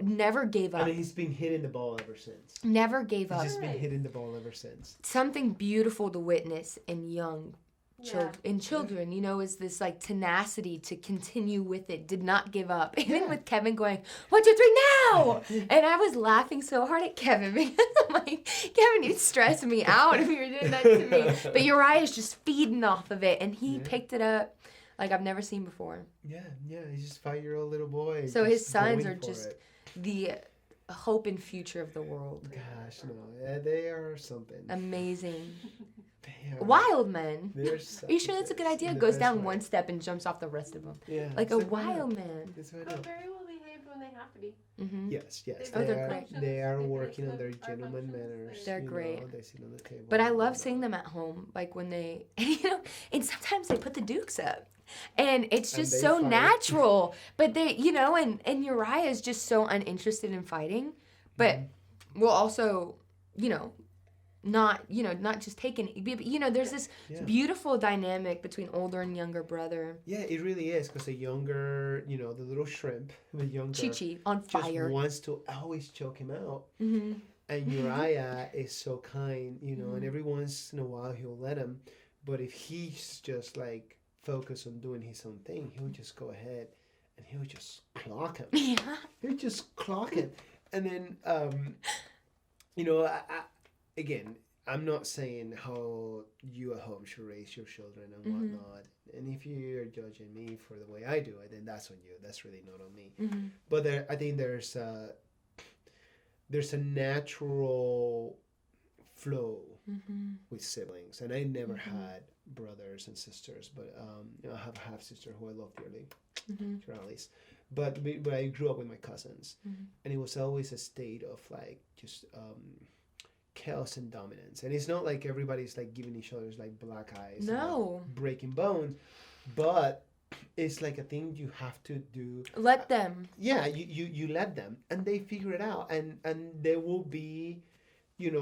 never gave up. And he's been hitting the ball ever since. Never gave He's up. just been hitting the ball ever since. Something beautiful to witness in Yeah. children, is this like tenacity to continue with it, did not give up. Even with Kevin going, 1, 2, 3, now! And I was laughing so hard at Kevin because I'm like, Kevin, you'd stress me out if you were doing that to me. But Uriah's just feeding off of it, and he picked it up like I've never seen before. Yeah, he's just a 5-year-old little boy. So his just sons going are for just it. the hope and future of the world. Gosh, no. Yeah, they are something. Amazing. They are, Wild men. They're Are you sure that's a good idea? In the Goes best down way. one step and jumps off the rest of them. Yeah. Like a it's why not? wild man. It's why But not? very well behaved when they have to be. Mm-hmm. Yes. Oh, They they're are. great. They are They working on their our gentleman functions. manners. They're you great. know, they sit on the table. But I and love whatnot. seeing them at home, like when they, and sometimes they put the dukes up. And it's And just they so fight. natural. But they, and Uriah is just so uninterested in fighting, but will also, not just taking, there's this Yeah. beautiful dynamic between older and younger brother. Yeah, it really is because the younger, the little shrimp, the younger, Chi-Chi on just fire. wants to always choke him out. Mm-hmm. And Uriah is so kind, and every once in a while he'll let him. But if he's just like focused on doing his own thing, he'll just go ahead and he'll just clock him. Yeah. He'll just clock him. And then, again, I'm not saying how you at home should raise your children and whatnot. And if you're judging me for the way I do it, then that's on you. That's really not on me. Mm-hmm. But I think there's a natural flow with siblings, and I never had brothers and sisters, but I have a half sister who I love dearly, Charlize. But I grew up with my cousins, and it was always a state of like just chaos and dominance. And it's not like everybody's like giving each other's like black eyes, and, No. like, breaking bones, but it's like a thing you have to do. Let them. Yeah, you let them, and they figure it out, and there will be,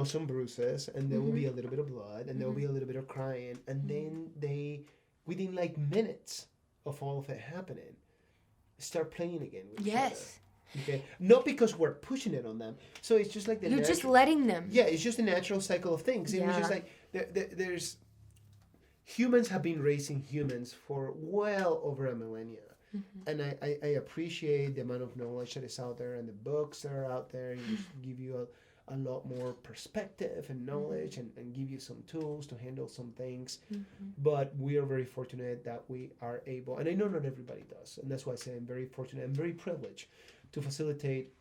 some bruises, and there will be a little bit of blood, and there will be a little bit of crying, and then they, within like minutes of all of it happening, start playing again with each other. Okay, not because we're pushing it on them. So it's just like the You're just natural- letting them. Yeah, it's just a natural cycle of things. It was just Yeah. like there's humans have been raising humans for well over a millennia. And I appreciate the amount of knowledge that is out there and the books that are out there and just give you a lot more perspective and knowledge and give you some tools to handle some things. But we are very fortunate that we are able, and I know not everybody does, and that's why I say I'm very fortunate, I'm very privileged to facilitate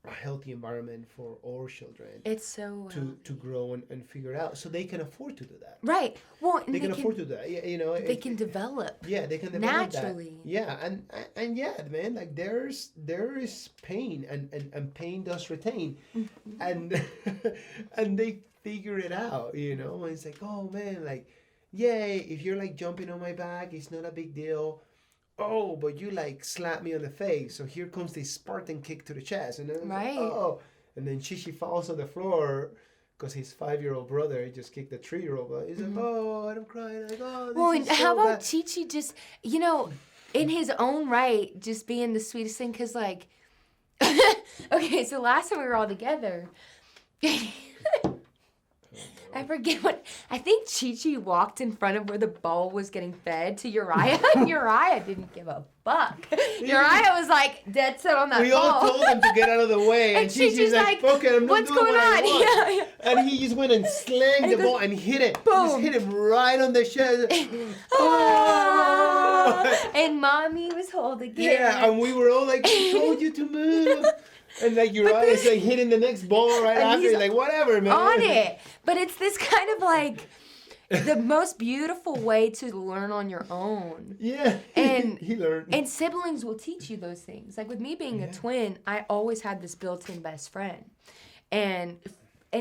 a healthy environment for all children It's so to grow and figure it out, so they can afford to do that. right. Well, and They can afford to do that. You know, they can develop. yeah, they can develop naturally. That. Yeah, and yeah, man, like there is pain, and pain does retain, and and they figure it out. You know, and it's like, oh man, like, yay, if you're like jumping on my back, it's not a big deal. Oh, but you like slapped me on the face, so here comes this Spartan kick to the chest, and then it's Right. like, oh, and then Chichi falls on the floor. Because his 5-year-old brother just kicked the 3-year-old. But he's like, oh, and I'm crying. Like, oh, this Well, is and so how about bad. Chi-Chi just, you know, in his own right, just being the sweetest thing? Because, like, okay, so last time we were all together, I forget what, I think Chi-Chi walked in front of where the ball was getting fed to Uriah, and Uriah didn't give a fuck. Uriah was like dead set on that We ball. all told him to get out of the way, and Chi-Chi's Chichi's like, fuck it, I'm not what's doing going what I on? want. Yeah, yeah. And he just went and slammed And the he goes, ball and hit it. boom. Just hit him right on the chest. Ah, and mommy was holding it. Yeah, and we were all like, I told you to move. And like Uriah is like hitting the next ball right And after. he's He's like, whatever, man. on it. But it's this kind of like the most beautiful way to learn on your own. Yeah. And- he learned. And siblings will teach you those things. Like with me being a twin, I always had this built-in best friend. And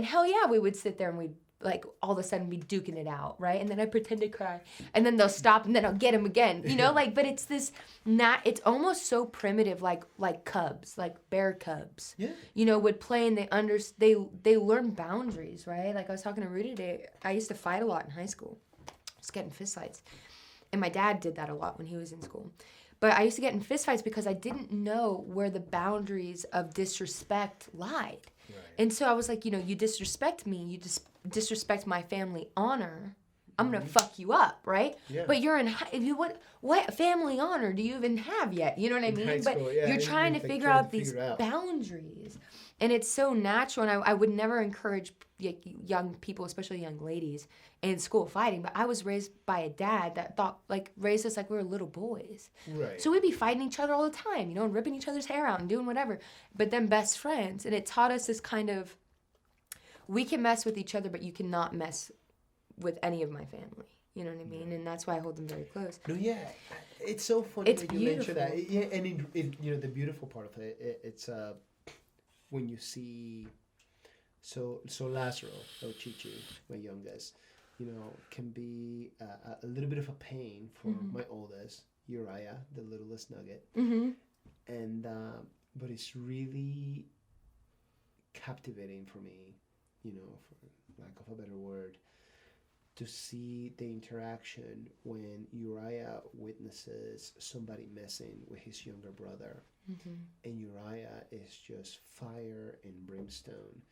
hell yeah, we would sit there and we'd like all of a sudden be duking it out, right? And then I pretend to cry, and then they'll stop, and then I'll get him again, you know, like. But it's this it's almost so primitive, like cubs, like bear cubs, Yeah. you know, would play and they learn boundaries, right? Like I was talking to Rudy today. I used to fight a lot in high school, just get in fistfights, and my dad did that a lot when he was in school. But I used to get in fistfights because I didn't know where the boundaries of disrespect lied. Right. And so I was like, you know, you disrespect me, you disrespect my family honor, I'm gonna fuck you up, right? Yeah. But you're in what family honor do you even have yet? You know what I mean? high But school, yeah, you're you trying to like figure trying out to these figure it out. boundaries, and it's so natural. And I would never encourage young people, especially young ladies, in school fighting. But I was raised by a dad that raised us like we were little boys. Right. So we'd be fighting each other all the time, you know, and ripping each other's hair out and doing whatever. But then best friends, and it taught us this kind of, we can mess with each other, but you cannot mess with any of my family. You know what I mean? And that's why I hold them very close. No, yeah, it's so funny It's that you mention that. beautiful. Yeah, and it, you know, the beautiful part of it's when you see, so Lazaro, or Chichi, my youngest, you know, can be a little bit of a pain for my oldest, Uriah, the littlest nugget, and but it's really captivating for me, you know, for lack of a better word, to see the interaction when Uriah witnesses somebody messing with his younger brother. And Uriah is just fire and brimstone.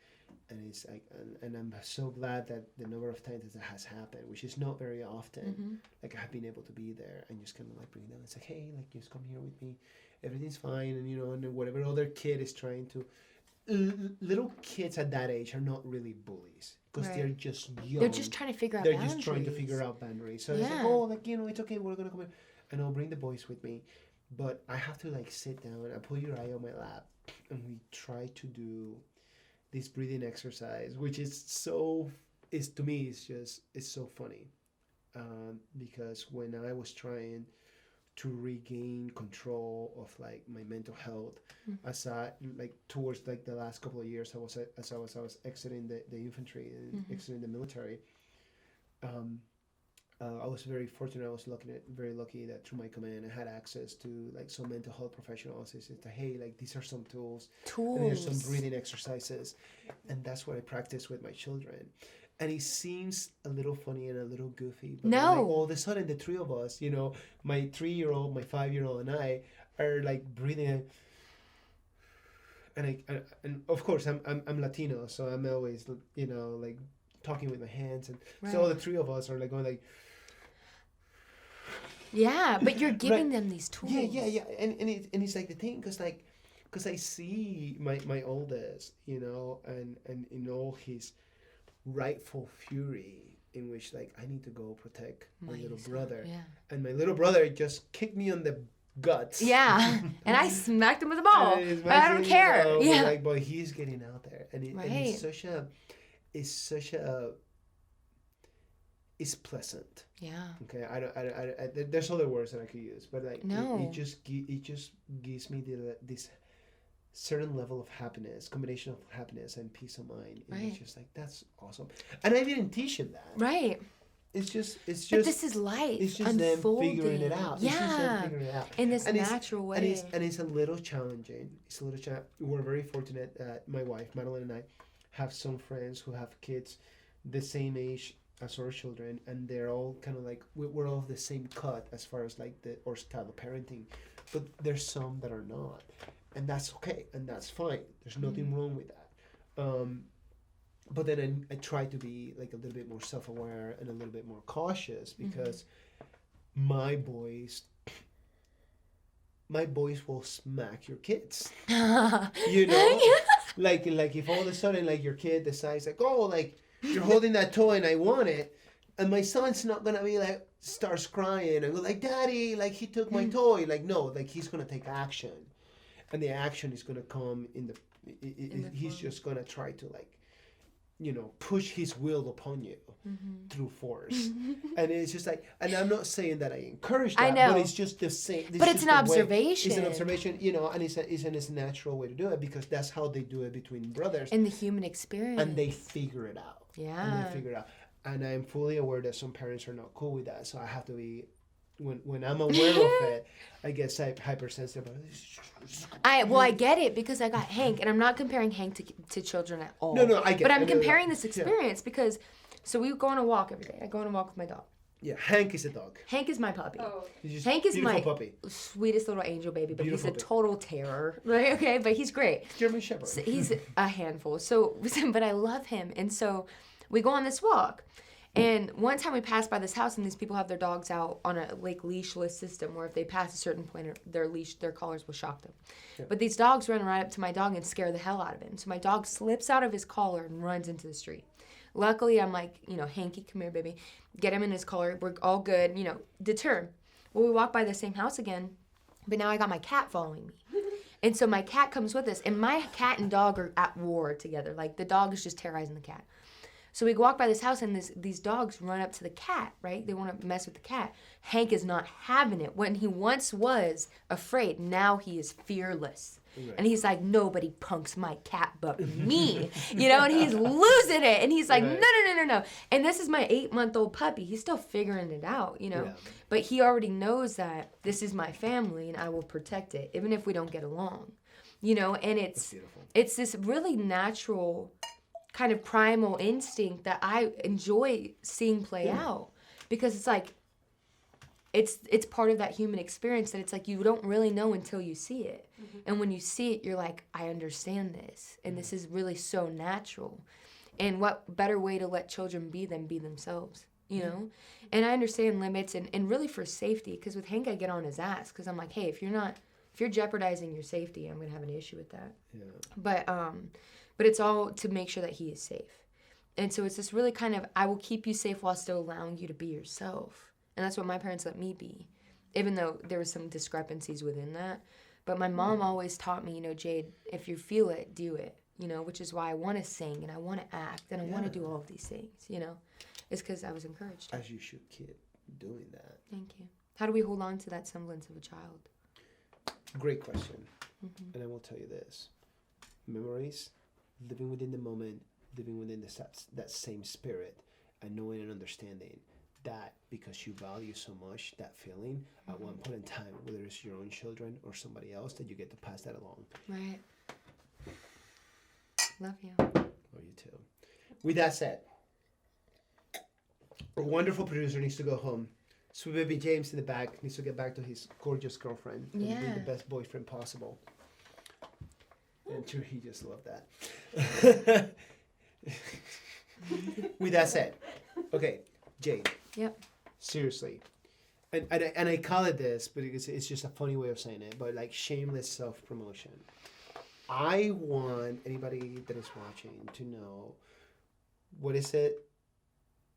And it's like, and I'm so glad that the number of times that has happened, which is not very often, like I have been able to be there and just kind of like bring them. It's like, hey, like just come here with me. Everything's fine. And, you know, and whatever other kid is trying to, little kids at that age are not really bullies. Because Right. they're just young. They're just trying to figure out They're boundaries. just trying to figure out boundaries. So it's like, Yeah. oh, like, you know, it's okay, we're gonna come in, and I'll bring the boys with me. But I have to like sit down, I put Uriah on my lap, and we try to do this breathing exercise, which is to me, it's so funny. Because when I was trying to regain control of like my mental health, as I like towards like the last couple of years, I was exiting the infantry and exiting the military. I was very fortunate. I was very lucky that through my command, I had access to like some mental health professionals. It's like, hey, like these are some tools. And here's some breathing exercises, and that's what I practice with my children. And it seems a little funny and a little goofy, but then, like, No. all of a sudden the three of us, you know, my 3-year-old, my 5-year-old, and I are like breathing. And of course I'm Latino, so I'm always, you know, like talking with my hands, and so all the three of us are like going like. Yeah, but you're giving Right. them these tools. Yeah, and it's like the thing, because like because I see my oldest, you know, and in all his rightful fury, in which like I need to go protect my little brother, Yeah. and my little brother just kicked me on the guts. Yeah. And I smacked him with a ball. And it's But I don't amazing, care. you know, Yeah. but, like, but he's getting out there, and and Right. it's pleasant. Yeah. Okay, I there's other words that I could use, but like No. it just gives me this certain level of happiness, combination of happiness and peace of mind. And Right. it's just like that's awesome, and I didn't teach him that. Right. It's just But this is life it's just unfolding. them figuring it out. It's just them Yeah. figuring it out. In this And it's- natural way. And it's a little challenging. We're very fortunate that my wife, Madeline, and I have some friends who have kids the same age as our children, and they're all kind of like, we're all the same cut as far as like our style of parenting. But there's some that are not. And that's okay, and that's fine. There's nothing wrong with that. But then I try to be like a little bit more self-aware and a little bit more cautious, because my boys will smack your kids. You know, like if all of a sudden like your kid decides like, oh, like you're holding that toy and I want it, and my son's not gonna be like starts crying and go like, Daddy, like he took my toy. Like no, like he's gonna take action, and the action is gonna come in the. He's just gonna try to like, you know, push his will upon you through force. And it's just like, and I'm not saying that I encourage that, I know. but it's just the same. But it's an observation. It's an observation, you know, and it's a natural way to do it, because that's how they do it between brothers. In the human experience. And they figure it out. Yeah. And they figure it out. And I'm fully aware that some parents are not cool with that. So I have to be, when I'm aware of it, I get hypersensitive. I get it, because I got Hank, and I'm not comparing Hank to children at all. No, I get it. But I I'm know comparing that. this experience because, so we go on a walk every day. I go on a walk with my dog. Yeah, Hank is a dog. Hank is my puppy. Oh, He's just Hank is beautiful my puppy. sweetest little angel baby, but Beautiful he's a baby. total terror. Right? Okay, but he's great. German Shepherd. So he's a handful. So, but I love him, and so we go on this walk. And one time we passed by this house, and these people have their dogs out on a like leashless system, where if they pass a certain point, their collars will shock them. Yeah. But these dogs run right up to my dog and scare the hell out of him. So my dog slips out of his collar and runs into the street. Luckily, I'm like, you know, Hanky, come here, baby. Get him in his collar. We're all good, you know, deter him. Well, we walk by the same house again, but now I got my cat following me. And so my cat comes with us, and my cat and dog are at war together. Like, the dog is just terrorizing the cat. So we walk by this house, and these dogs run up to the cat, right? They want to mess with the cat. Hank is not having it. When he once was afraid, now he is fearless. Right. And he's like, nobody punks my cat but me. You know, and he's losing it. And he's like, Right. no. And this is my 8-month-old puppy. He's still figuring it out, you know. Yeah. But he already knows that this is my family, and I will protect it, even if we don't get along. You know, and That's beautiful. it's this really natural kind of primal instinct that I enjoy seeing play out, because it's like it's part of that human experience that it's like you don't really know until you see it. And when you see it, you're like, I understand this, and this is really so natural. And what better way to let children be than be themselves, you know? And I understand limits and really for safety, because with Hank I get on his ass, because I'm like, hey, if you're jeopardizing your safety, I'm gonna have an issue with that. Yeah. But it's all to make sure that he is safe. And so it's this really kind of, I will keep you safe while still allowing you to be yourself. And that's what my parents let me be, even though there was some discrepancies within that. But my mom always taught me, you know, Jade, if you feel it, do it, you know, which is why I want to sing and I want to act and I want to do all of these things, you know. It's because I was encouraged. As you should keep doing that. Thank you. How do we hold on to that semblance of a child? Great question. And I will tell you this. Memories, living within the moment, living within that same spirit, and knowing and understanding that because you value so much that feeling at one point in time, whether it's your own children or somebody else, that you get to pass that along. Right. Love you. Or you too. With that said, our wonderful producer needs to go home. Sweet baby James in the back needs to get back to his gorgeous girlfriend and be Yeah. the best boyfriend possible. And sure, he just loved that. With that said, okay, Jade. Yep. Seriously, and I call it this, but it's just a funny way of saying it. But like shameless self promotion. I want anybody that is watching to know what is it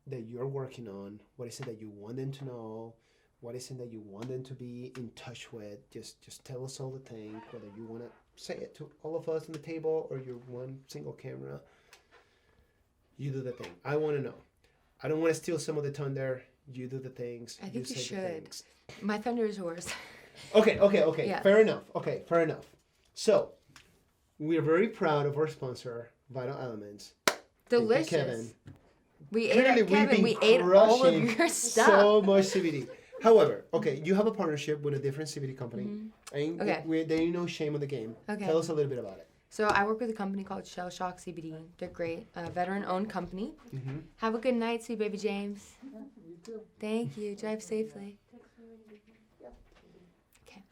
that you're working on, what is it that you want them to know, what is it that you want them to be in touch with. Just tell us all the things, whether you want to say it to all of us on the table or you're one single camera. You do the thing. I want to know. I don't want to steal some of the thunder. You do the things. I think you say the should. things. My thunder is yours. Okay. Yeah. Fair enough. Okay, fair enough. So, we are very proud of our sponsor, Vital Elements. Thank you, Delicious. Kevin. We ate Clearly, it, Kevin. We we've been ate all of crushing your stuff. so much CBD. However, okay, you have a partnership with a different CBD company. And Okay. They know shame on the game. Okay. Tell us a little bit about it. So I work with a company called Shell Shock CBD. They're great, veteran-owned company. Have a good night, sweet baby James. You too. Thank you. Drive safely. Okay.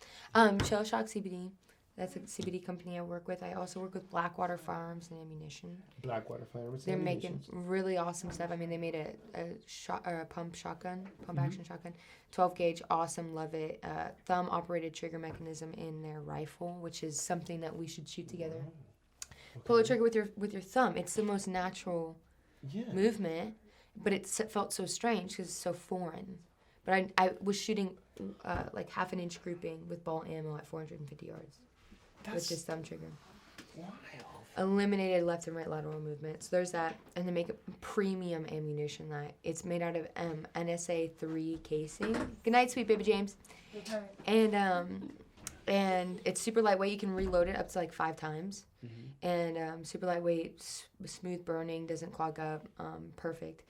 Shell Shock CBD. That's a CBD company I work with. I also work with Blackwater Firearms and Ammunition. Blackwater Firearms. They're making really awesome stuff. I mean, they made a pump action shotgun, 12 gauge, awesome, love it. Thumb operated trigger mechanism in their rifle, which is something that we should shoot together. Okay. Pull the trigger with your thumb. It's the most natural movement, but it felt so strange because it's so foreign. But I was shooting like half an inch grouping with ball ammo at 450 yards with this thumb trigger. Wild. Eliminated left and right lateral movement. So there's that. And they make a premium ammunition that it's made out of NSA 3 casing. Good night, sweet baby James. And it's super lightweight. You can reload it up to like 5 times. And super lightweight, smooth burning, doesn't clog up. Perfect.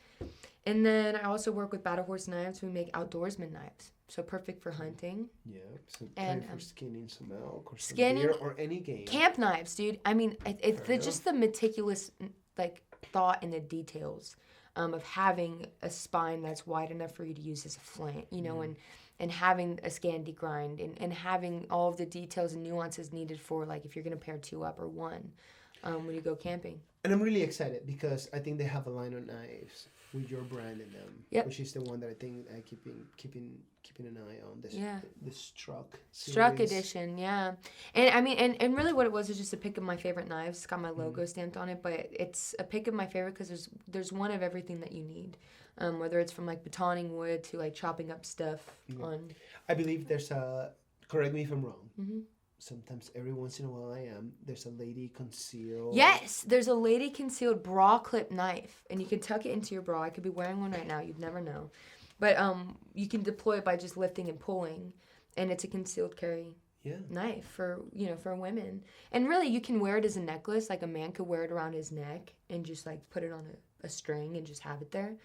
And then I also work with Battle Horse Knives. We make outdoorsman knives. So perfect for hunting. Yeah, so And, for skinning some elk or some skinning- deer or any game. Camp knives, dude. I mean, it's Fair just the meticulous like thought in the details of having a spine that's wide enough for you to use as a flint, you know, and having a Scandi grind and having all of the details and nuances needed for like if you're gonna pair 2 up or 1 when you go camping. And I'm really excited because I think they have a line of knives with your brand in them, which is the one that I think I keeping an eye on. The Struck Struck series. edition, yeah. And I mean, and really what it was just a pick of my favorite knives. It's got my logo stamped on it, but it's a pick of my favorite because there's one of everything that you need. Whether it's from like batoning wood to like chopping up stuff on. I believe there's a, correct me if I'm wrong, sometimes every once in a while there's a lady concealed. Yes, there's a lady concealed bra clip knife, and you can tuck it into your bra. I could be wearing one right now. You'd never know. But you can deploy it by just lifting and pulling, and it's a concealed carry knife for women. And really, you can wear it as a necklace. Like a man could wear it around his neck and just like put it on a string and just have it there.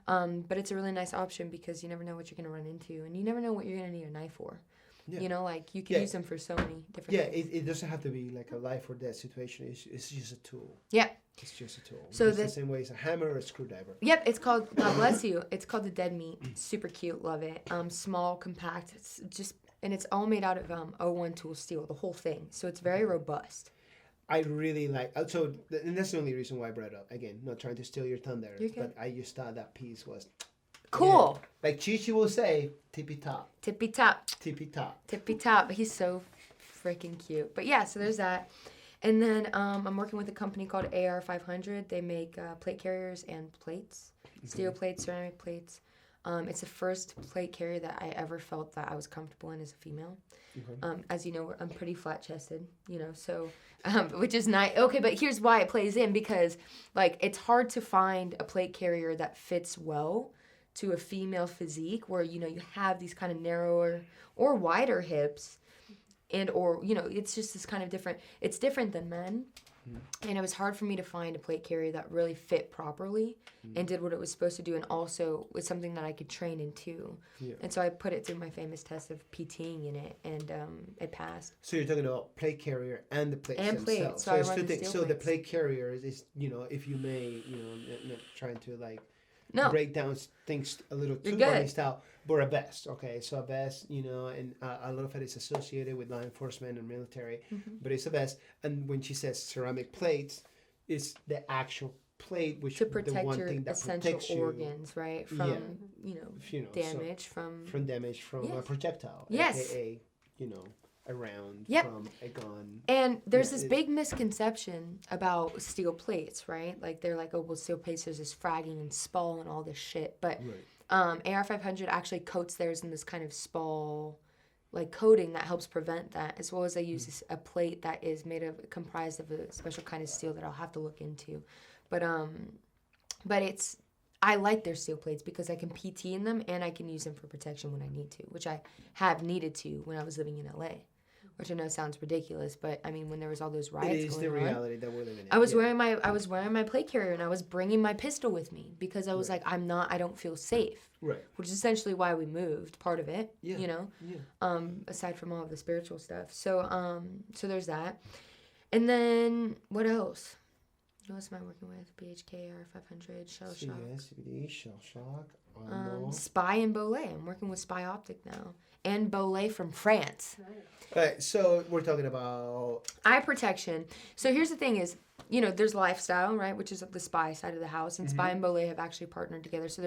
But it's a really nice option because you never know what you're gonna run into, and you never know what you're gonna need a knife for. Yeah. You know, like you can use them for so many different things. It doesn't have to be like a life or death situation. It's just a tool. Yeah. It's just a tool. So it's the same way as a hammer or a screwdriver. Yep, it's called, God bless you, it's called the Dead Meat. Super cute, love it. Small, compact, it's just, and it's all made out of O1 tool steel, the whole thing. So it's very robust. I really like, and that's the only reason why I brought it up. Again, not trying to steal your thunder, but I just thought that piece was cool. Yeah. Like Chichi will say, tippy top. Tippy top. Tippy top. Tippy top. He's so freaking cute. But yeah, so there's that. And then I'm working with a company called AR500. They make plate carriers and plates, steel plates, ceramic plates. It's the first plate carrier that I ever felt that I was comfortable in as a female. As you know, I'm pretty flat-chested, you know, so, which is nice. Okay, but here's why it plays in, because, like, it's hard to find a plate carrier that fits well to a female physique where, you know, you have these kind of narrower or wider hips or, you know, it's just this kind of different, it's different than men. And it was hard for me to find a plate carrier that really fit properly and did what it was supposed to do, and also was something that I could train into. And so I put it through my famous test of PTing in it, and it passed. So you're talking about plate carrier and the plates And themselves. plates. So I run the steel So the plates. plate carrier is, you know, if you may, you know, not trying to like break down things a little too army style, but a vest. Okay, so a vest, you know, and a lot of it is associated with law enforcement and military, but it's a vest. And when she says ceramic plates, it's the actual plate, which to protect the one your thing that essential protects you, organs, right? From, you know, damage, from damage from a projectile. Yes. AKA, you know, a round Yep. from a gun. And there's Yeah, this it- big misconception about steel plates, right? Like they're like, oh, well, steel plates, there's this fragging and spall and all this shit. But AR-500 actually coats theirs in this kind of spall, like coating that helps prevent that, as well as they use a plate that is comprised of a special kind of steel that I'll have to look into. But it's, I like their steel plates because I can PT in them and I can use them for protection when I need to, which I have needed to when I was living in LA, which I know sounds ridiculous, but I mean when there was all those riots It is going the on, reality that we're living in. I was wearing my plate carrier and I was bringing my pistol with me because I was Right. like I don't feel safe, Right. which is essentially why we moved, part of it, Yeah. you know, Yeah. aside from all of the spiritual stuff. So there's that, and then what else? What else am I working with? BHK, R500, Shell Shock. CBD, shell shock, ammo. Spy and Bolay. I'm working with Spy Optic now. And Bolay from France. Right, so we're talking about Eye protection. So here's the thing is, you know, there's lifestyle, right? Which is the Spy side of the house. And Spy and Bolay have actually partnered together. So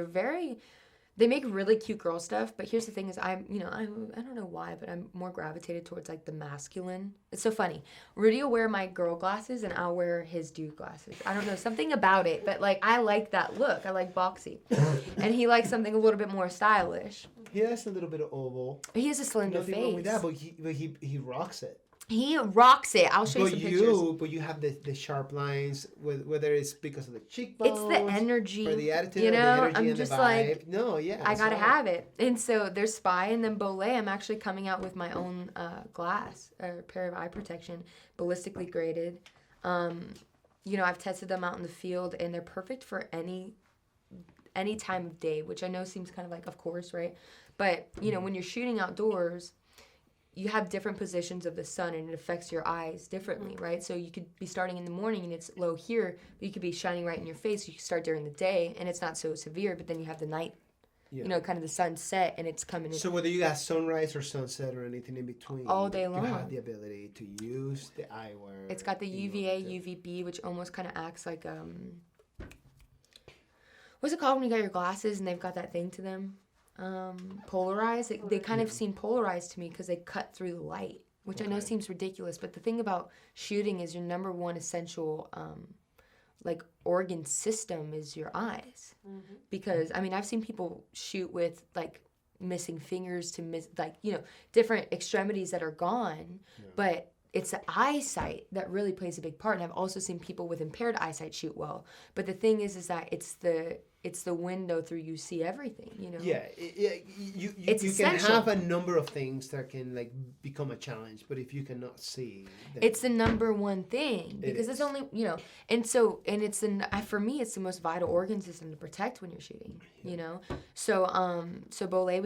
they make really cute girl stuff. But here's the thing is I don't know why, but I'm more gravitated towards like the masculine. It's so funny. Rudy will wear my girl glasses and I'll wear his dude glasses. I don't know, something about it. But like, I like that look. I like boxy. And he likes something a little bit more stylish. he has a little bit of oval. He has a slender Nothing face. wrong with that, but he rocks it. He rocks it. I'll show you some pictures. But you have the sharp lines, whether it's because of the cheekbones, It's the energy, or the attitude, you or know. the energy I'm and just the like, vibe. No, yeah, I gotta so- have it. And so there's Spy and then Bolay. I'm actually coming out with my own glass, or pair of eye protection, ballistically graded. You know, I've tested them out in the field, and they're perfect for any time of day, which I know seems kind of like, of course, right? But you know, when you're shooting outdoors, you have different positions of the sun and it affects your eyes differently, right? So you could be starting in the morning and it's low here, but you could be shining right in your face. You can start during the day and it's not so severe, but then you have the night, Yeah. you know, kind of the sunset and it's coming in. So whether you got sunrise or sunset or anything in between, All day long. you have the ability to use the eyewear. It's got the in UVA, order to- UVB, which almost kind of acts like, what's it called when you got your glasses and they've got that thing to them? Polarized. They kind of seem polarized to me because they cut through the light, which I know seems ridiculous. But the thing about shooting is your number one essential, like organ system is your eyes. Because I mean, I've seen people shoot with like missing fingers to miss, like, you know, different extremities that are gone, but it's the eyesight that really plays a big part. And I've also seen people with impaired eyesight shoot well. But the thing is that it's the window through you see everything, you know? Yeah, you It's can essential. have a number of things that can like become a challenge, but if you cannot see, then It's the number one thing because it's is. only, you know, for me, it's the most vital organ system to protect when you're shooting, you know? So Bolay,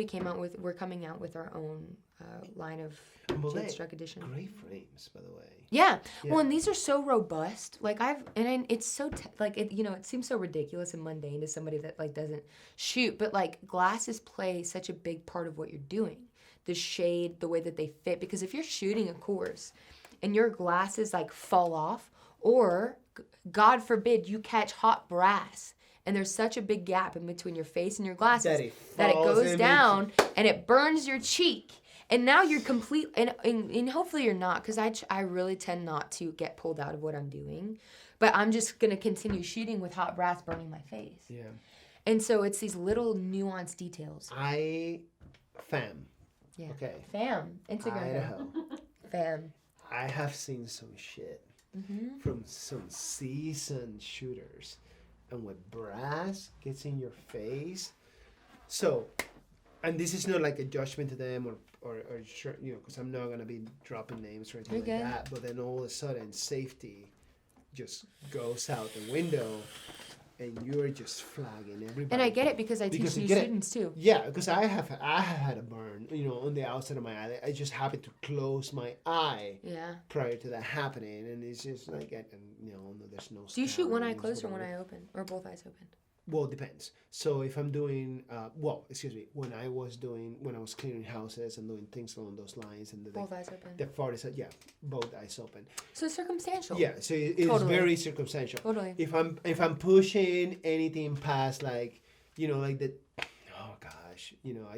we're coming out with our own line of Bolay, Jade Struck edition. great frames, by the way. Yeah. Yeah. Well, and these are so robust. Like it's so it seems so ridiculous and mundane to somebody that like doesn't shoot, but like glasses play such a big part of what you're doing. The shade, the way that they fit, because if you're shooting a course and your glasses like fall off, or God forbid you catch hot brass and there's such a big gap in between your face and your glasses that it falls goes in down and it burns your cheek. And now you're complete, and hopefully you're not, because I really tend not to get pulled out of what I'm doing. But I'm just going to continue shooting with hot brass burning my face. Yeah. And so it's these little nuanced details. Fam. Yeah. Okay. Fam. Instagram. Idaho. Fam. I have seen some shit from some seasoned shooters, and when brass gets in your face, so, and this is not like a judgment to them or sure, you know, because I'm not gonna be dropping names or anything You're like good. that. But then all of a sudden, safety just goes out the window, and you're just flagging everybody. And I get it because I Because teach you new get it. students too. Yeah, because I have had a burn, you know, on the outside of my eye. I just happened to close my eye Yeah. prior to that happening, and it's just like, and you know, there's no. Do you shoot one eye scars, closed or one whatever. eye open? Or both eyes open? Well, it depends. So if I'm doing, when I was cleaning houses and doing things along those lines, and Both eyes open. the farthest, both eyes open. So it's circumstantial. Yeah, so it's Totally. very circumstantial. Totally. If I'm pushing anything past like, you know, like the, oh gosh, you know,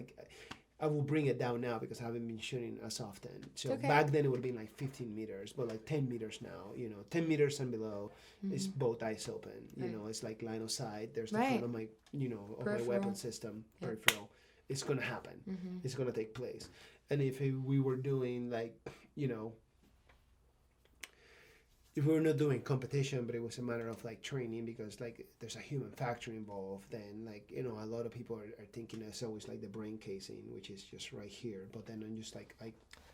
I will bring it down now because I haven't been shooting as often. So Okay. back then it would have been like 15 meters, but like 10 meters now, 10 meters and below is both eyes open. Right. It's like line of sight. There's the Right. front of my, of my Peripheral. weapon system, Yeah. peripheral. It's going to happen. It's going to take place. And if we were doing like, if we were not doing competition, but it was a matter of like training because like there's a human factor involved, then like, a lot of people are thinking it's always like the brain casing, which is just right here. But then I'm just like,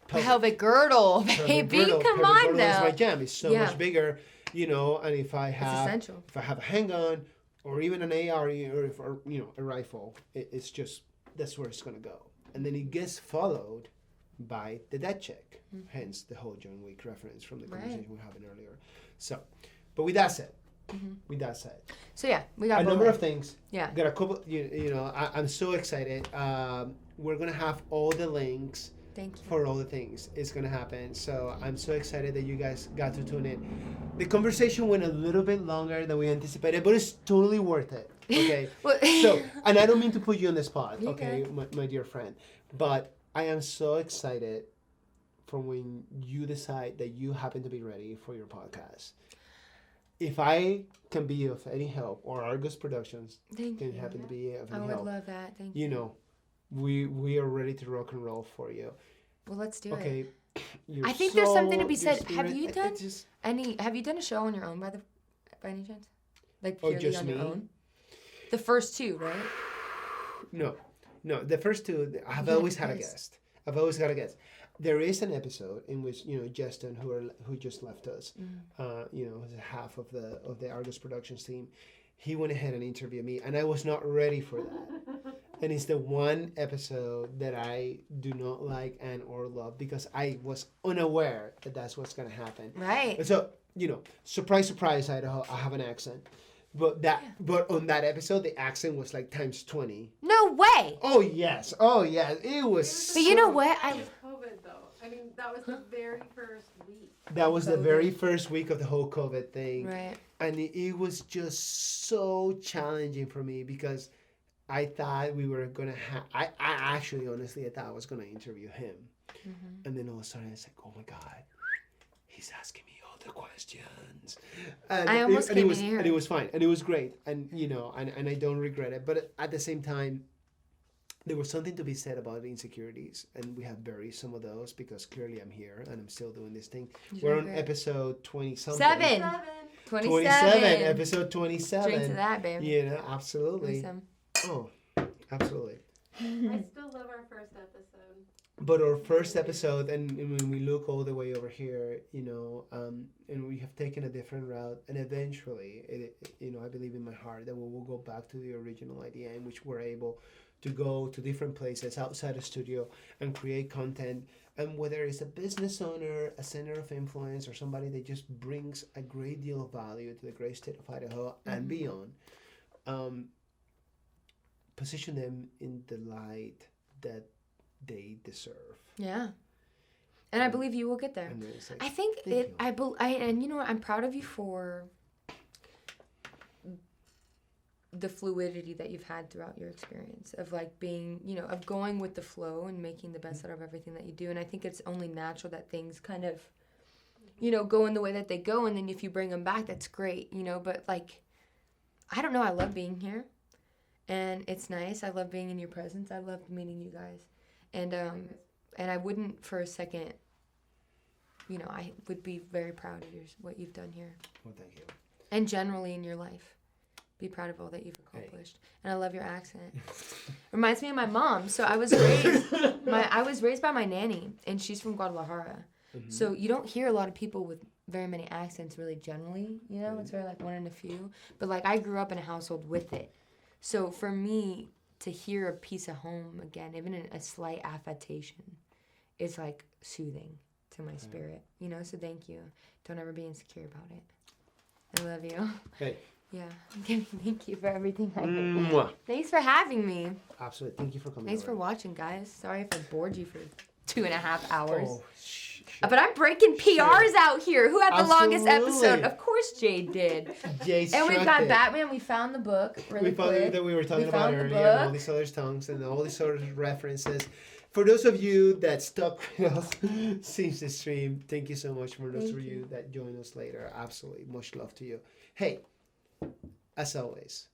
Pelvic girdle, baby. Come on now. now. My jam is so much bigger, and if I It's have, essential. if I have a handgun or even an AR or a rifle, it's just, that's where it's going to go. And then it gets followed by the dead check. Hence the whole John Wick reference from the conversation we were having earlier. So, but with that said, So yeah, we got a both number ways. of things. Yeah. Got a couple. I'm so excited. We're gonna have all the links Thank you. for all the things. It's gonna happen. So I'm so excited that you guys got to tune in. The conversation went a little bit longer than we anticipated, but it's totally worth it. Okay. Well- So, and I don't mean to put you on the spot, You're okay, my dear friend, but I am so excited for when you decide that you happen to be ready for your podcast. If I can be of any help, or Argos Productions Thank can you. happen to be of I any would help, love that. Thank you. we are ready to rock and roll for you. Well, let's do it. Okay. I think there's something to be your said. Have spirit- you it done just- Have you done a show on your own by any chance? Like Oh, purely just on me? your own? The first two, right? No. The first two, I've Yeah, always had a yes. guest. I've always got a guest. There is an episode in which Justin, who just left us, who's half of the Argos Productions team, he went ahead and interviewed me, and I was not ready for that. And it's the one episode that I do not like and or love because I was unaware that that's what's gonna happen. Right. And so surprise, surprise, Idaho, I have an accent, but on that episode the accent was like times 20. No way. Oh yes, it was. But you know what? COVID though. I mean, that was the very first week. That was the COVID. very first week of the whole COVID thing. Right. And it was just so challenging for me because I thought we were going to have... I actually, honestly, I thought I was going to interview him. And then all of a sudden, it's like, oh my God, he's asking me all the questions. And I almost came in was, here. And it was fine. And it was great. And, and I don't regret it. But at the same time, there was something to be said about insecurities, and we have buried some of those because clearly I'm here and I'm still doing this thing. We're on great. episode 20-something. 27. Episode 27. Drink to that, babe. Absolutely. Awesome. Oh, absolutely. I still love our first episode. But our first episode, and when we look all the way over here, and we have taken a different route, and eventually, I believe in my heart that we will go back to the original idea in which we're able to go to different places outside the studio and create content. And whether it's a business owner, a center of influence, or somebody that just brings a great deal of value to the great state of Idaho and beyond, position them in the light that they deserve. Yeah. And I believe you will get there. And it's like, I think thank you. and you know what, I'm proud of you for the fluidity that you've had throughout your experience of like being, of going with the flow and making the best out of everything that you do. And I think it's only natural that things kind of, go in the way that they go. And then if you bring them back, that's great, but like, I don't know. I love being here and it's nice. I love being in your presence. I love meeting you guys. And I wouldn't for a second, I would be very proud of what you've done here. Well, thank you. And generally in your life. Be proud of all that you've accomplished. And I love your accent. Reminds me of my mom. So I was raised by my nanny, and she's from Guadalajara. Mm-hmm. So you don't hear a lot of people with very many accents really generally, It's very like one in a few. But like I grew up in a household with it. So for me to hear a piece of home again, even in a slight affectation, is like soothing to my spirit, So thank you. Don't ever be insecure about it. I love you. Hey. Yeah. Thank you for everything. Mwah. Thanks for having me. Absolutely. Thank you for coming. Thanks for watching, guys. Sorry if I bored you for 2.5 hours. Oh, But I'm breaking PRs out here. Who had the longest Absolutely. episode? Of course Jade did. Jade And we've Struck got it. Batman. We found the book really We found quick. that we were talking We about found the earlier, and all book. these other songs and all these other references. For those of you that stuck with us since the stream, thank you so much. For those of you that join us later, absolutely, much love to you. Hey, as always,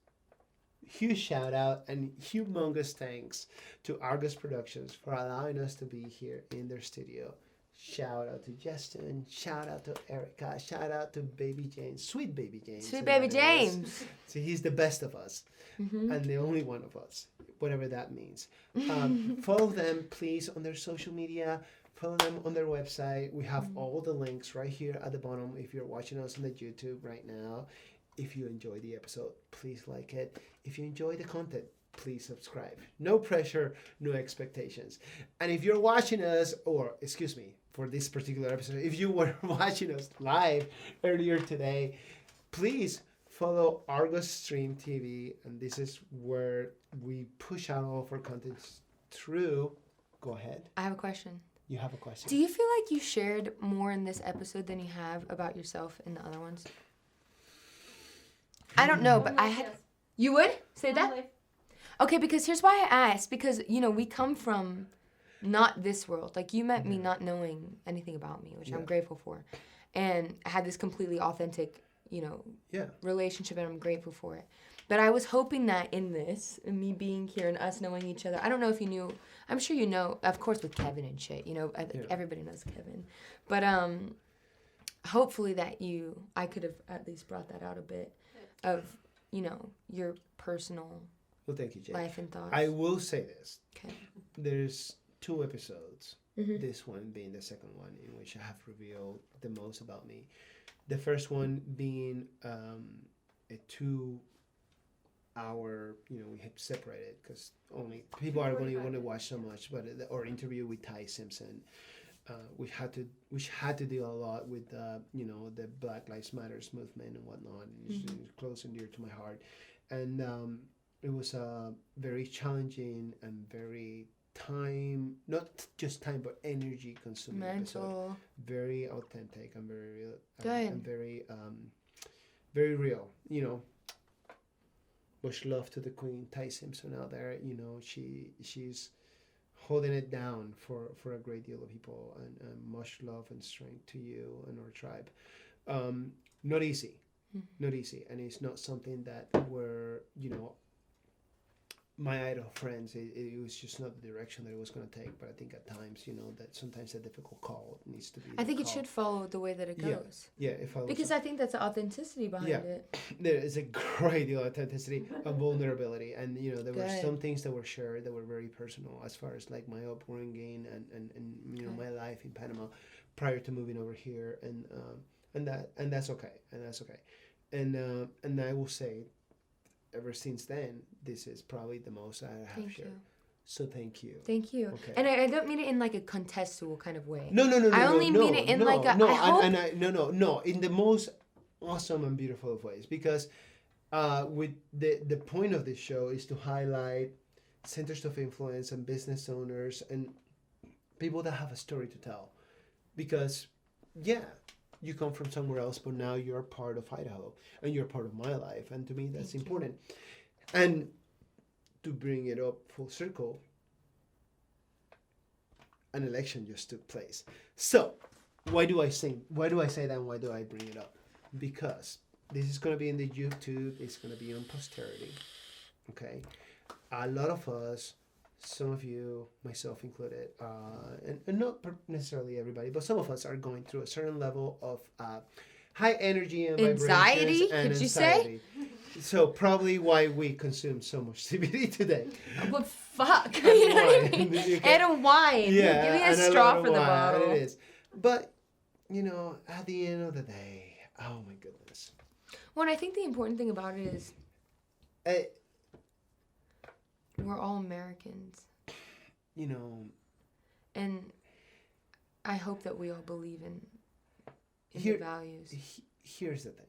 huge shout out and humongous thanks to Argos Productions for allowing us to be here in their studio. Shout out to Justin, shout out to Erica, shout out to Baby James, sweet Baby James. Sweet Baby that is. James. So he's the best of us Mm-hmm. and the only one of us, whatever that means. Follow them, please, on their social media. Follow them on their website. We have all the links right here at the bottom if you're watching us on the YouTube right now. If you enjoy the episode, please like it. If you enjoy the content, please subscribe. No pressure, no expectations. And if you're watching us, or excuse me, for this particular episode, if you were watching us live earlier today, please follow Argos Stream TV. And this is where we push out all of our content through. Go ahead. I have a question. You have a question. Do you feel like you shared more in this episode than you have about yourself in the other ones? I don't know, but I had. Yes. You would say that? Totally. Okay, because here's why I asked. Because, you know, we come from not this world. Like, you met me not knowing anything about me, which I'm grateful for. And I had this completely authentic, you know, relationship, and I'm grateful for it. But I was hoping that in this, and me being here and us knowing each other, I don't know if you knew, I'm sure you know, of course with Kevin and shit, you know, I think everybody knows Kevin. But hopefully that I could have at least brought that out a bit of, you know, your personal Well, thank you, Jade. life and thoughts. I will say this. Okay. There's 2 episodes, Mm-hmm. this one being the second one, in which I have revealed the most about me. The first one being a 2-hour, you know, we had separated because only people are going to watch so much, but our interview with Ty Simpson, we had to deal a lot with you know, the Black Lives Matters movement and whatnot, and it's close and dear to my heart, and it was a very challenging and very not just time, but energy consuming episode. Mental. Very authentic and very real. Good. And very real. You know, much love to the Queen, Ty Simpson out there. You know, she's holding it down for a great deal of people, and much love and strength to you and our tribe. Not easy, not easy, and it's not something that we're, you know, my Idaho friends, it was just not the direction that it was going to take. But I think at times, you know, that sometimes a difficult call needs to be. I think it should follow the way that it goes. Yeah, it follows. Because I think that's the authenticity behind it. There is a great deal of authenticity and vulnerability, and you know, there were Good. some things that were shared that were very personal, as far as like my upbringing and you know, my life in Panama prior to moving over here, and that's okay, and I will say, ever since then, this is probably the most I have Thank shared. you. So thank you. Thank you. Okay. And I don't mean it in like a contestual kind of way. No. I only mean it in like a. No, I hope. no, in the most awesome and beautiful of ways, because with the point of this show is to highlight centers of influence and business owners and people that have a story to tell, because you come from somewhere else, but now you're part of Idaho and you're part of my life, and to me that's important. And to bring it up full circle, an election just took place. So why do I say that, and why do I bring it up? Because this is going to be in the YouTube, it's going to be on posterity. Okay, a lot of us, some of you, myself included, and not necessarily everybody, but some of us are going through a certain level of high energy and Anxiety, vibrations and could you say? anxiety. So probably why we consume so much CBD today. But fuck, you know what I mean? And a wine. Yeah, Give me a and lot straw of for the wine, bottle. and it is. But you know, at the end of the day, oh my goodness. Well, and I think the important thing about it is we're all Americans. You know, And I hope that we all believe in Here- the values. Here's the thing.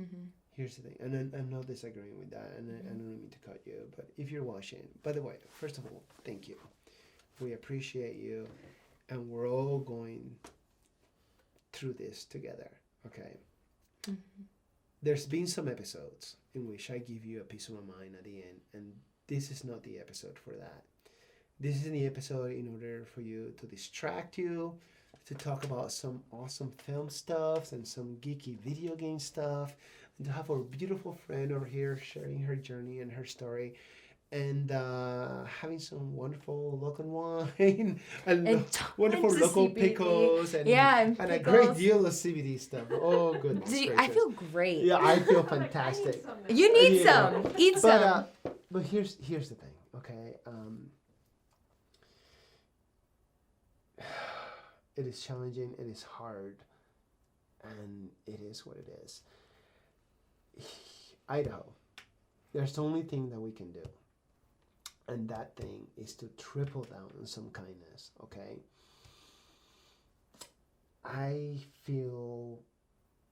Mm-hmm. Here's the thing, and I'm not disagreeing with that, and I don't mean to cut you, but if you're watching, by the way, first of all, thank you. We appreciate you, and we're all going through this together, okay? Mm-hmm. There's been some episodes in which I give you a piece of my mind at the end, and this is not the episode for that. This is the episode in order for you to distract you, to talk about some awesome film stuff and some geeky video game stuff, and to have our beautiful friend over here sharing her journey and her story, and having some wonderful local wine and wonderful tons of local CBD. pickles and, Yeah, and a great pickles. deal of CBD stuff. Oh, goodness I gracious. feel great. Yeah, I feel I'm like, I need fantastic. some now. You need Yeah. some. Eat some. But here's the thing, okay? It is challenging, it is hard, and it is what it is. Idaho, there's only thing that we can do, and that thing is to triple down on some kindness, okay? I feel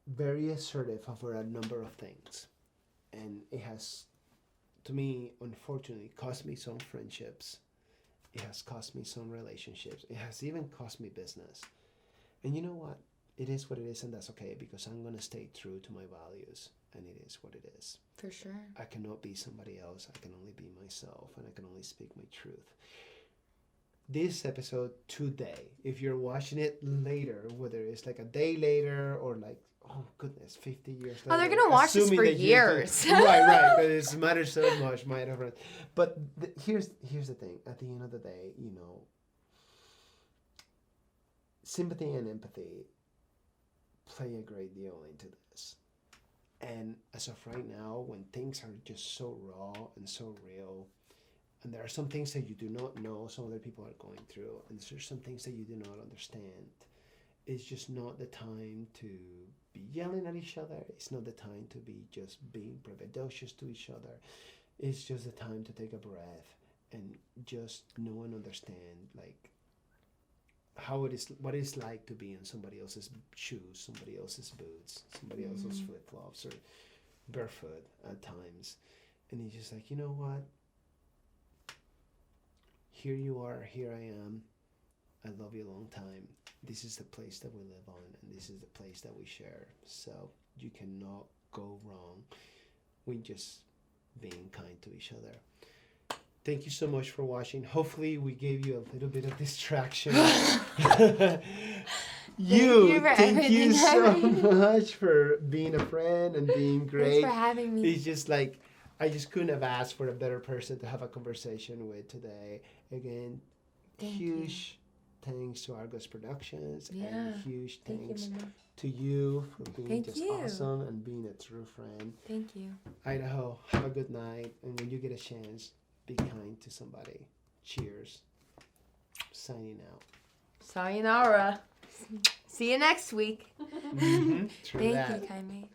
very assertive over a number of things, and it has, to me, unfortunately, cost me some friendships. It has cost me some relationships. It has even cost me business. And you know what? It is what it is, and that's okay, because I'm going to stay true to my values, and it is what it is. For sure. I cannot be somebody else. I can only be myself, and I can only speak my truth. This episode today, if you're watching it later, whether it's like a day later or like, oh goodness, 50 years later. Oh, they're gonna watch this assuming for that you years. think- right, but it matters so much, my friend. But here's the thing. At the end of the day, you know, sympathy and empathy play a great deal into this. And as of right now, when things are just so raw and so real, and there are some things that you do not know some other people are going through, and there's some things that you do not understand, it's just not the time to be yelling at each other. It's not the time to be just being braggadocious to each other. It's just the time to take a breath and just know and understand, like, how it is, what it's like to be in somebody else's shoes, somebody else's boots, somebody else's flip-flops, or barefoot at times. And it's just like, you know what? Here you are, here I am. I love you a long time. This is the place that we live on, and this is the place that we share. So you cannot go wrong with just being kind to each other. Thank you so much for watching. Hopefully we gave you a little bit of distraction. you for Thank you everything, so Harry. much for being a friend and being great. Thanks for having me. It's just like, I just couldn't have asked for a better person to have a conversation with today. Again, Thank you. huge thanks to Argos Productions, Yeah. and huge Thank you, thanks Mama. to you for being Thank just you. awesome and being a true friend. Thank you. Idaho, have a good night, and when you get a chance, be kind to somebody. Cheers. Signing out. Sayonara. See you next week. True Thank that. you, Jaime.